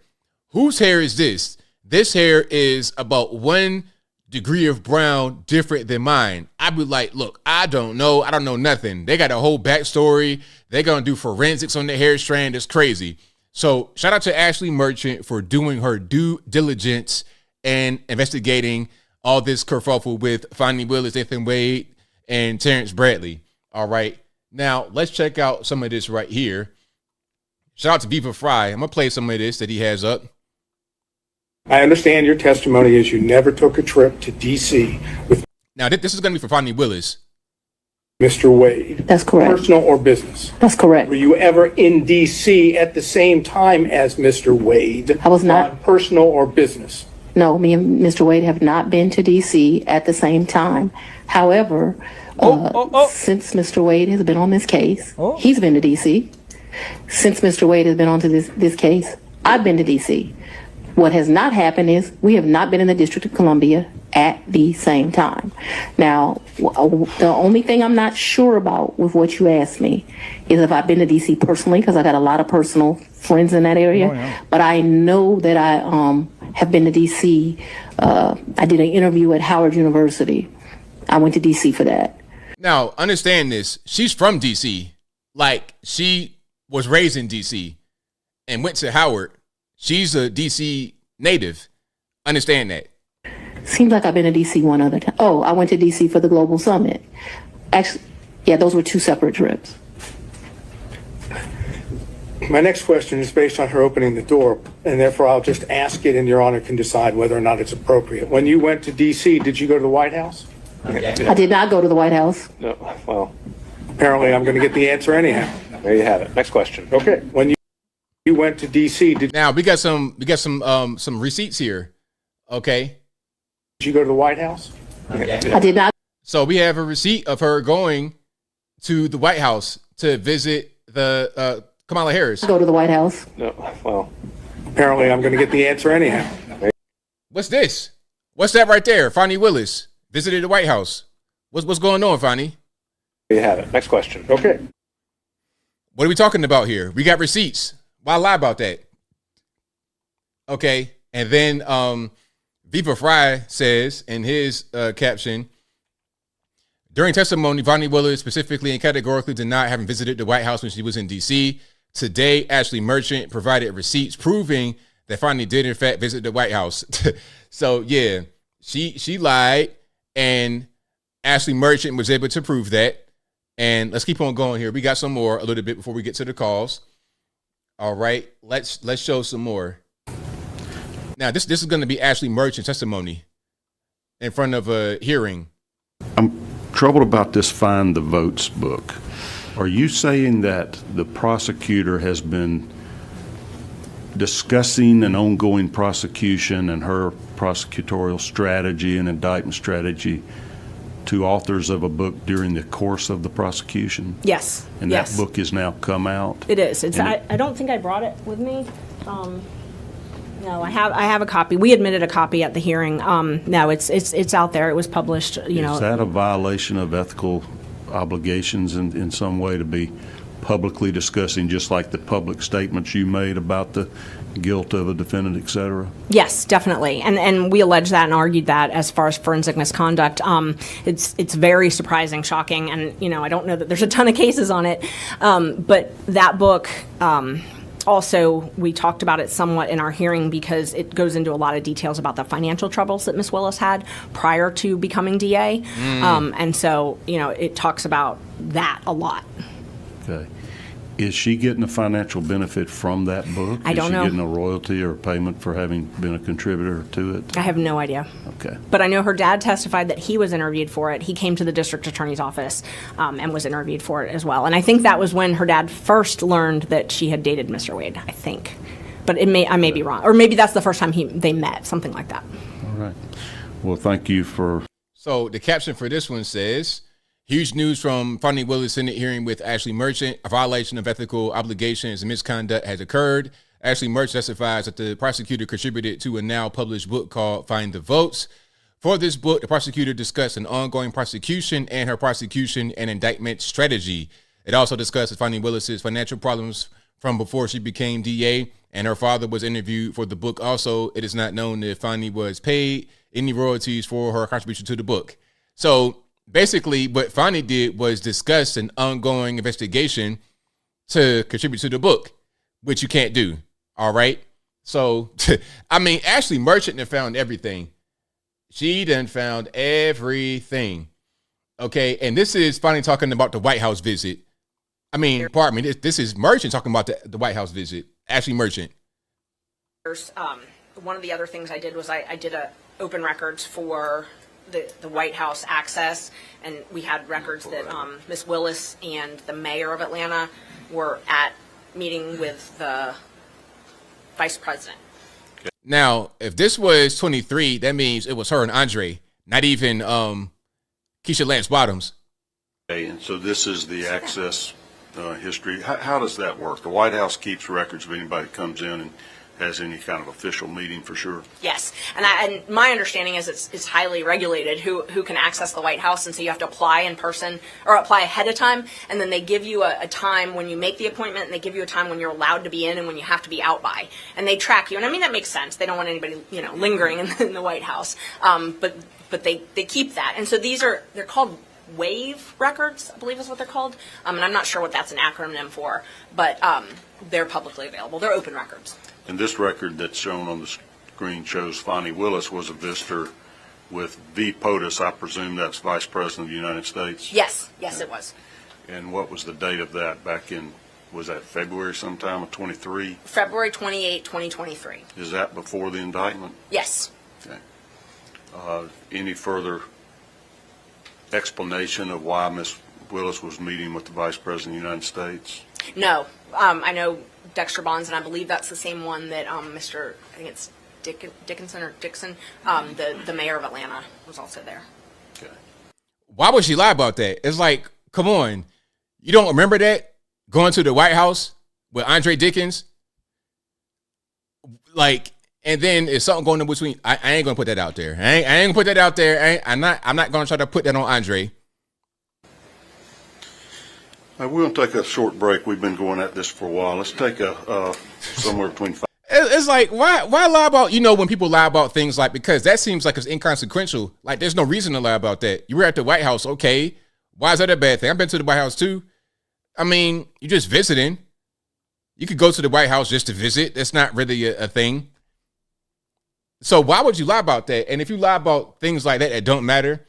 Speaker 1: Whose hair is this? This hair is about 1 degree of brown different than mine. I'd be like, look, I don't know. I don't know nothing. They got a whole backstory. They're going to do forensics on the hair strand. It's crazy. So shout out to Ashley Merchant for doing her due diligence and investigating all this kerfuffle with Fani Willis, Nathan Wade, and Terrence Bradley. All right. Now, let's check out some of this right here. Shout out to Viva Fry. I'm going to play some of this that he has up.
Speaker 18: I understand your testimony is you never took a trip to D.C. with...
Speaker 1: Now, this is going to be for Fani Willis.
Speaker 18: Mr. Wade.
Speaker 23: That's correct.
Speaker 18: Personal or business?
Speaker 23: That's correct.
Speaker 18: Were you ever in D.C. at the same time as Mr. Wade?
Speaker 23: I was not.
Speaker 18: Personal or business?
Speaker 23: No, me and Mr. Wade have not been to D.C. at the same time. However, since Mr. Wade has been on this case, he's been to D.C. Since Mr. Wade has been on to this case, I've been to D.C. What has not happened is we have not been in the District of Columbia at the same time. Now, the only thing I'm not sure about with what you asked me is if I've been to D.C. personally, because I got a lot of personal friends in that area. Oh, yeah. But I know that I have been to D.C. I did an interview at Howard University. I went to D.C. for that.
Speaker 1: Now, understand this. She's from D.C. Like, she was raised in D.C. and went to Howard. She's a D.C. native. Understand that.
Speaker 23: Seems like I've been to D.C. one other time. Oh, I went to D.C. for the Global Summit. Actually, yeah, those were 2 separate trips.
Speaker 18: My next question is based on her opening the door, and therefore I'll just ask it, and Your Honor can decide whether or not it's appropriate. When you went to D.C., did you go to the White House?
Speaker 23: I did not go to the White House.
Speaker 18: No. Well, apparently I'm going to get the answer anyhow. There you have it. Next question. Okay. When you went to D.C.,
Speaker 1: now we got some receipts here. Okay.
Speaker 18: Did you go to the White House?
Speaker 23: I did not.
Speaker 1: So we have a receipt of her going to the White House to visit the Kamala Harris.
Speaker 23: Go to the White House.
Speaker 18: No. Well, apparently I'm going to get the answer anyhow.
Speaker 1: What's this? What's that right there? Fani Willis visited the White House. What's going on, Fani?
Speaker 18: There you have it. Next question. Okay.
Speaker 1: What are we talking about here? We got receipts. Why lie about that? Okay. And then Viva Fry says in his caption, during testimony, Fani Willis specifically and categorically denied having visited the White House when she was in D.C. Today, Ashley Merchant provided receipts proving that Fani did, in fact, visit the White House. So, yeah, she lied, and Ashley Merchant was able to prove that. And let's keep on going here. We got some more a little bit before we get to the calls. All right, let's show some more. Now, this is going to be Ashley Merchant's testimony in front of a hearing.
Speaker 4: I'm troubled about this Find the Votes book. Are you saying that the prosecutor has been discussing an ongoing prosecution and her prosecutorial strategy and indictment strategy to authors of a book during the course of the prosecution?
Speaker 19: Yes.
Speaker 4: And
Speaker 19: yes.
Speaker 4: that book has now come out?
Speaker 19: It is. I don't think I brought it with me. No, I have a copy. We admitted a copy at the hearing. No, it's out there. It was published. Is
Speaker 4: that a violation of ethical obligations in some way to be publicly discussing, just like the public statements you made about the guilt of a defendant, et cetera?
Speaker 19: Yes, definitely. And we allege that and argued that as far as forensic misconduct. It's very surprising, shocking, and I don't know that there's a ton of cases on it. But that book. Also, we talked about it somewhat in our hearing because it goes into a lot of details about the financial troubles that Ms. Willis had prior to becoming DA. And so, it talks about that a lot.
Speaker 4: Okay. Is she getting a financial benefit from that book?
Speaker 19: I don't know.
Speaker 4: Is she getting a royalty or a payment for having been a contributor to it?
Speaker 19: I have no idea.
Speaker 4: Okay.
Speaker 19: But I know her dad testified that he was interviewed for it. He came to the district attorney's office and was interviewed for it as well. And I think that was when her dad first learned that she had dated Mr. Wade, I think. But I may be wrong. Or maybe that's the first time they met, something like that.
Speaker 4: All right. Well, thank you for...
Speaker 1: So the caption for this one says... Huge news from Fani Willis Senate hearing with Ashley Merchant. A violation of ethical obligations and misconduct has occurred. Ashley Merchant testifies that the prosecutor contributed to a now published book called Find the Votes. For this book, the prosecutor discussed an ongoing prosecution and her prosecution and indictment strategy. It also discusses Fani Willis's financial problems from before she became DA, and her father was interviewed for the book. Also, it is not known if Fani was paid any royalties for her contribution to the book. So basically, what Fani did was discuss an ongoing investigation to contribute to the book, which you can't do. All right. So, Ashley Merchant done found everything. She done found everything. Okay. And this is Fani talking about the White House visit. Pardon me. This is Merchant talking about the White House visit. Ashley Merchant.
Speaker 19: One of the other things I did was I did open records for the White House access, and we had records that Ms. Willis and the mayor of Atlanta were at meeting with the vice president.
Speaker 1: Now, if this was 23, that means it was her and Andre, not even Keisha Lance Bottoms.
Speaker 4: Okay, and so this is the access history. How does that work? The White House keeps records of anybody that comes in and has any kind of official meeting for sure?
Speaker 19: Yes, and my understanding is it's highly regulated who can access the White House, and so you have to apply in person or apply ahead of time, and then they give you a time when you make the appointment, and they give you a time when you're allowed to be in and when you have to be out by, and they track you. And that makes sense. They don't want anybody lingering in the White House, but they keep that, and so they're called WAVE records, I believe is what they're called, and I'm not sure what that's an acronym for, but they're publicly available. They're open records.
Speaker 4: And this record that's shown on the screen shows Fani Willis was a visitor with V. POTUS. I presume that's Vice President of the United States?
Speaker 19: Yes, it was.
Speaker 4: And what was the date of that back in, was that February sometime of 23?
Speaker 19: February 28, 2023.
Speaker 4: Is that before the indictment?
Speaker 19: Yes.
Speaker 4: Okay. Any further explanation of why Ms. Willis was meeting with the Vice President of the United States?
Speaker 19: No. I know Dexter Bonds, and I believe that's the same one that I think it's Dixon, the mayor of Atlanta was also there.
Speaker 4: Okay.
Speaker 1: Why would she lie about that? It's like, come on. You don't remember that? Going to the White House with Andre Dickens? And then it's something going in between. I ain't going to put that out there. I ain't going to put that out there. I'm not going to try to put that on Andre.
Speaker 4: We're going to take a short break. We've been going at this for a while. Let's take a somewhere between 5.
Speaker 1: It's like, why lie about, when people lie about things because that seems like it's inconsequential. Like, there's no reason to lie about that. You were at the White House, okay. Why is that a bad thing? I've been to the White House too. You're just visiting. You could go to the White House just to visit. That's not really a thing. So why would you lie about that? And if you lie about things like that don't matter,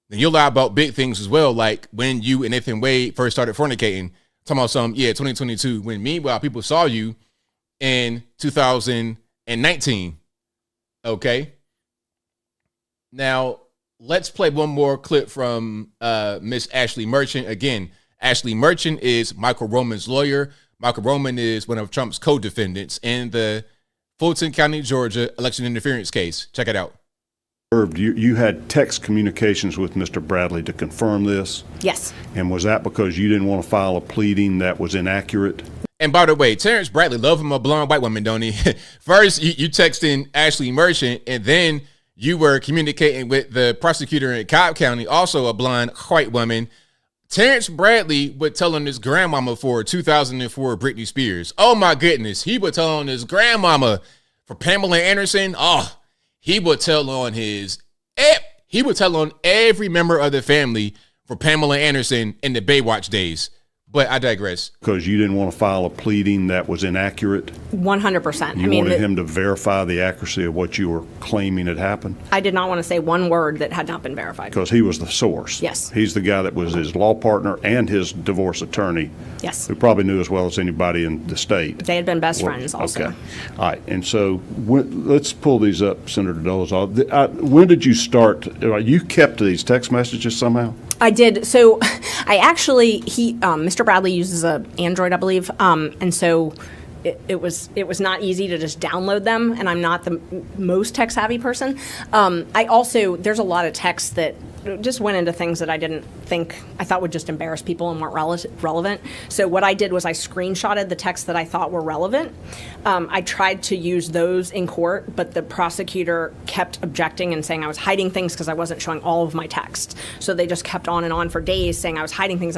Speaker 1: then you'll lie about big things as well, like when you and Nathan Wade first started fornicating. Talking about 2022, when meanwhile people saw you in 2019. Okay. Now, let's play one more clip from Miss Ashley Merchant. Again, Ashley Merchant is Michael Roman's lawyer. Michael Roman is one of Trump's co-defendants in the Fulton County, Georgia election interference case. Check it out.
Speaker 4: You had text communications with Mr. Bradley to confirm this?
Speaker 19: Yes.
Speaker 4: And was that because you didn't want to file a pleading that was inaccurate?
Speaker 1: And by the way, Terrence Bradley love him a blonde white woman, don't he? First, you texting Ashley Merchant, and then you were communicating with the prosecutor in Cobb County, also a blonde white woman. Terrence Bradley would tell on his grandmama for 2004 Britney Spears. Oh my goodness. He would tell on his grandmama for Pamela Anderson. Oh, he would tell on he would tell on every member of the family for Pamela Anderson in the Baywatch days. But I digress.
Speaker 4: Because you didn't want to file a pleading that was inaccurate?
Speaker 19: 100%.
Speaker 4: You wanted him to verify the accuracy of what you were claiming had happened?
Speaker 19: I did not want to say one word that had not been verified.
Speaker 4: Because he was the source.
Speaker 19: Yes.
Speaker 4: He's the guy that was his law partner and his divorce attorney.
Speaker 19: Yes.
Speaker 4: Who probably knew as well as anybody in the state.
Speaker 19: They had been best friends also.
Speaker 4: Okay. All right. And so let's pull these up, Senator Dolezal. When did you start? You kept these text messages somehow?
Speaker 19: I did. So I actually, Mr. Bradley uses a Android, I believe. And so it was not easy to just download them. And I'm not the most tech savvy person. There's a lot of texts that just went into things that I thought would just embarrass people and weren't relevant. So what I did was I screenshotted the texts that I thought were relevant. I tried to use those in court, but the prosecutor kept objecting and saying I was hiding things because I wasn't showing all of my text. So they just kept on and on for days saying I was hiding things.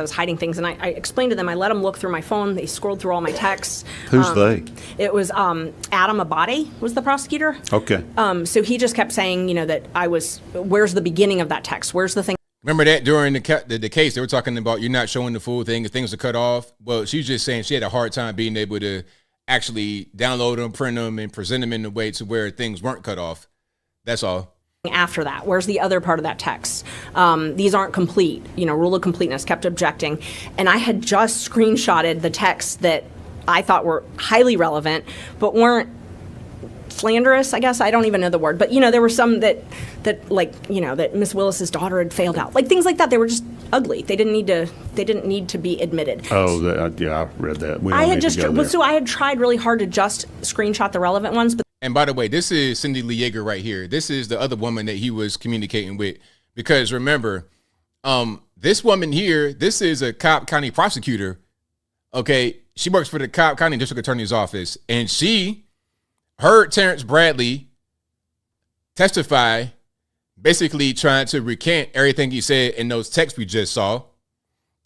Speaker 19: And I explained to them, I let them look through my phone. They scrolled through all my texts.
Speaker 4: Who's they?
Speaker 19: It was Adam Abadi was the prosecutor.
Speaker 4: Okay.
Speaker 19: So he just kept saying, that where's the beginning of that text? Where's the thing?
Speaker 1: Remember that during the case, they were talking about you're not showing the full thing, if things are cut off. Well, she's just saying she had a hard time being able to actually download them, print them, and present them in a way to where things weren't cut off. That's all.
Speaker 19: After that, where's the other part of that text? These aren't complete. Rule of completeness, kept objecting. And I had just screenshotted the texts that I thought were highly relevant, but weren't slanderous, I guess. I don't even know the word. But, there were some that Miss Willis's daughter had failed out. Like things like that. They were just ugly. They didn't need to be admitted.
Speaker 4: Oh, yeah, I read that.
Speaker 19: I had tried really hard to just screenshot the relevant ones.
Speaker 1: And by the way, this is Cindy Lee Yeager right here. This is the other woman that he was communicating with. Because remember, this woman here, this is a Cobb County prosecutor. Okay, she works for the Cobb County District Attorney's Office. And she heard Terrence Bradley testify, basically trying to recant everything he said in those texts we just saw.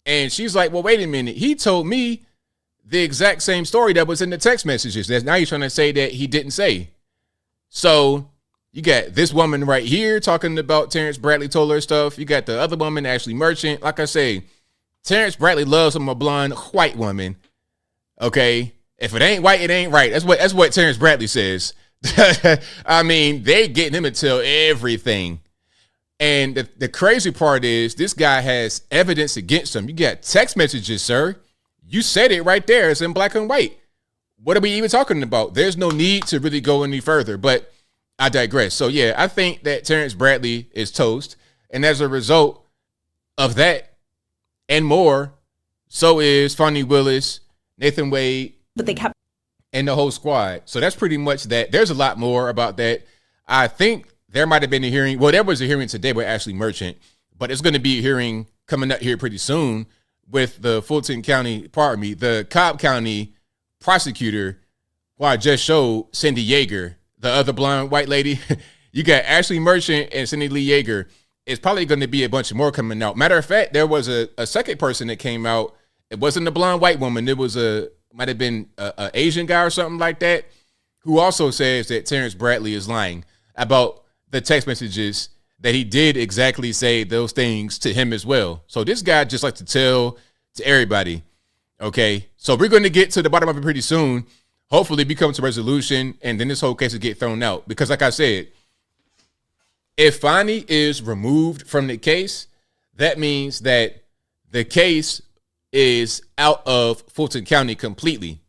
Speaker 1: And she's like, well, wait a minute. He told me the exact same story that was in the text messages. Now you're trying to say that he didn't say. So you got this woman right here talking about Terrence Bradley told her stuff. You got the other woman, Ashley Merchant. Like I say, Terrence Bradley loves him a blonde white woman. Okay. If it ain't white, it ain't right. That's what Terrence Bradley says. I mean, they're getting him to tell everything. And the crazy part is this guy has evidence against him. You got text messages, sir. You said it right there. It's in black and white. What are we even talking about? There's no need to really go any further, but I digress. So, yeah, I think that Terrence Bradley is toast. And as a result of that and more, so is Fani Willis, Nathan Wade,
Speaker 19: but they kept
Speaker 1: and the whole squad. So that's pretty much that. There's a lot more about that. I think there might have been a hearing. Well, there was a hearing today with Ashley Merchant, but it's going to be a hearing coming up here pretty soon with the the Cobb County prosecutor, who I just showed, Cindy Yeager, the other blonde white lady. You got Ashley Merchant and Cindy Lee Yeager. It's probably going to be a bunch more coming out. Matter of fact, there was a second person that came out. It wasn't a blonde white woman. It was might have been an Asian guy or something like that, who also says that Terrence Bradley is lying about the text messages, that he did exactly say those things to him as well. So this guy just likes to tell to everybody. Okay, so we're going to get to the bottom of it pretty soon. Hopefully we come to resolution, and then this whole case will get thrown out. Because like I said, if Fani is removed from the case, that means that the case is out of Fulton County completely.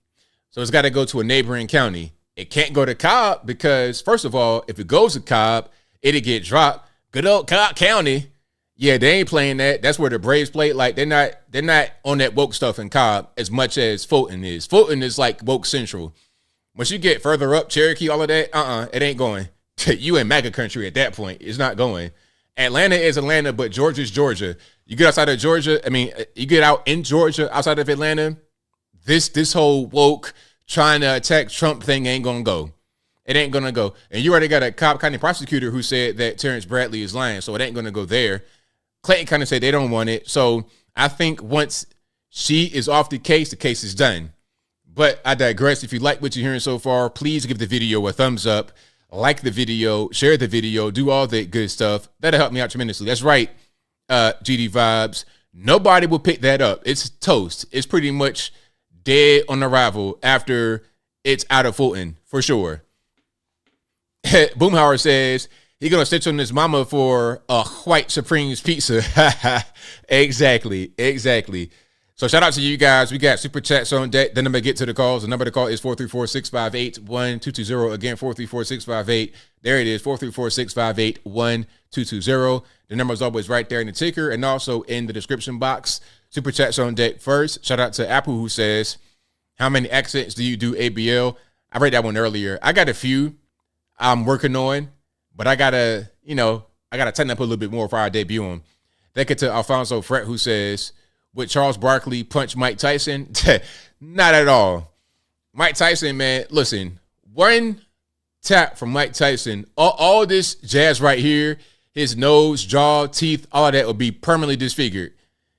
Speaker 1: So it's got to go to a neighboring county. It can't go to Cobb because, first of all, if it goes to Cobb, it'll get dropped. Good old Cobb County, yeah, they ain't playing that. That's where the Braves play. Like they're not on that woke stuff in Cobb as much as Fulton is. Fulton is like woke central. Once you get further up, Cherokee, all of that, it ain't going. You in MAGA country at that point. It's not going. Atlanta is Atlanta, but Georgia's Georgia. You get outside of Georgia, you get out in Georgia, outside of Atlanta, this whole woke trying to attack Trump thing ain't gonna go. It ain't gonna go. And you already got a Cobb County prosecutor who said that Terrence Bradley is lying, so it ain't gonna go there. Clayton kind of said they don't want it. So I think once she is off the case is done. But I digress. If you like what you're hearing so far, please give the video a thumbs up, like the video, share the video, do all that good stuff. That'll help me out tremendously. That's right, GD Vibes. Nobody will pick that up. It's toast. It's pretty much dead on arrival after it's out of Fulton, for sure. Boomhauer says he's going to stitch on his mama for a white Supreme's pizza. Exactly. So shout out to you guys. We got super chats on deck. Then I'm going to get to the calls. The number to call is 434-658-1220. Again, 434-658. There it is, 434-658-1220. The number is always right there in the ticker and also in the description box. Super chats on deck first. Shout out to Apple who says, how many accents do you do ABL? I read that one earlier. I got a few I'm working on, but I gotta tighten up a little bit more before I debut them. Thank you to Alfonso Fret who says, would Charles Barkley punch Mike Tyson? Not at all. Mike Tyson, man, listen, one tap from Mike Tyson, all this jazz right here, his nose, jaw, teeth, all of that will be permanently disfigured.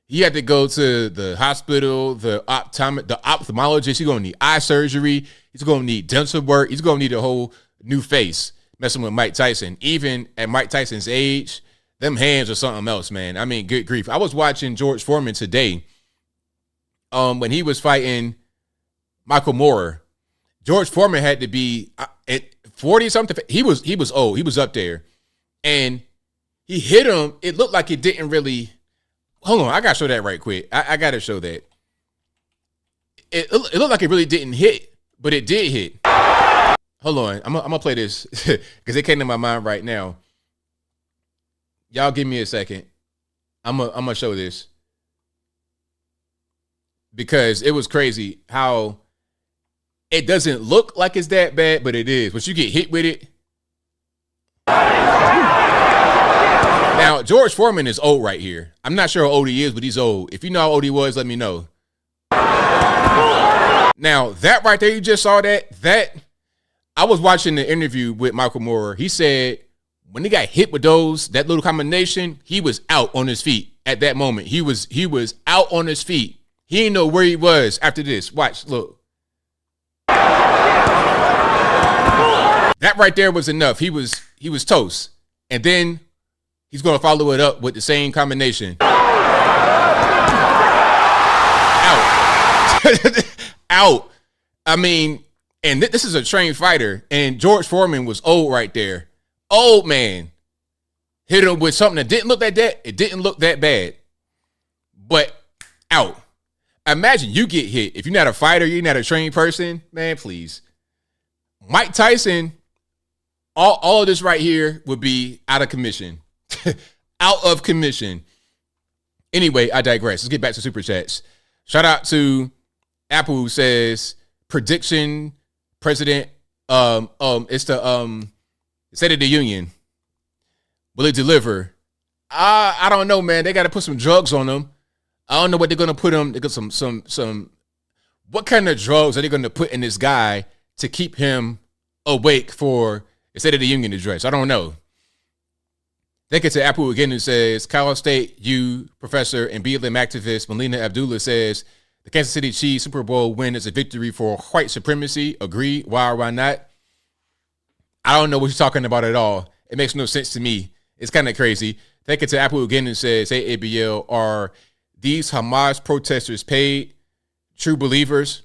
Speaker 1: He had to go to the hospital, the ophthalmologist. He's going to need eye surgery. He's going to need dental work. He's going to need a whole new face messing with Mike Tyson. Even at Mike Tyson's age, them hands are something else, man. I mean, good grief. I was watching George Foreman today when he was fighting Michael Moorer. George Foreman had to be at 40-something. He was old. He was up there. And he hit him. It looked like it didn't really... Hold on, I got to show that right quick. I got to show that. It looked like it really didn't hit, but it did hit. Hold on, I'm going to play this because it came to my mind right now. Y'all give me a second. I'm going to show this. Because it was crazy how it doesn't look like it's that bad, but it is. Once you get hit with it. Now, George Foreman is old right here. I'm not sure how old he is, but he's old. If you know how old he was, let me know. Now, that right there, you just saw that I was watching the interview with Michael Moorer. He said when he got hit with that little combination, he was out on his feet at that moment. He was out on his feet. He didn't know where he was after this. Watch, look. That right there was enough. He was toast. And then he's going to follow it up with the same combination. Out. Out. I mean, and this is a trained fighter, and George Foreman was old right there. Old man. Hit him with something that didn't look that bad. It didn't look that bad. But out. Imagine you get hit. If you're not a fighter, you're not a trained person, man, please. Mike Tyson, all of this right here would be out of commission. Out of commission. Anyway, I digress. Let's get back to super chats. Shout out to Apple who says prediction president. It's the State of the Union. Will it deliver? I don't know, man. They got to put some drugs on them. I don't know what they're gonna put them. They got some. What kind of drugs are they gonna put in this guy to keep him awake for the State of the Union address? I don't know. They get to Apple again and says, Cal State U professor and BLM activist Melina Abdullah says the Kansas City Chiefs Super Bowl win is a victory for white supremacy. Agree? Why or why not? I don't know what you're talking about at all. It makes no sense to me. It's kind of crazy. They get to Apple again and says, hey, ABL, are these Hamas protesters paid? True believers?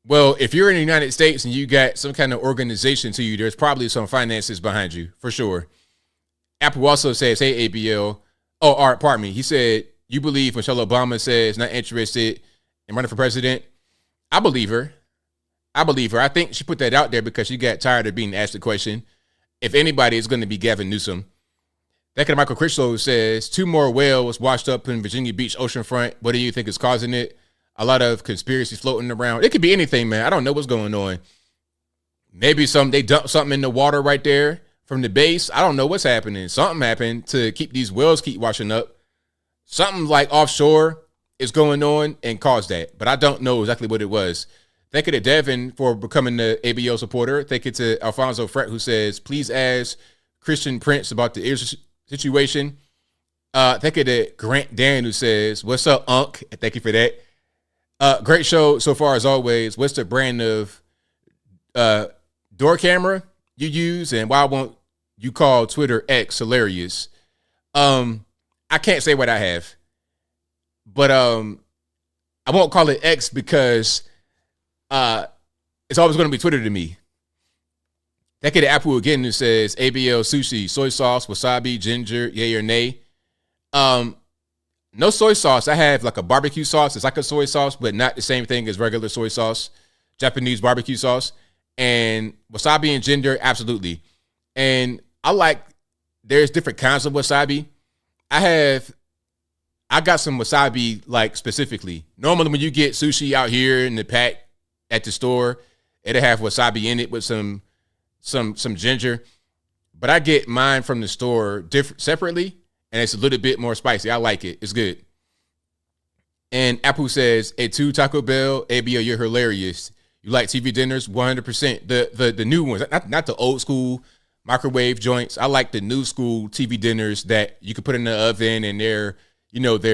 Speaker 1: Well, if you're in the United States and you got some kind of organization to you, there's probably some finances behind you, for sure. Apple also says, hey, ABL. Oh, all right, pardon me. He said, you believe Michelle Obama says not interested in running for president? I believe her. I believe her. I think she put that out there because she got tired of being asked the question. If anybody, it's going to be Gavin Newsom. That kind of Michael Critchlow says 2 more whales washed up in Virginia Beach oceanfront. What do you think is causing it? A lot of conspiracies floating around. It could be anything, man. I don't know what's going on. Maybe they dumped something in the water right there from the base. I don't know what's happening. Something happened to keep these whales keep washing up. Something like offshore is going on and caused that. But I don't know exactly what it was. Thank you to Devin for becoming the ABL supporter. Thank you to Alfonso Fret, who says, please ask Christian Prince about the Israel situation. Thank you to Grant Dan, who says, what's up, Unc? Thank you for that. Great show so far as always. What's the brand of door camera you use, and why won't you call Twitter X hilarious? I can't say what I have, but I won't call it X because it's always going to be Twitter to me. Thank you to Apple again, who says ABL sushi, soy sauce, wasabi, ginger, yay or nay. No soy sauce. I have like a barbecue sauce. It's like a soy sauce, but not the same thing as regular soy sauce. Japanese barbecue sauce. And wasabi and ginger, absolutely. And there's different kinds of wasabi. I got some wasabi like specifically. Normally when you get sushi out here in the pack at the store, it'll have wasabi in it with some ginger. But I get mine from the store separately. And it's a little bit more spicy. I like it. It's good. And Apple says, A2 Taco Bell, ABL, you're hilarious. You like TV dinners? 100%. The new ones, not the old school microwave joints. I like the new school TV dinners that you can put in the oven and they're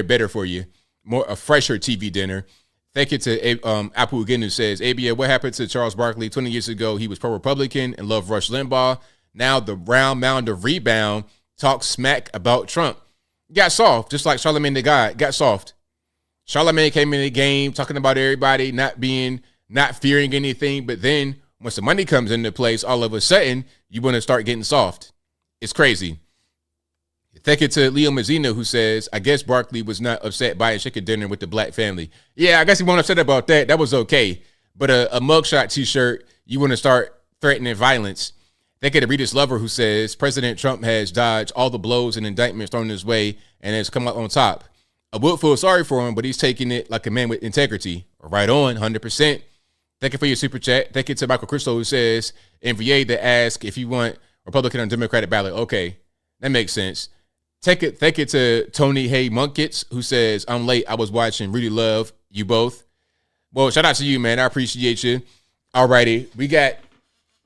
Speaker 1: better for you. A fresher TV dinner. Thank you to Apple again, who says, ABL, what happened to Charles Barkley? 20 years ago, he was pro-Republican and loved Rush Limbaugh. Now the round mound of rebound talk smack about Trump. Got soft, just like Charlamagne the God got soft. Charlamagne came in the game talking about everybody not fearing anything, but then once the money comes into place, all of a sudden you want to start getting soft. It's crazy. Thank you to Leo Mazzino, who says, I guess Barkley was not upset buying chicken dinner with the black family. Yeah, I guess he wasn't upset about that. That was okay. But a mugshot t-shirt, you want to start threatening violence. Thank you to Rita's Lover, who says, President Trump has dodged all the blows and indictments thrown his way and has come out on top. I would feel sorry for him, but he's taking it like a man with integrity. Right on, 100%. Thank you for your super chat. Thank you to Michael Crystal, who says, NVA to ask if you want Republican or Democratic ballot. Okay, that makes sense. Thank you to Tony Hay Munkits, who says, I'm late. I was watching. Really love you both. Well, shout out to you, man. I appreciate you. All righty. We got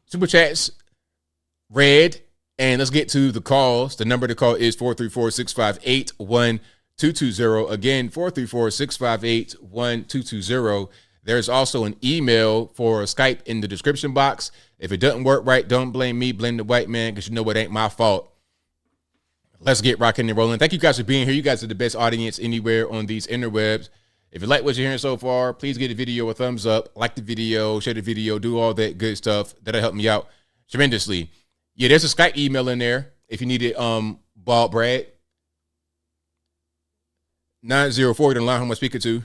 Speaker 1: super chats read, and let's get to the calls. The number to call is 434-658-1220. Again, 434-658-1220. There's also an email for Skype in the description box. If it doesn't work right, don't blame me, blame the white man, because you know it ain't my fault. Let's get rocking and rolling. Thank you guys for being here. You guys are the best audience anywhere on these interwebs. If you like what you're hearing so far, please give the video a thumbs up, like the video, share the video, do all that good stuff. That'll help me out tremendously. Yeah, there's a Skype email in there if you need it. Bald Brad 904. The line who am I speaking to?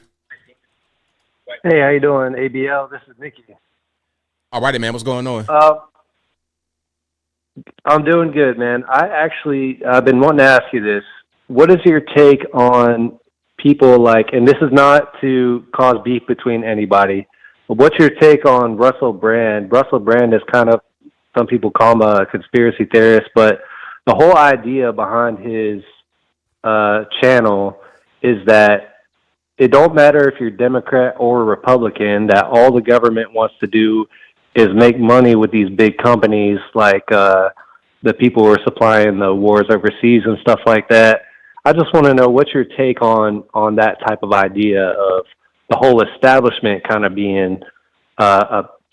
Speaker 2: Hey, how you doing, ABL? This is Nikki.
Speaker 1: All righty, man. What's going on?
Speaker 2: I'm doing good, man. I've been wanting to ask you this. What is your take on people like, and this is not to cause beef between anybody, but what's your take on Russell Brand? Russell Brand is kind of, some people call him a conspiracy theorist, but the whole idea behind his channel is that it don't matter if you're Democrat or Republican, that all the government wants to do is make money with these big companies like the people who are supplying the wars overseas and stuff like that. I just want to know what's your take on that type of idea of the whole establishment kind of being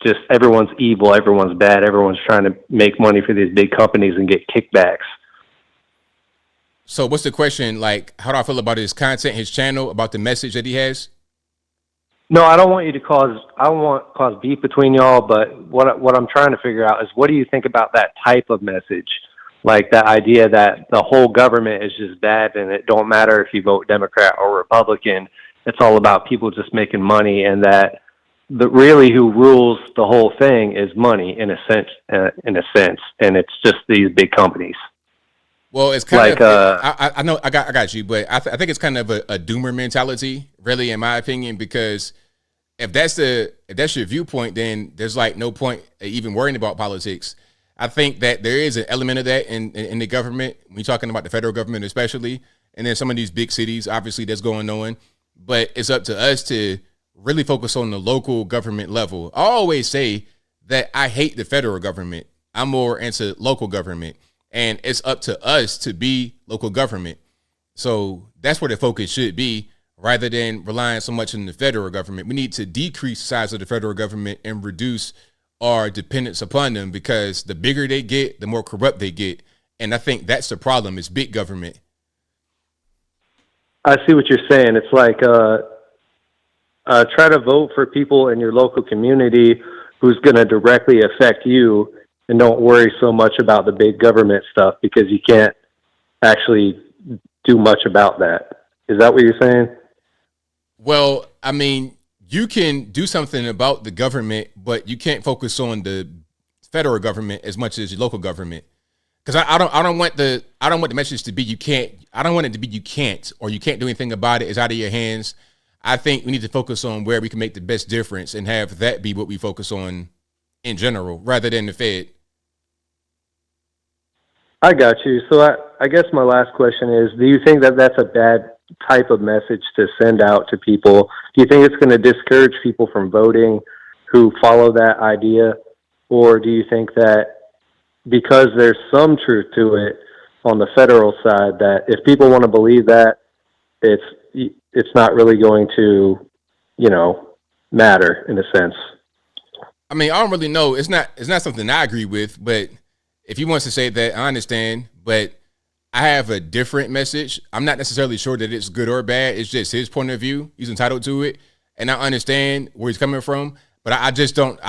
Speaker 2: just everyone's evil, everyone's bad, everyone's trying to make money for these big companies and get kickbacks.
Speaker 1: So what's the question? Like, how do I feel about his content, his channel, about the message that he has?
Speaker 2: No, I don't want you to cause beef between y'all, but what I'm trying to figure out is what do you think about that type of message? Like that idea that the whole government is just bad and it don't matter if you vote Democrat or Republican. It's all about people just making money, and that really who rules the whole thing is money in a sense, and it's just these big companies.
Speaker 1: Well, it's kind of I know I got you, but I think it's kind of a doomer mentality, really, in my opinion, because if that's your viewpoint, then there's like no point even worrying about politics. I think that there is an element of that in the government when you're talking about the federal government, especially, and then some of these big cities, obviously, that's going on. But it's up to us to really focus on the local government level. I always say that I hate the federal government. I'm more into local government. And it's up to us to be local government. So that's where the focus should be, rather than relying so much on the federal government. We need to decrease the size of the federal government and reduce our dependence upon them, because the bigger they get, the more corrupt they get. And I think that's the problem, is big government.
Speaker 2: I see what you're saying. It's like try to vote for people in your local community who's going to directly affect you, and don't worry so much about the big government stuff, because you can't actually do much about that. Is that what you're saying?
Speaker 1: Well, I mean, you can do something about the government, but you can't focus on the federal government as much as your local government. Because I don't want the message to be you can't. I don't want it to be you can't, or you can't do anything about it. It's out of your hands. I think we need to focus on where we can make the best difference and have that be what we focus on in general, rather than the Fed.
Speaker 2: I got you. So I guess my last question is, do you think that that's a bad type of message to send out to people? Do you think it's going to discourage people from voting who follow that idea? Or do you think that because there's some truth to it on the federal side, that if people want to believe that, it's not really going to, matter in a sense?
Speaker 1: I mean, I don't really know. It's not something I agree with, but if he wants to say that, I understand, but I have a different message. I'm not necessarily sure that it's good or bad. It's just his point of view. He's entitled to it, and I understand where he's coming from. But I just don't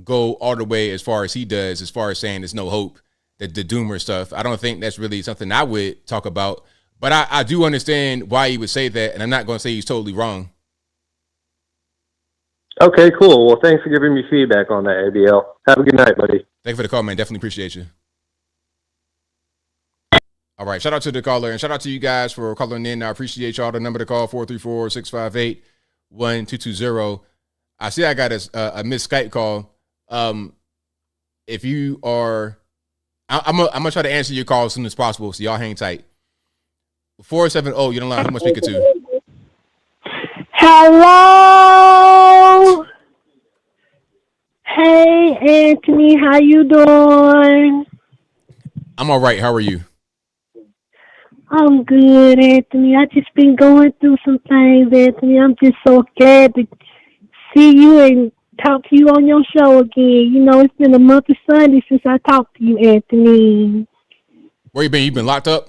Speaker 1: go all the way as far as he does, as far as saying there's no hope, the doomer stuff. I don't think that's really something I would talk about. But I do understand why he would say that, and I'm not going to say he's totally wrong.
Speaker 2: Okay, cool. Well, thanks for giving me feedback on that, ABL. Have a good night, buddy.
Speaker 1: Thank you for the call, man. Definitely appreciate you. All right. Shout out to the caller, and shout out to you guys for calling in. I appreciate y'all. The number to call, 434-658-1220. I see I got a missed Skype call. If you are, I'm going to try to answer your call as soon as possible, so y'all hang tight. 470, you don't know who am I speaking to?
Speaker 20: Hello. Hey, Anthony, how you doing?
Speaker 1: I'm all right. How are you?
Speaker 20: I'm good, Anthony. I just been going through some things, Anthony. I'm just so glad to see you and talk to you on your show again. It's been a month of Sunday since I talked to you, Anthony.
Speaker 1: Where you been? You been locked up?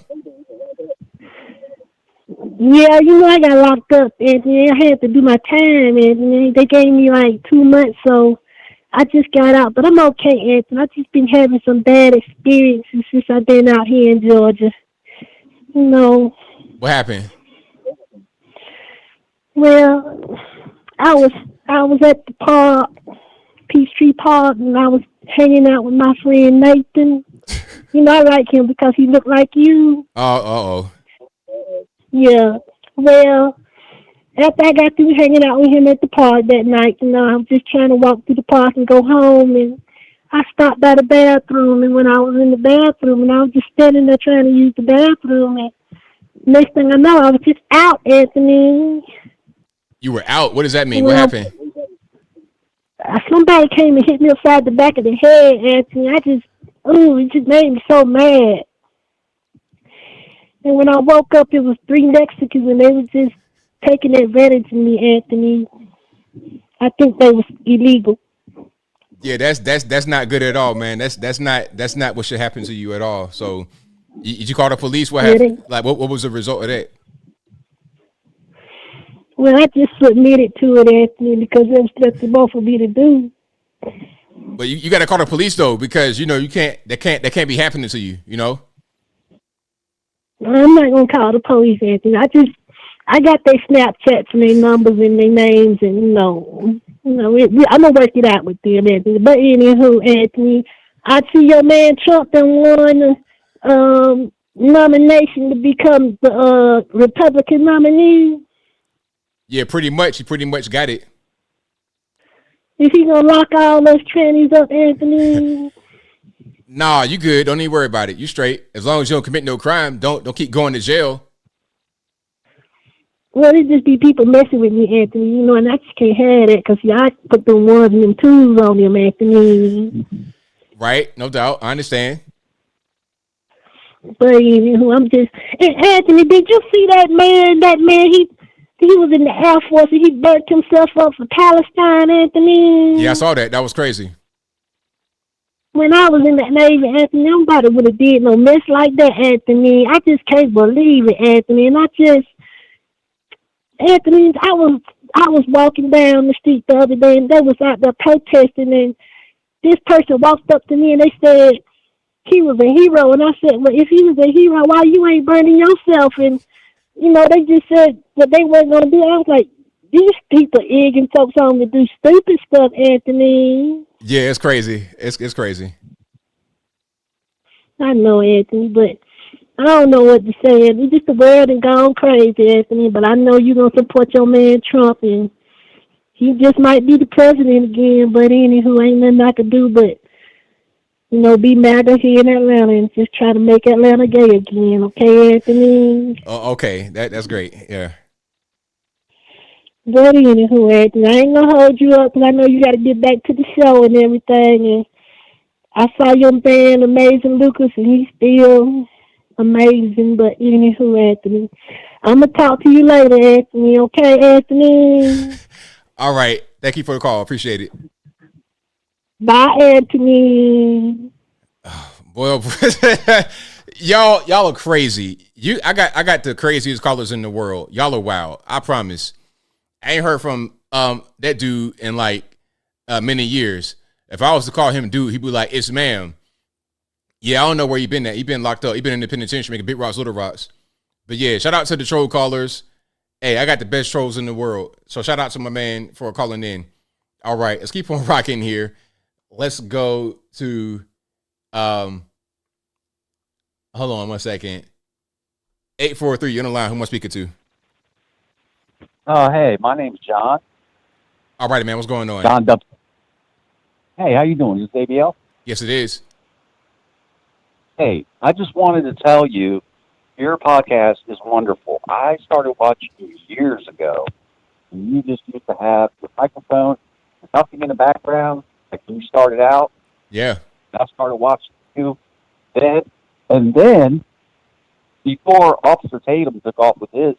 Speaker 20: Yeah, I got locked up, Anthony. I had to do my time, Anthony. They gave me like 2 months, so I just got out. But I'm okay, Anthony. I've just been having some bad experiences since I've been out here in Georgia.
Speaker 1: What happened?
Speaker 20: Well, I was at the park, Peachtree Park, and I was hanging out with my friend Nathan. I like him because he looked like you.
Speaker 1: Oh.
Speaker 20: Yeah. Well, after I got through hanging out with him at the park that night, I was just trying to walk through the park and go home, and I stopped by the bathroom, and when I was in the bathroom, and I was just standing there trying to use the bathroom, and next thing I know, I was just out, Anthony.
Speaker 1: You were out? What does that mean? What happened?
Speaker 20: Somebody came and hit me upside the back of the head, Anthony. It just made me so mad. And when I woke up, it was 3 Mexicans, and they were just taking advantage of me, Anthony. I think they was illegal.
Speaker 1: Yeah, that's not good at all, man. That's not what should happen to you at all. So, did you call the police? What happened? What was the result of that?
Speaker 20: Well, I just submitted to it, Anthony, because it was just both for me to do.
Speaker 1: But you got to call the police though, because you can't. That can't be happening to you.
Speaker 20: I'm not gonna call the police, Anthony. I got their Snapchats and their numbers and their names, and I'm gonna work it out with them, Anthony. But anywho, Anthony, I see your man Trump done won nomination to become the Republican nominee.
Speaker 1: Yeah, pretty much. He pretty much got it.
Speaker 20: Is he gonna lock all those trannies up, Anthony?
Speaker 1: Nah, you good. Don't even worry about it. You straight. As long as you don't commit no crime, don't keep going to jail.
Speaker 20: Well, it just be people messing with me, Anthony, and I just can't have that because I put them ones and them twos on them, Anthony.
Speaker 1: Right, no doubt. I understand.
Speaker 20: But I'm just... And Anthony, did you see that man? That man, he was in the Air Force and he burnt himself up for Palestine, Anthony.
Speaker 1: Yeah, I saw that. That was crazy.
Speaker 20: When I was in the Navy, Anthony, nobody would have did no mess like that, Anthony. I just can't believe it, Anthony. And Anthony, I was walking down the street the other day and they was out there protesting and this person walked up to me and they said he was a hero. And I said, well, if he was a hero, why you ain't burning yourself? And, they just said that they weren't going to be. I was like, these people egging folks on to do stupid stuff, Anthony.
Speaker 1: Yeah, it's crazy. It's crazy.
Speaker 20: I know, Anthony, but I don't know what to say. It's just the world and gone crazy, Anthony. But I know you're going to support your man Trump, and he just might be the president again. But anywho, ain't nothing I could do but, be MAGA here in Atlanta and just try to make Atlanta gay again. Okay, Anthony?
Speaker 1: Oh, okay. That's great. Yeah.
Speaker 20: But anywho, Anthony, I ain't going to hold you up because I know you got to get back to the show and everything. And I saw your man, Amazing Lucas, and he's still amazing. But anywho, Anthony, I'm going to talk to you later, Anthony. Okay, Anthony?
Speaker 1: All right. Thank you for the call. Appreciate it.
Speaker 20: Bye, Anthony.
Speaker 1: Boy, y'all are crazy. I got the craziest callers in the world. Y'all are wild. I promise. I ain't heard from that dude in many years. If I was to call him dude, he'd be like, "It's ma'am." Yeah, I don't know where he been at. He been locked up. He been in the penitentiary making big rocks, little rocks. But yeah, shout out to the troll callers. Hey, I got the best trolls in the world. So shout out to my man for calling in. All right, let's keep on rocking here. Let's go to hold on 1 second. 843, you're on the line. Who am I speaking to?
Speaker 5: Hey, my name's John.
Speaker 1: All right, man. What's going on?
Speaker 5: John Dubs. Hey, how you doing? Is this ABL?
Speaker 1: Yes, it is.
Speaker 5: Hey, I just wanted to tell you, your podcast is wonderful. I started watching you years ago, and you just used to have the microphone, nothing in the background, like when you started out.
Speaker 1: Yeah.
Speaker 5: I started watching you then, and then before Officer Tatum took off with his,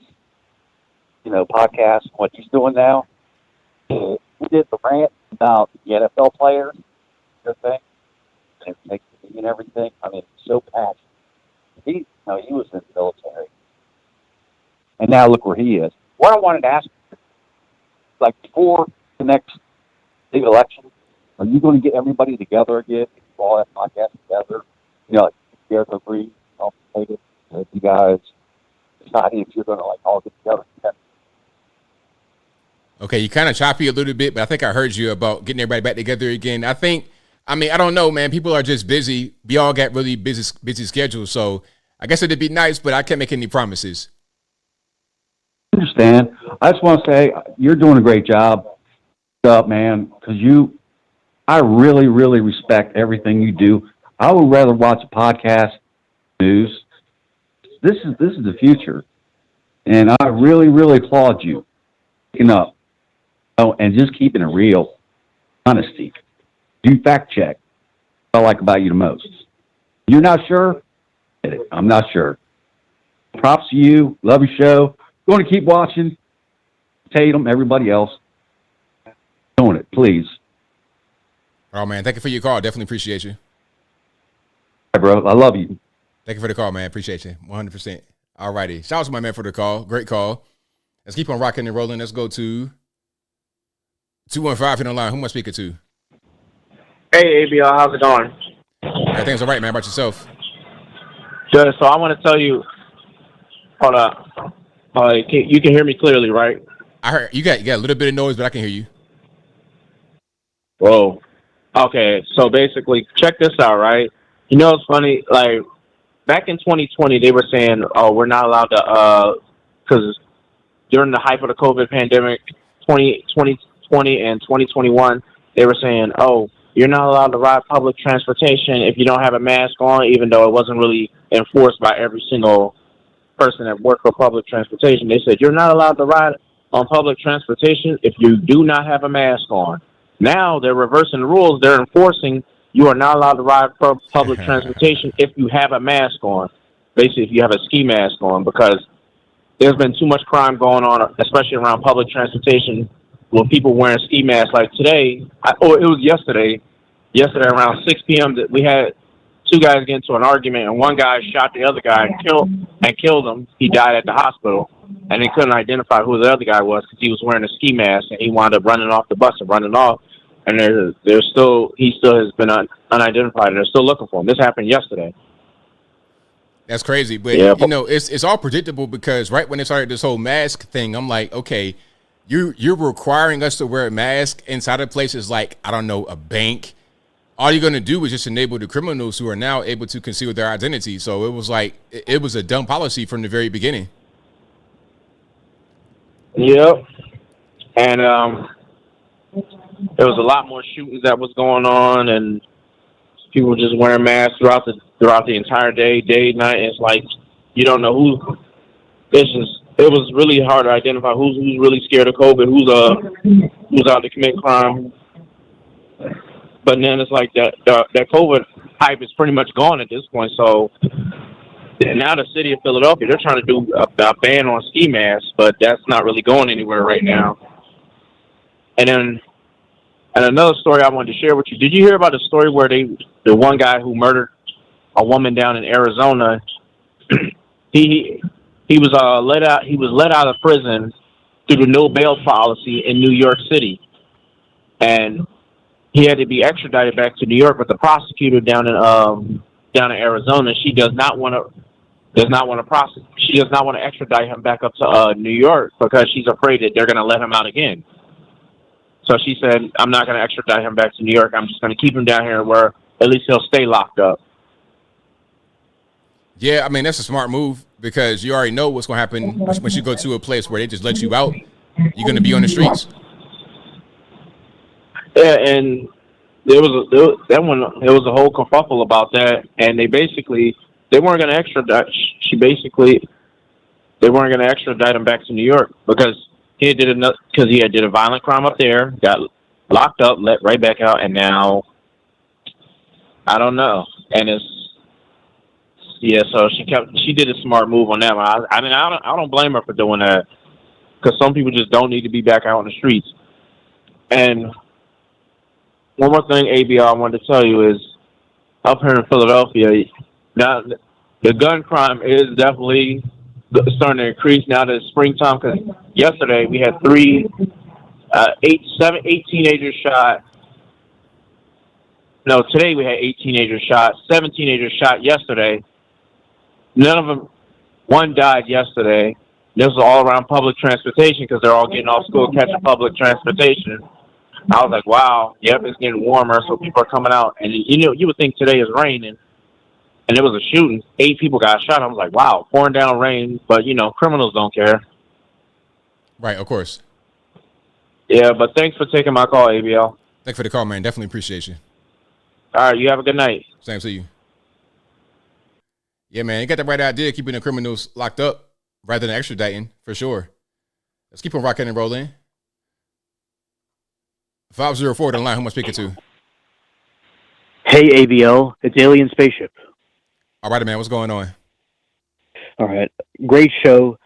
Speaker 5: podcast, what he's doing now, we did the rant about the NFL players, everything, and everything. I mean, so passionate. He was in the military, and now look where he is. What I wanted to ask, before the next big election, are you going to get everybody together again? All that podcast together, like Jericho Green, you guys deciding if you're going to all get together.
Speaker 1: Okay, you kind of choppy a little bit, but I think I heard you about getting everybody back together again. I don't know, man. People are just busy. We all got really busy schedules, so I guess it'd be nice, but I can't make any promises.
Speaker 5: I understand. I just want to say you're doing a great job, man, because I really, really respect everything you do. I would rather watch a podcast, news. This is the future, and I really, really applaud you picking up, and just keeping it real, honesty. Do fact check. What I like about you the most. You're not sure? I'm not sure. Props to you. Love your show. Going to keep watching. Tatum, everybody else. Doing it, please.
Speaker 1: Oh, man. Thank you for your call. Definitely appreciate you.
Speaker 5: Hey, bro. I love you.
Speaker 1: Thank you for the call, man. Appreciate you. 100%. All righty. Shout out to my man for the call. Great call. Let's keep on rocking and rolling. Let's go to 215 in the line. Who am I speaking to?
Speaker 21: Hey, ABL. How's it going?
Speaker 1: Everything's all right, man. How about yourself?
Speaker 21: Good. So I want to tell you. Hold up. You can hear me clearly, right?
Speaker 1: I heard you got a little bit of noise, but I can hear you.
Speaker 21: Whoa. Okay, so basically, check this out, right? You know, it's funny. Like back in 2020, they were saying, "Oh, we're not allowed to," because during the height of the COVID pandemic, 2020 and 2021, they were saying, "Oh, you're not allowed to ride public transportation if you don't have a mask on," even though it wasn't really enforced by every single person that worked for public transportation. They said, "You're not allowed to ride on public transportation if you do not have a mask on." Now they're reversing the rules. They're enforcing you are not allowed to ride public transportation if you have a mask on. Basically, if you have a ski mask on, because there's been too much crime going on, especially around public transportation, with people wearing ski masks. Like today, it was yesterday around 6 p.m. that we had two guys get into an argument, and one guy shot the other guy and killed him. He died at the hospital, and they couldn't identify who the other guy was because he was wearing a ski mask, and he wound up running off the bus and running off. And he still has been unidentified, and they're still looking for him. This happened yesterday.
Speaker 1: That's crazy, but you know, it's all predictable because right when they started this whole mask thing, I'm like, okay, you're requiring us to wear a mask inside of places like, I don't know, a bank. All you're going to do is just enable the criminals who are now able to conceal their identity. So it was like, it was a dumb policy from the very beginning.
Speaker 21: Yep. And there was a lot more shootings that was going on, and people were just wearing masks throughout the entire day, night. It's like you don't know who. It was really hard to identify who's really scared of COVID, who's out to commit crime. But then it's like that COVID hype is pretty much gone at this point. So now the city of Philadelphia, they're trying to do a ban on ski masks, but that's not really going anywhere right now. And another story I wanted to share with you. Did you hear about the story where the one guy who murdered a woman down in Arizona? he was let out. He was let out of prison through the no bail policy in New York City, and he had to be extradited back to New York. But the prosecutor down in Arizona, she does not want to prosecute. She does not want to extradite him back up to New York because she's afraid that they're going to let him out again. So she said, I'm not going to extradite him back to New York. I'm just going to keep him down here where at least he'll stay locked up.
Speaker 1: Yeah, I mean, that's a smart move because you already know what's going to happen when you go to a place where they just let you out. You're going to be on the streets.
Speaker 21: Yeah, and there was a whole kerfuffle about that, and they weren't going to extradite. They weren't going to extradite him back to New York because he did a violent crime up there, got locked up, let right back out, and now I don't know. And so she did a smart move on that one. I mean, I don't blame her for doing that because some people just don't need to be back out on the streets. And one more thing, ABL, I wanted to tell you is up here in Philadelphia, now the gun crime is definitely starting to increase now that it's springtime, because yesterday we had 8 teenagers shot. No, today we had 8 teenagers shot, 7 teenagers shot yesterday. None of them, one died yesterday. This was all around public transportation because they're all getting off school, catching public transportation. I was like, wow, yep, it's getting warmer, so people are coming out. And, you would think today is raining, and there was a shooting. 8 people got shot. I was like, wow, pouring down rain, but, criminals don't care.
Speaker 1: Right, of course.
Speaker 21: Yeah, but thanks for taking my call, ABL.
Speaker 1: Thanks for the call, man. Definitely appreciate you.
Speaker 21: All right, you have a good night.
Speaker 1: Same to you. Yeah, man, you got the right idea, keeping the criminals locked up rather than extraditing, for sure. Let's keep on rocking and rolling. 504 to the line. Who am I speaking to?
Speaker 6: Hey, ABL. It's Alien Spaceship.
Speaker 1: All right, man. What's going on?
Speaker 6: All right. Great show.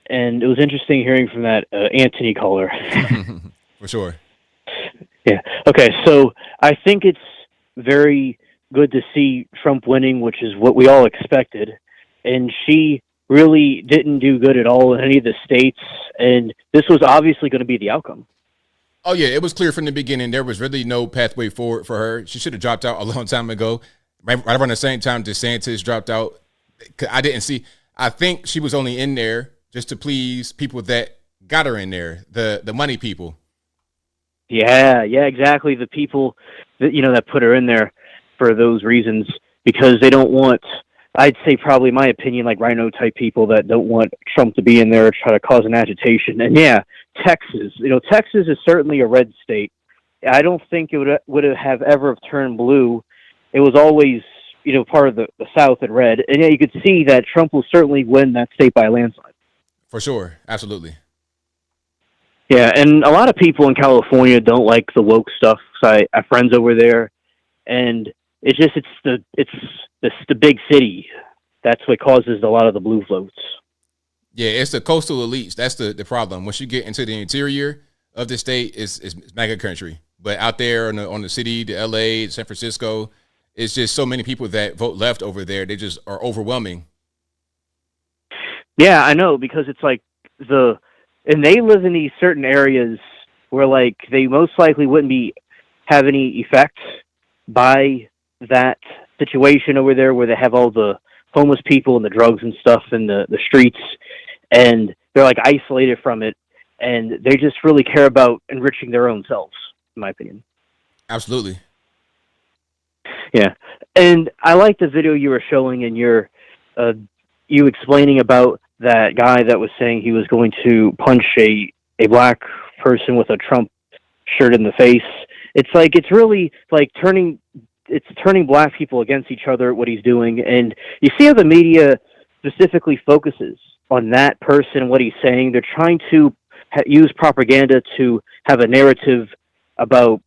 Speaker 6: And it was interesting hearing from that Anthony caller.
Speaker 1: For sure.
Speaker 6: Yeah. Okay. So I think it's very good to see Trump winning, which is what we all expected. And she really didn't do good at all in any of the states. And this was obviously going to be the outcome.
Speaker 1: Oh, yeah, it was clear from the beginning. There was really no pathway forward for her. She should have dropped out a long time ago. Right around the same time DeSantis dropped out. I think she was only in there just to please people that got her in there, the money people.
Speaker 6: Yeah, exactly. The people that that put her in there for those reasons, because they don't want, I'd say probably my opinion, like rhino type people that don't want Trump to be in there, try to cause an agitation. And yeah, Texas, Texas is certainly a red state. I don't think it would have ever turned blue. It was always, part of the South and red. And yeah, you could see that Trump will certainly win that state by a landslide.
Speaker 1: For sure. Absolutely.
Speaker 6: Yeah, and a lot of people in California don't like the woke stuff. So I have friends over there, and it's the big city. That's what causes a lot of the blue votes. Yeah,
Speaker 1: it's the coastal elites. That's the problem. Once you get into the interior of the state, it's MAGA country. But out there on the city, the LA, San Francisco, it's just so many people that vote left over there. They just are overwhelming.
Speaker 6: Yeah, I know, because it's like and they live in these certain areas where like they most likely wouldn't have any effect by that situation over there, where they have all the homeless people and the drugs and stuff in the streets, and they're like isolated from it, and they just really care about enriching their own selves, in my opinion.
Speaker 1: Absolutely.
Speaker 6: Yeah, and I like the video you were showing, and you explaining about that guy that was saying he was going to punch a black person with a Trump shirt in the face. It's like, it's really like turning black people against each other, what he's doing. And you see how the media specifically focuses on that person and what he's saying. They're trying to use propaganda to have a narrative about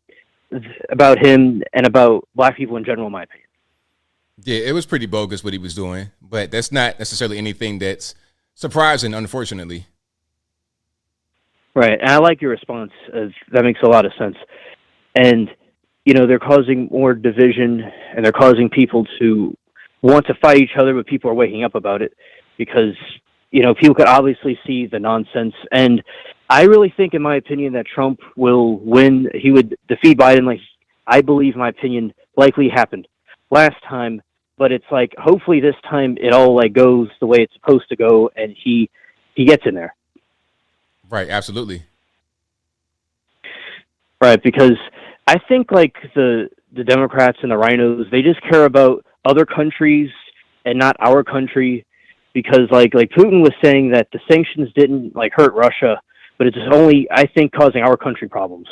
Speaker 6: him and about black people in general, in my opinion.
Speaker 1: Yeah, it was pretty bogus what he was doing, but that's not necessarily anything that's surprising, unfortunately.
Speaker 6: Right, and I like your response. That makes a lot of sense. And, they're causing more division, and they're causing people to want to fight each other, but people are waking up about it because, people could obviously see the nonsense. And I really think, in my opinion, that Trump will win. He would defeat Biden, like I believe, in my opinion, likely happened last time. But it's like, hopefully this time it all like goes the way it's supposed to go, and he gets in there.
Speaker 1: Right, absolutely.
Speaker 6: Right, because I think like the Democrats and the rhinos, they just care about other countries and not our country, because like Putin was saying that the sanctions didn't like hurt Russia, but it's only, I think, causing our country problems.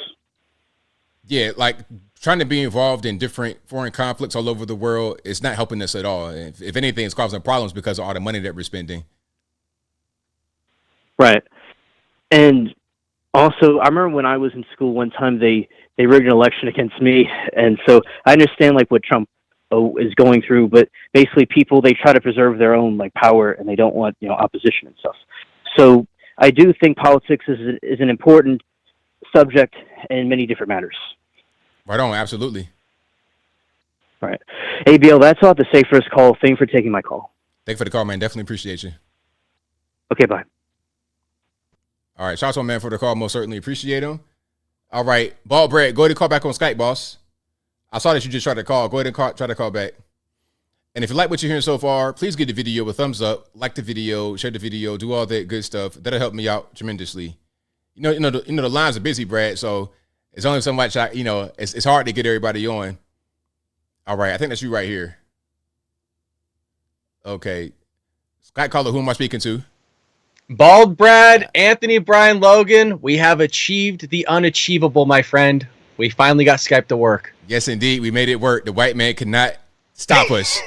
Speaker 1: Yeah, like trying to be involved in different foreign conflicts all over the world is not helping us at all. If anything, it's causing problems because of all the money that we're spending.
Speaker 6: Right. And also, I remember when I was in school one time, they rigged an election against me. And so I understand like what Trump is going through, but basically people, they try to preserve their own like power, and they don't want, opposition and stuff. So I do think politics is an important subject in many different matters.
Speaker 1: Right on, absolutely.
Speaker 6: All right. ABL, that's all I have to say for this call. Thank you for taking my call.
Speaker 1: Thank you for the call, man. Definitely appreciate you.
Speaker 6: Okay, bye.
Speaker 1: All right, shout out, man, for the call. Most certainly appreciate him. All right, Ball Brad, go ahead and call back on Skype, boss. I saw that you just tried to call. Go ahead and try to call back. And if you like what you're hearing so far, please give the video a thumbs up, like the video, share the video, do all that good stuff. That'll help me out tremendously. The lines are busy, Brad, so it's only so much it's hard to get everybody on. All right, I think that's you right here. Okay. Skype caller, who am I speaking to?
Speaker 3: Bald Brad, Anthony Brian Logan, we have achieved the unachievable, my friend. We finally got Skype to work.
Speaker 1: Yes, indeed. We made it work. The white man could not stop us.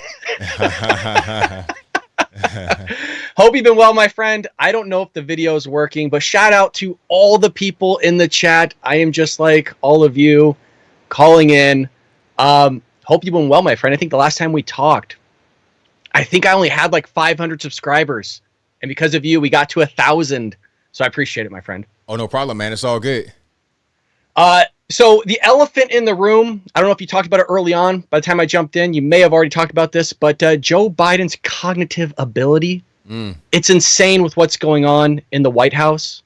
Speaker 3: Hope you've been well, my friend. I don't know if the video is working, but shout out to all the people in the chat. I am just like all of you calling in. Hope you've been well, my friend. I think the last time we talked, I think I only had like 500 subscribers. And because of you, we got to 1,000. So I appreciate it, my friend.
Speaker 1: Oh, no problem, man. It's all good.
Speaker 3: So the elephant in the room, I don't know if you talked about it early on. By the time I jumped in, you may have already talked about this, but Joe Biden's cognitive ability, it's insane with what's going on in the White House.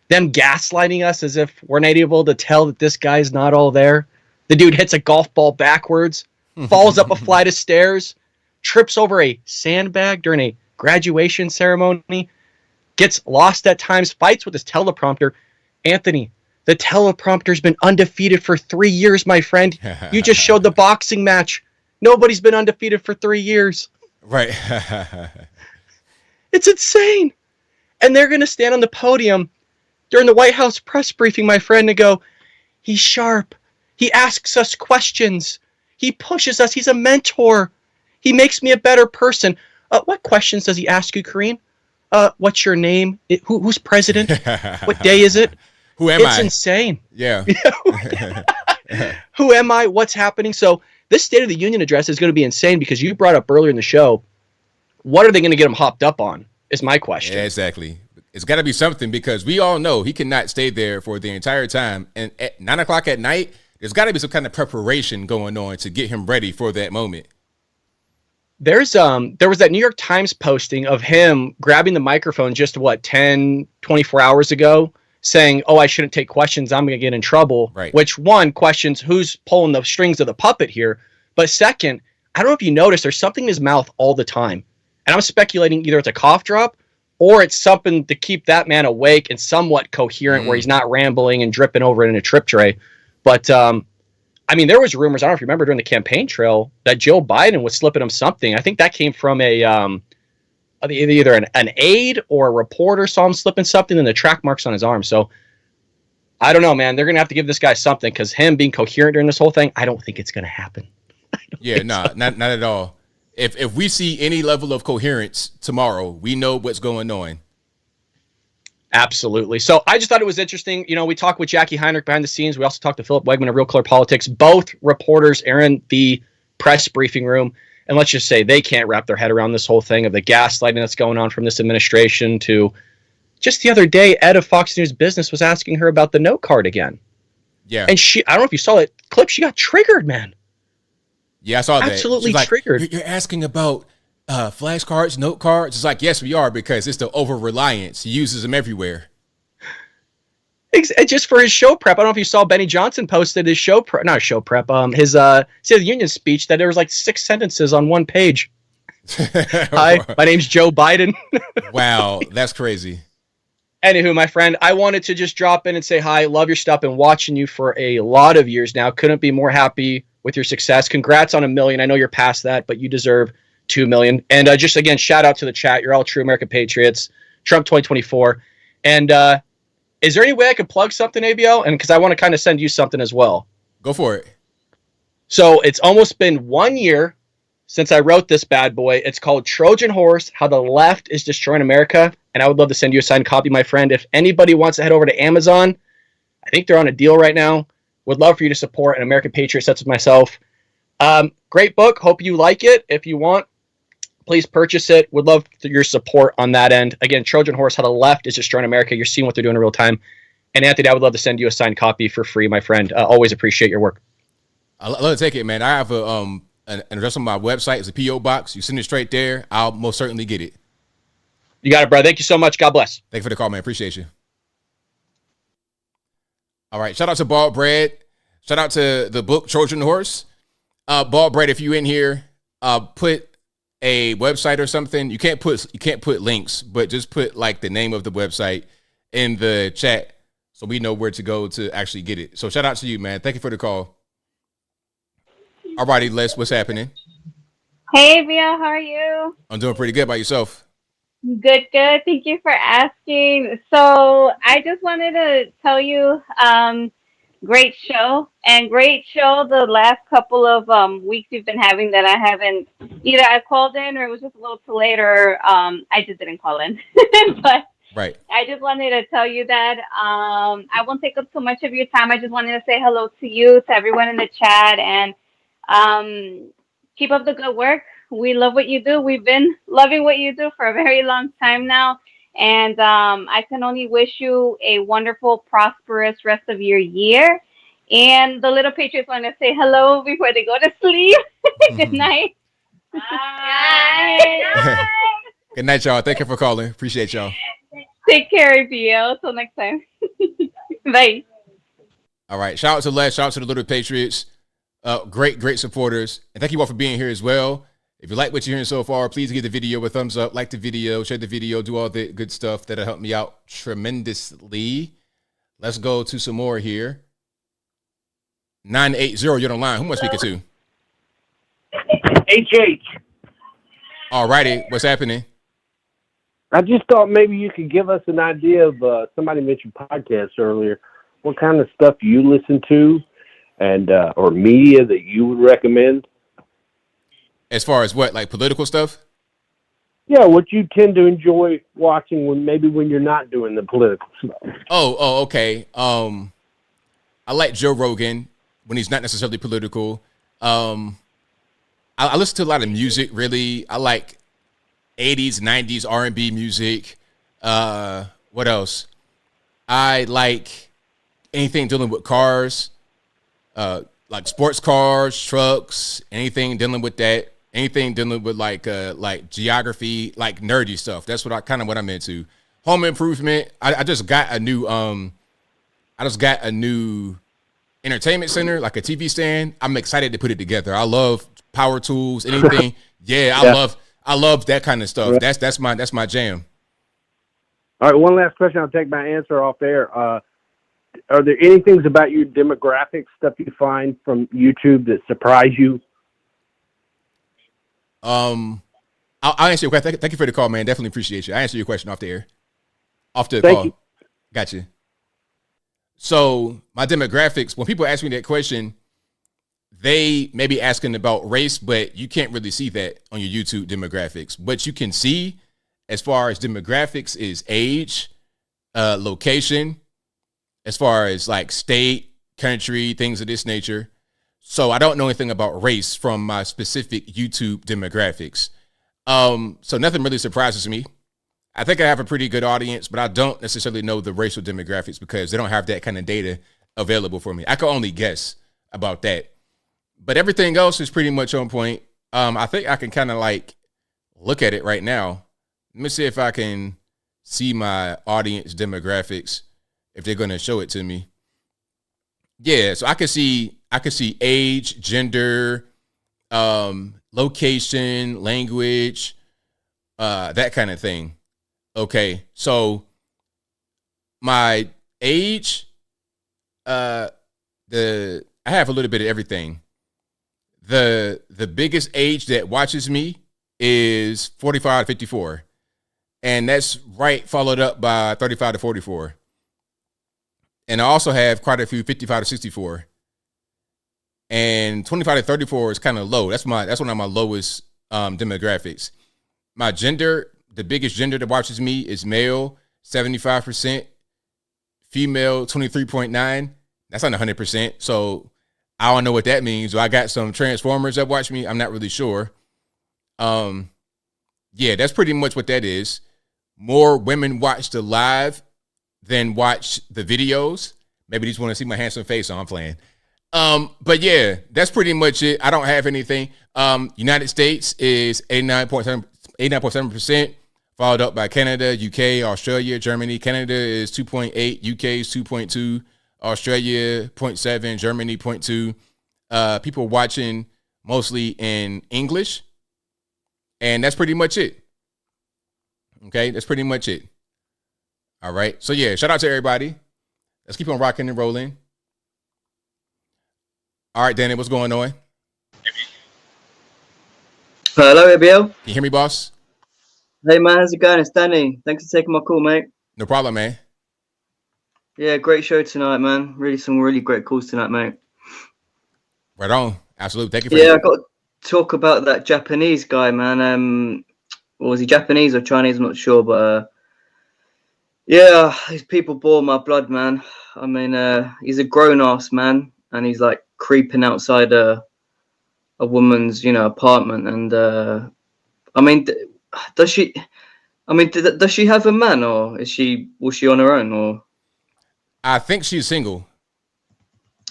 Speaker 3: Them gaslighting us as if we're not able to tell that this guy's not all there. The dude hits a golf ball backwards, falls up a flight of stairs, trips over a sandbag during a graduation ceremony, gets lost at times, fights with his teleprompter. Anthony, The teleprompter's been undefeated for 3 years, my friend. You just showed the boxing match. Nobody's been undefeated for 3 years.
Speaker 1: Right.
Speaker 3: It's insane. And they're going to stand on the podium during the White House press briefing, my friend, and go, he's sharp. He asks us questions. He pushes us. He's a mentor. He makes me a better person. What questions does he ask you, Karine? What's your name? Who's president? What day is it?
Speaker 1: Who am I?
Speaker 3: It's insane.
Speaker 1: Yeah.
Speaker 3: Who am I? What's happening? So this State of the Union address is going to be insane because you brought up earlier in the show, what are they going to get him hopped up on is my question.
Speaker 1: Yeah, exactly. It's got to be something because we all know he cannot stay there for the entire time. And at 9 o'clock at night, there's got to be some kind of preparation going on to get him ready for that moment.
Speaker 3: There was that New York Times posting of him grabbing the microphone just 24 hours ago saying, oh, I shouldn't take questions. I'm going to get in trouble.
Speaker 1: Right.
Speaker 3: Which one questions who's pulling the strings of the puppet here. But second, I don't know if you noticed there's something in his mouth all the time. And I'm speculating either it's a cough drop or it's something to keep that man awake and somewhat coherent where he's not rambling and dripping over it in a trip tray. But, I mean, there was rumors, I don't know if you remember during the campaign trail, that Joe Biden was slipping him something. I think that came from either an aide or a reporter saw him slipping something and the track marks on his arm. So I don't know, man. They're going to have to give this guy something because him being coherent during this whole thing, I don't think it's going to happen.
Speaker 1: Yeah, not at all. If we see any level of coherence tomorrow, we know what's going on.
Speaker 3: Absolutely. So I just thought it was interesting. You know, we talked with Jackie Heinrich behind the scenes. We also talked to Philip Wegman of Real Color Politics. Both reporters are in the press briefing room. And let's just say they can't wrap their head around this whole thing of the gaslighting that's going on from this administration to just the other day, Ed of Fox News Business was asking her about the note card again.
Speaker 1: Yeah.
Speaker 3: And I don't know if you saw that clip. She got triggered, man.
Speaker 1: Yeah, I saw that.
Speaker 3: Absolutely
Speaker 1: like,
Speaker 3: triggered.
Speaker 1: You're asking about flashcards, note cards. It's like, yes, we are, because it's the over-reliance. He uses them everywhere.
Speaker 3: Just for his show prep. I don't know if you saw Benny Johnson posted his his State of the Union speech that there was like 6 sentences on one page. Hi, my name's Joe Biden.
Speaker 1: Wow, that's crazy.
Speaker 3: Anywho, my friend, I wanted to just drop in and say hi. Love your stuff. Been watching you for a lot of years now. Couldn't be more happy with your success. Congrats on 1 million. I know you're past that, but you deserve 2 million. And just again, shout out to the chat. You're all true American patriots. Trump 2024. And is there any way I could plug something, ABL? And because I want to kind of send you something as well.
Speaker 1: Go for it.
Speaker 3: So it's almost been 1 year since I wrote this bad boy. It's called Trojan Horse, How the Left is Destroying America. And I would love to send you a signed copy, my friend. If anybody wants to head over to Amazon, I think they're on a deal right now. Would love for you to support an American Patriot such as myself. Great book. Hope you like it. If you want, please purchase it. Would love your support on that end. Again, Trojan Horse, How the Left is Destroying America. You're seeing what they're doing in real time. And Anthony, I would love to send you a signed copy for free, my friend. Always appreciate your work.
Speaker 1: I'd love to take it, man. I have an address on my website. It's a P.O. box. You send it straight there. I'll most certainly get it.
Speaker 3: You got it, bro. Thank you so much. God bless.
Speaker 1: Thank you for the call, man. Appreciate you. All right. Shout out to Bald Bread. Shout out to the book Trojan Horse. Bald Bread, if you in here, put a website or something. You can't put links, but just put like the name of the website in the chat so we know where to go to actually get it. So shout out to you, man. Thank you for the call. All righty, Les, what's happening?
Speaker 7: Hey, Bia, how are you?
Speaker 1: I'm doing pretty good. By yourself?
Speaker 7: Good. Thank you for asking. So I just wanted to tell you, great show the last couple of weeks you've been having that I haven't, either I called in or it was just a little too late or I just didn't call in. But
Speaker 1: right.
Speaker 7: I just wanted to tell you that I won't take up too much of your time. I just wanted to say hello to you, to everyone in the chat, and keep up the good work. We love what you do. We've been loving what you do for a very long time now. And I can only wish you a wonderful, prosperous rest of your year. And the little Patriots want to say hello before they go to sleep. Good night. Bye.
Speaker 1: Good night, y'all. Thank you for calling. Appreciate y'all.
Speaker 7: Take care, BL. Till next time. Bye.
Speaker 1: All right. Shout out to Les. Shout out to the little Patriots. Great supporters. And thank you all for being here as well. If you like what you're hearing so far, please give the video a thumbs up, like the video, share the video, do all the good stuff that'll help me out tremendously. Let's go to some more here. 980, you're on the line. Who am I speaking to?
Speaker 8: HH.
Speaker 1: All righty. What's happening?
Speaker 8: I just thought maybe you could give us an idea of, somebody mentioned podcasts earlier, what kind of stuff you listen to and or media that you would recommend.
Speaker 1: As far as what, like political stuff?
Speaker 8: Yeah, what you tend to enjoy watching when you're not doing the political stuff.
Speaker 1: Oh, okay. I like Joe Rogan when he's not necessarily political. I listen to a lot of music, really. I like 80s, 90s R&B music. What else? I like anything dealing with cars, like sports cars, trucks, anything dealing with that. Anything dealing with like geography, like nerdy stuff. That's what I'm into. Home improvement. I just got a new entertainment center, like a TV stand. I'm excited to put it together. I love power tools, anything. Yeah, I love that kind of stuff.
Speaker 8: Right.
Speaker 1: That's my jam.
Speaker 8: All right, one last question. I'll take my answer off air. Are there any things about your demographic stuff you find from YouTube that surprise you?
Speaker 1: I'll answer your question. Thank you for the call, man. Definitely appreciate you. I answer your question off the air. Off the
Speaker 8: Thank
Speaker 1: call.
Speaker 8: you.
Speaker 1: Gotcha. So my demographics, when people ask me that question, they may be asking about race, but you can't really see that on your YouTube demographics. What you can see as far as demographics is age, location, as far as like state, country, things of this nature. So I don't know anything about race from my specific YouTube demographics. So nothing really surprises me. I think I have a pretty good audience, but I don't necessarily know the racial demographics because they don't have that kind of data available for me. I can only guess about that. But everything else is pretty much on point. I think I can kind of like look at it right now. Let me see if I can see my audience demographics, if they're going to show it to me. Yeah, so I can see age, gender, location, language, that kind of thing. Okay, so my age, I have a little bit of everything. The biggest age that watches me is 45 to 54. And that's right followed up by 35 to 44. And I also have quite a few 55 to 64. And 25 to 34 is kind of low. That's one of my lowest demographics. My gender, the biggest gender that watches me is male, 75%, female, 23.9. That's not 100%. So I don't know what that means. So I got some Transformers that watch me. I'm not really sure. Yeah, that's pretty much what that is. More women watch the live than watch the videos. Maybe they just want to see my handsome face, so I'm playing. But yeah, that's pretty much it. I don't have anything. United States is 89.7%, followed up by Canada, UK, Australia, Germany. Canada is 2.8, UK is 2.2, Australia 0.7, Germany 0.2. People watching mostly in English. And that's pretty much it. Okay, that's pretty much it. All right. So yeah, shout out to everybody. Let's keep on rocking and rolling. All right, Danny, what's going on?
Speaker 9: Hello, ABL.
Speaker 1: Can you hear me, boss?
Speaker 9: Hey, man, how's it going? It's Danny. Thanks for taking my call, mate.
Speaker 1: No problem, man.
Speaker 9: Yeah, great show tonight, man. Some really great calls tonight, mate.
Speaker 1: Right on. Absolutely. Thank you for
Speaker 9: that. I got to talk about that Japanese guy, man. Was he Japanese or Chinese? I'm not sure, but yeah, these people bore my blood, man. I mean, he's a grown-ass man, and he's like creeping outside a woman's, apartment. And I mean, does she have a man, or was she on her own, or?
Speaker 1: I think she's single.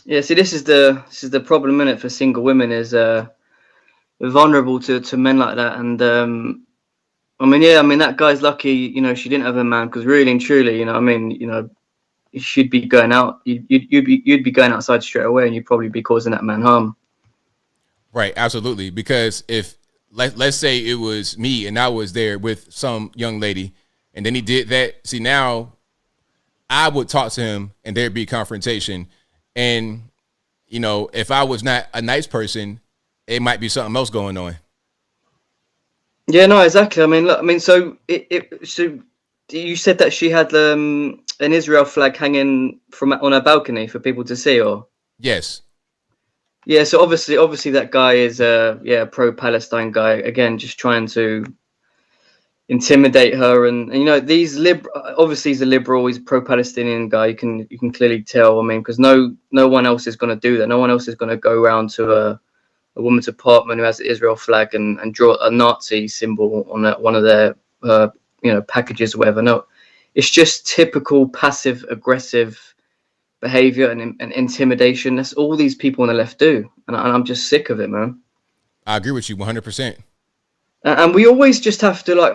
Speaker 9: Yeah, see, this is the problem in it for single women is we're vulnerable to men like that, and I mean that guy's lucky, she didn't have a man, because really and truly, you should be going out, you'd be going outside straight away, and you'd probably be causing that man harm.
Speaker 1: Right, absolutely, because if let's say it was me and I was there with some young lady, and then he did that. See, now I would talk to him and there'd be confrontation. And, you know, if I was not a nice person, it might be something else going on.
Speaker 9: Yeah, no, exactly. I mean, look, I mean, so so you said that she had an Israel flag hanging from on her balcony for people to see, or?
Speaker 1: Yes.
Speaker 9: Yeah, so obviously that guy is a pro-Palestine guy, again, just trying to intimidate her, and you know, obviously he's a liberal, he's a pro-Palestinian guy. You can clearly tell. I mean, because no one else is going to do that. No one else is going to go around to a woman's apartment who has the Israel flag and draw a Nazi symbol on one of their packages or whatever. No, it's just typical passive aggressive behavior and intimidation. That's all these people on the left do, and I'm just sick of it, man.
Speaker 1: I agree with you 100%.
Speaker 9: And we always just have to, like,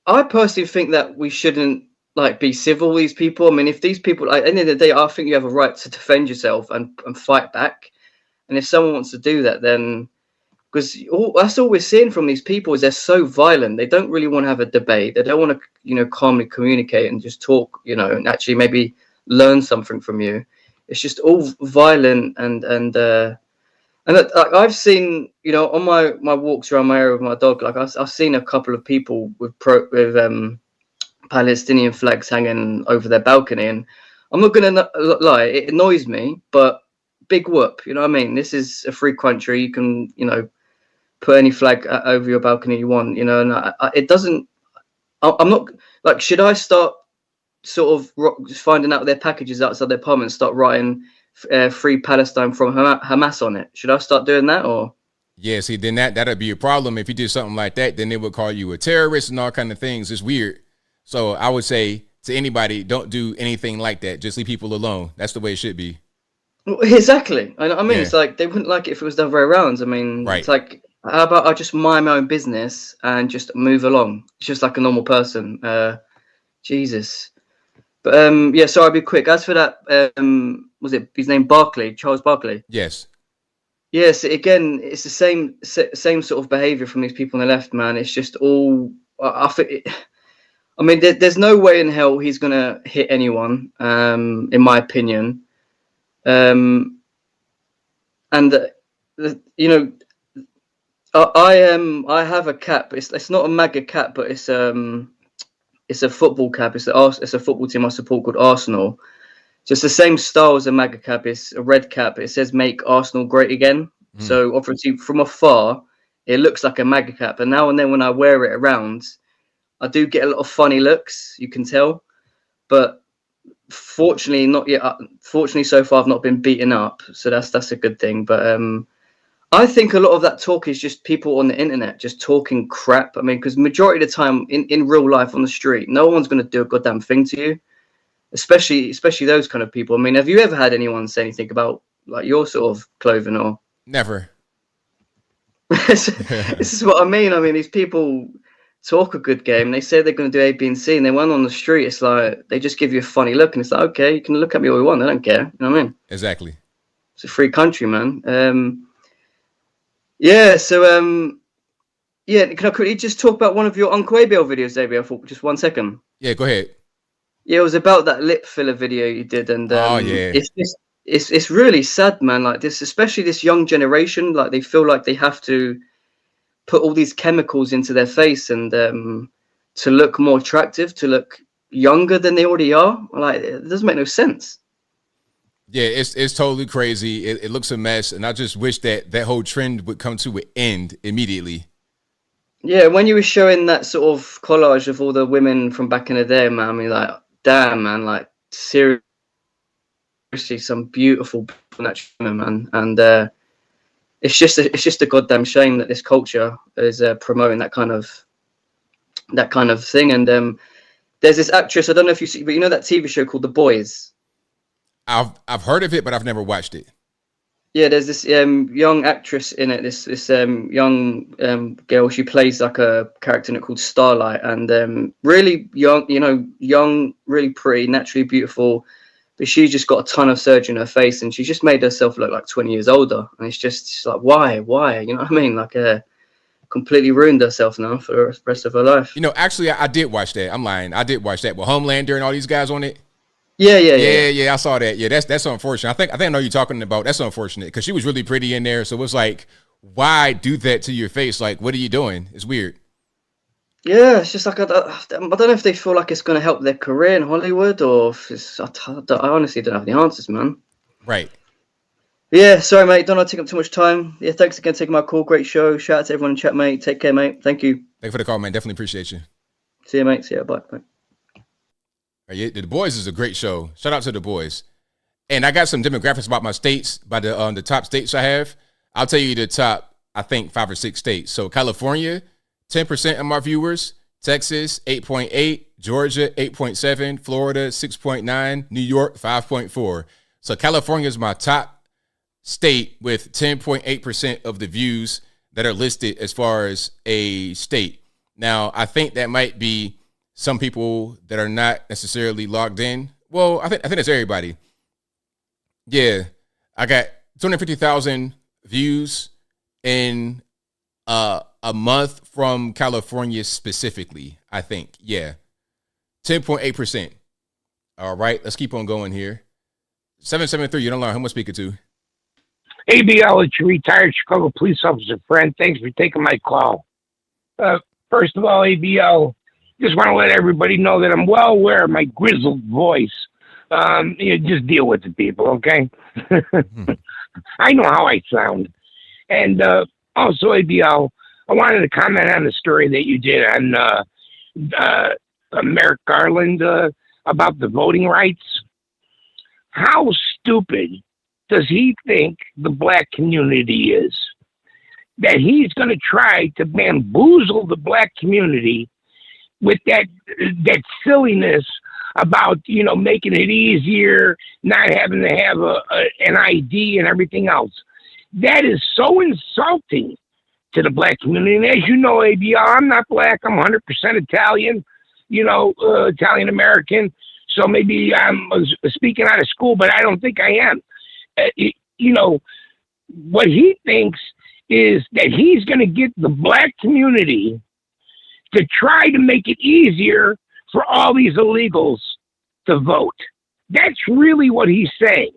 Speaker 9: I personally think that we shouldn't, like, be civil with these people. I mean, if these people, at the end of the day, I think you have a right to defend yourself and fight back. And if someone wants to do that, then, because that's all we're seeing from these people is they're so violent. They don't really want to have a debate. They don't want to, calmly communicate and just talk, and actually maybe learn something from you. It's just all violent and I've seen, on my walks around my area with my dog, like I've seen a couple of people with Palestinian flags hanging over their balcony, and I'm not gonna lie, it annoys me, but big whoop, you know what I mean? This is a free country. You can, put any flag over your balcony you want, and it doesn't. I'm not like, should I start sort of finding out their packages outside their apartment and start writing free Palestine from Hamas on it? Should I start doing that, or?
Speaker 1: Yeah, see, then that'd be a problem. If you did something like that, then they would call you a terrorist and all kind of things. It's weird. So I would say to anybody, don't do anything like that. Just leave people alone. That's the way it should be.
Speaker 9: Well, exactly. I mean, It's like they wouldn't like it if it was the other way around. I mean,
Speaker 1: right.
Speaker 9: It's like, how about I just mind my own business and just move along? It's just like a normal person. Jesus. But yeah, so I'll be quick. As for that, was it his name Barkley, Charles Barkley?
Speaker 1: Yes.
Speaker 9: Yes, again, it's the same sort of behavior from these people on the left, man. It's just all. I mean, there's no way in hell he's gonna hit anyone, in my opinion. And I have a cap. It's not a MAGA cap, but it's a football cap. It's a football team I support called Arsenal. So it's the same style as a MAGA cap. It's a red cap. It says "Make Arsenal Great Again." So obviously from afar, it looks like a MAGA cap. And now and then when I wear it around, I do get a lot of funny looks. You can tell, but fortunately not yet. Fortunately, so far I've not been beaten up, so that's a good thing. But I think a lot of that talk is just people on the internet just talking crap. I mean, because majority of the time in real life on the street, no one's going to do a goddamn thing to you, especially those kind of people. I mean, have you ever had anyone say anything about like your sort of clothing or?
Speaker 1: Never.
Speaker 9: This is what I mean. I mean, these people talk a good game. They say they're going to do A, B, and C, and they went on the street. It's like they just give you a funny look, and it's like, okay, you can look at me all you want. I don't care. You know what I mean?
Speaker 1: Exactly.
Speaker 9: It's a free country, man. Yeah. So yeah. Can I quickly just talk about one of your Uncle ABL videos, ABL, for just 1 second?
Speaker 1: Yeah. Go ahead.
Speaker 9: Yeah, it was about that lip filler video you did, and
Speaker 1: oh yeah,
Speaker 9: it's really sad, man. Like this, especially this young generation, like they feel like they have to put all these chemicals into their face and to look more attractive, to look younger than they already are. Like it doesn't make no sense.
Speaker 1: Yeah, it's totally crazy. It looks a mess, and I just wish that whole trend would come to an end immediately.
Speaker 9: Yeah, when you were showing that sort of collage of all the women from back in the day, man, I mean, like, damn, man, like seriously, some beautiful women, man, and it's just a goddamn shame that this culture is promoting that kind of thing. And there's this actress, I don't know if you see, but you know that TV show called The Boys?
Speaker 1: I've heard of it, but I've never watched it.
Speaker 9: Yeah, there's this young actress in it. This young girl. She plays like a character in it called Starlight, and really young, young, really pretty, naturally beautiful. But she's just got a ton of surgery in her face, and she's just made herself look like 20 years older. And it's just like, why? You know what I mean? Like, completely ruined herself now for the rest of her life.
Speaker 1: Actually, I did watch that. I'm lying. I did watch that with Homelander and all these guys on it. Yeah, I saw that. Yeah, that's unfortunate. I think I know you're talking about. That's unfortunate because she was really pretty in there. So it was like, why do that to your face? Like, what are you doing? It's weird.
Speaker 9: Yeah, it's just like I don't know if they feel like it's going to help their career in Hollywood or if it's. I honestly don't have the answers, man.
Speaker 1: Right.
Speaker 9: Yeah, sorry, mate. Don't want to take up too much time. Yeah, thanks again for taking my call. Great show. Shout out to everyone in chat, mate. Take care, mate. Thank you.
Speaker 1: Thanks for the call, man. Definitely appreciate you.
Speaker 9: See you, mate. See you. Bye. Bye.
Speaker 1: Yeah, The Boys is a great show. Shout out to The Boys. And I got some demographics about my states, by the top states I have. I'll tell you the top, I think, 5 or 6 states. So California, 10% of my viewers. Texas, 8.8. Georgia, 8.7. Florida, 6.9. New York, 5.4. So California is my top state with 10.8% of the views that are listed as far as a state. Now, I think that might be some people that are not necessarily logged in. Well, I think it's everybody. Yeah, I got 250,000 views in a month from California specifically, I think. Yeah, 10.8%. All right, let's keep on going here. 773, you don't learn. Who am I speaking to?
Speaker 10: ABL, it's your retired Chicago police officer friend. Thanks for taking my call. First of all, ABL, just want to let everybody know that I'm well aware of my grizzled voice. Just deal with the people, okay? I know how I sound. And also, ABL, I wanted to comment on the story that you did on Merrick Garland about the voting rights. How stupid does he think the black community is? That he's going to try to bamboozle the black community with that silliness about, making it easier, not having to have an ID and everything else. That is so insulting to the black community. And as you know, ABL, I'm not black. I'm 100% Italian, Italian American. So maybe I'm speaking out of school, but I don't think I am. What he thinks is that he's going to get the black community to try to make it easier for all these illegals to vote. That's really what he's saying.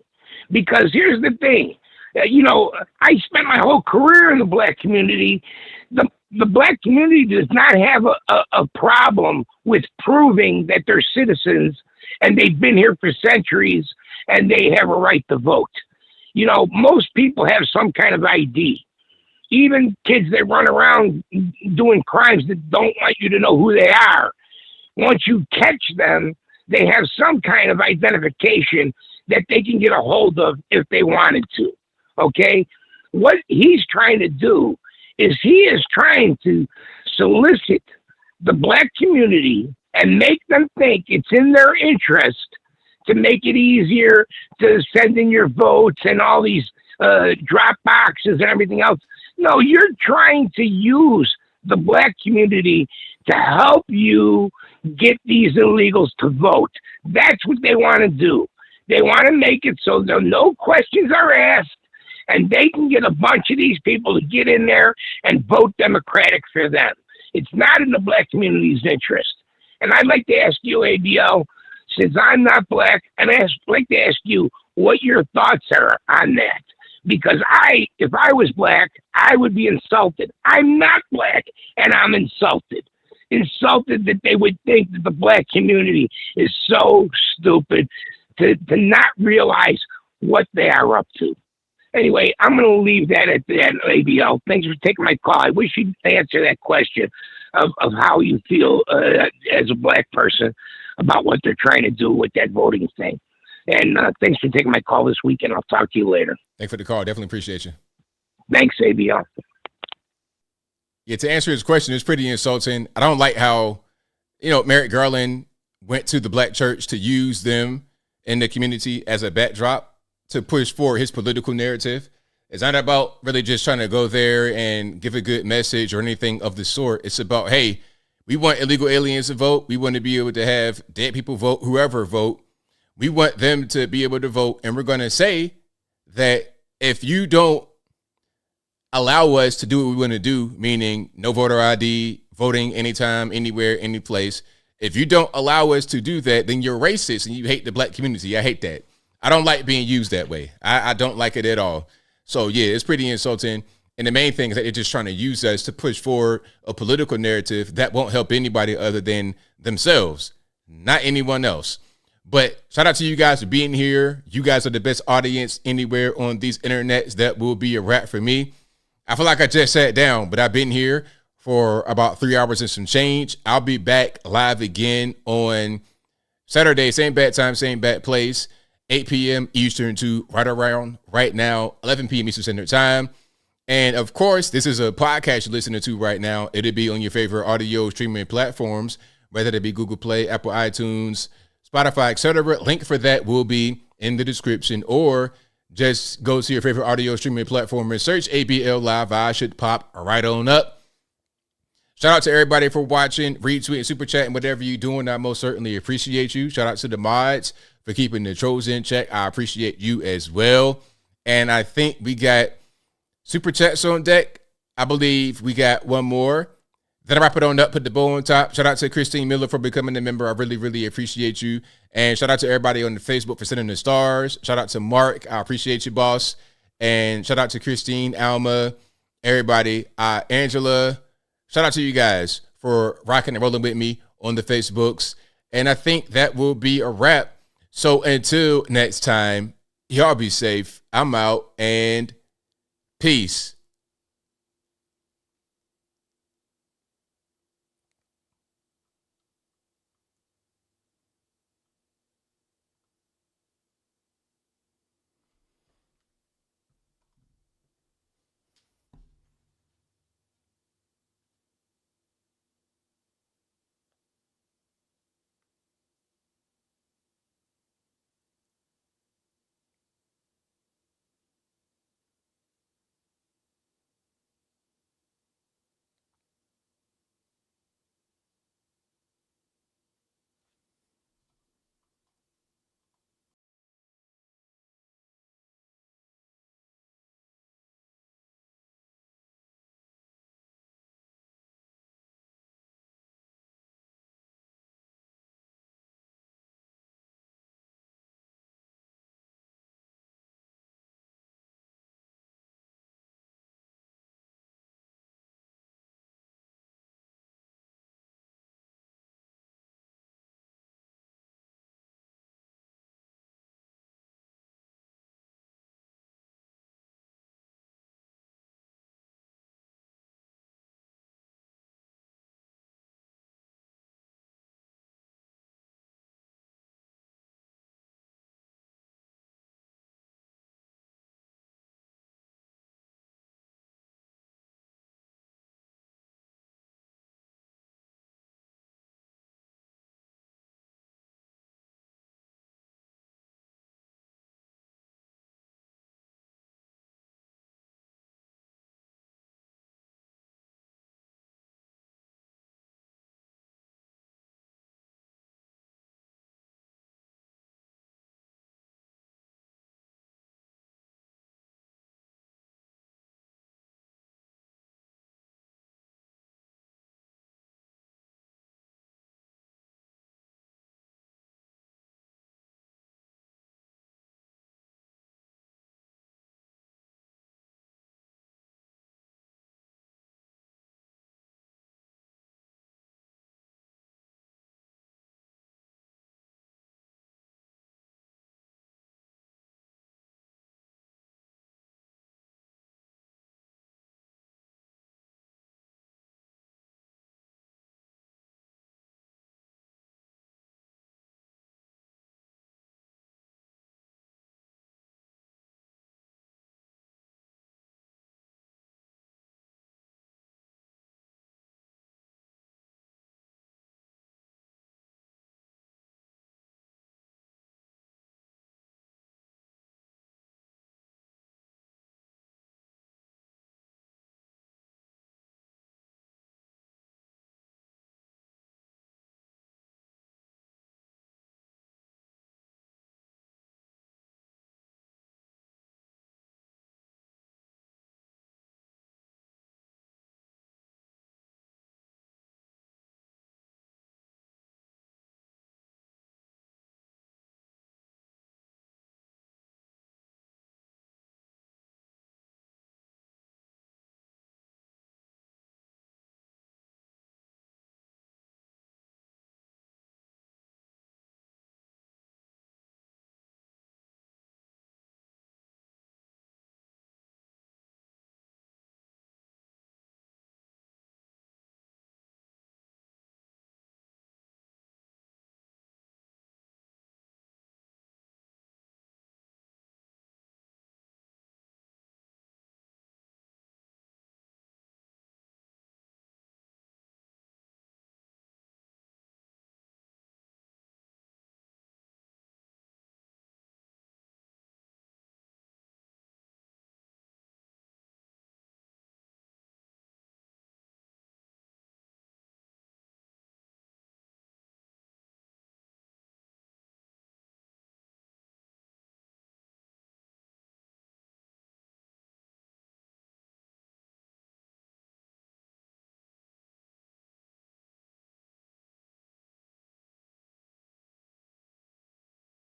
Speaker 10: Because here's the thing. I spent my whole career in the black community. The black community does not have a problem with proving that they're citizens and they've been here for centuries and they have a right to vote. Most people have some kind of ID. Even kids that run around doing crimes that don't want you to know who they are. Once you catch them, they have some kind of identification that they can get a hold of if they wanted to. Okay? What he's trying to do is he is trying to solicit the black community and make them think it's in their interest to make it easier to send in your votes and all these drop boxes and everything else. No, you're trying to use the black community to help you get these illegals to vote. That's what they want to do. They want to make it so that no questions are asked and they can get a bunch of these people to get in there and vote Democratic for them. It's not in the black community's interest. And I'd like to ask you, ABL, since I'm not black, and I'd like to ask you what your thoughts are on that. Because if I was black, I would be insulted. I'm not black, and I'm insulted. Insulted that they would think that the black community is so stupid to not realize what they are up to. Anyway, I'm going to leave that at that, ABL. Thanks for taking my call. I wish you'd answer that question of how you feel as a black person about what they're trying to do with that voting thing. And thanks for taking my call this week, and I'll talk to you later.
Speaker 1: Thanks for the call. Definitely appreciate you.
Speaker 10: Thanks, ABL.
Speaker 1: Yeah, to answer his question, it's pretty insulting. I don't like how, Merrick Garland went to the black church to use them in the community as a backdrop to push forward his political narrative. It's not about really just trying to go there and give a good message or anything of the sort. It's about, hey, we want illegal aliens to vote. We want to be able to have dead people vote, whoever vote. We want them to be able to vote. And we're going to say that if you don't allow us to do what we want to do, meaning no voter ID, voting anytime, anywhere, any place, If you don't allow us to do that, then you're racist and you hate the black community. I hate that. I don't like being used that way. I don't like it at all. So yeah, it's pretty insulting. And the main thing is that they're just trying to use us to push forward a political narrative that won't help anybody other than themselves, not anyone else. But shout out to you guys for being here. You guys are the best audience anywhere on these internets. That will be a wrap for me. I feel like I just sat down, but I've been here for about 3 hours and some change. I'll be back live again on Saturday, same bad time, same bad place, 8 p.m. Eastern to right now, 11 p.m. Eastern Standard Time. And of course, this is a podcast you're listening to right now. It'll be on your favorite audio streaming platforms, whether it be Google Play, Apple iTunes, Spotify, etc. Link for that will be in the description, or just go to your favorite audio streaming platform and search ABL Live. I should pop right on up. Shout out to everybody for watching, retweeting, super chatting, whatever you're doing. I most certainly appreciate you. Shout out to the mods for keeping the trolls in check. I appreciate you as well. And I think we got super chats on deck. I believe we got one more. Then I wrap it on up, put the bow on top. Shout out to Christine Miller for becoming a member. I really, really appreciate you. And shout out to everybody on the Facebook for sending the stars. Shout out to Mark. I appreciate you, boss. And shout out to Christine, Alma, everybody. Angela. Shout out to you guys for rocking and rolling with me on the Facebooks. And I think that will be a wrap. So until next time, y'all be safe. I'm out and peace.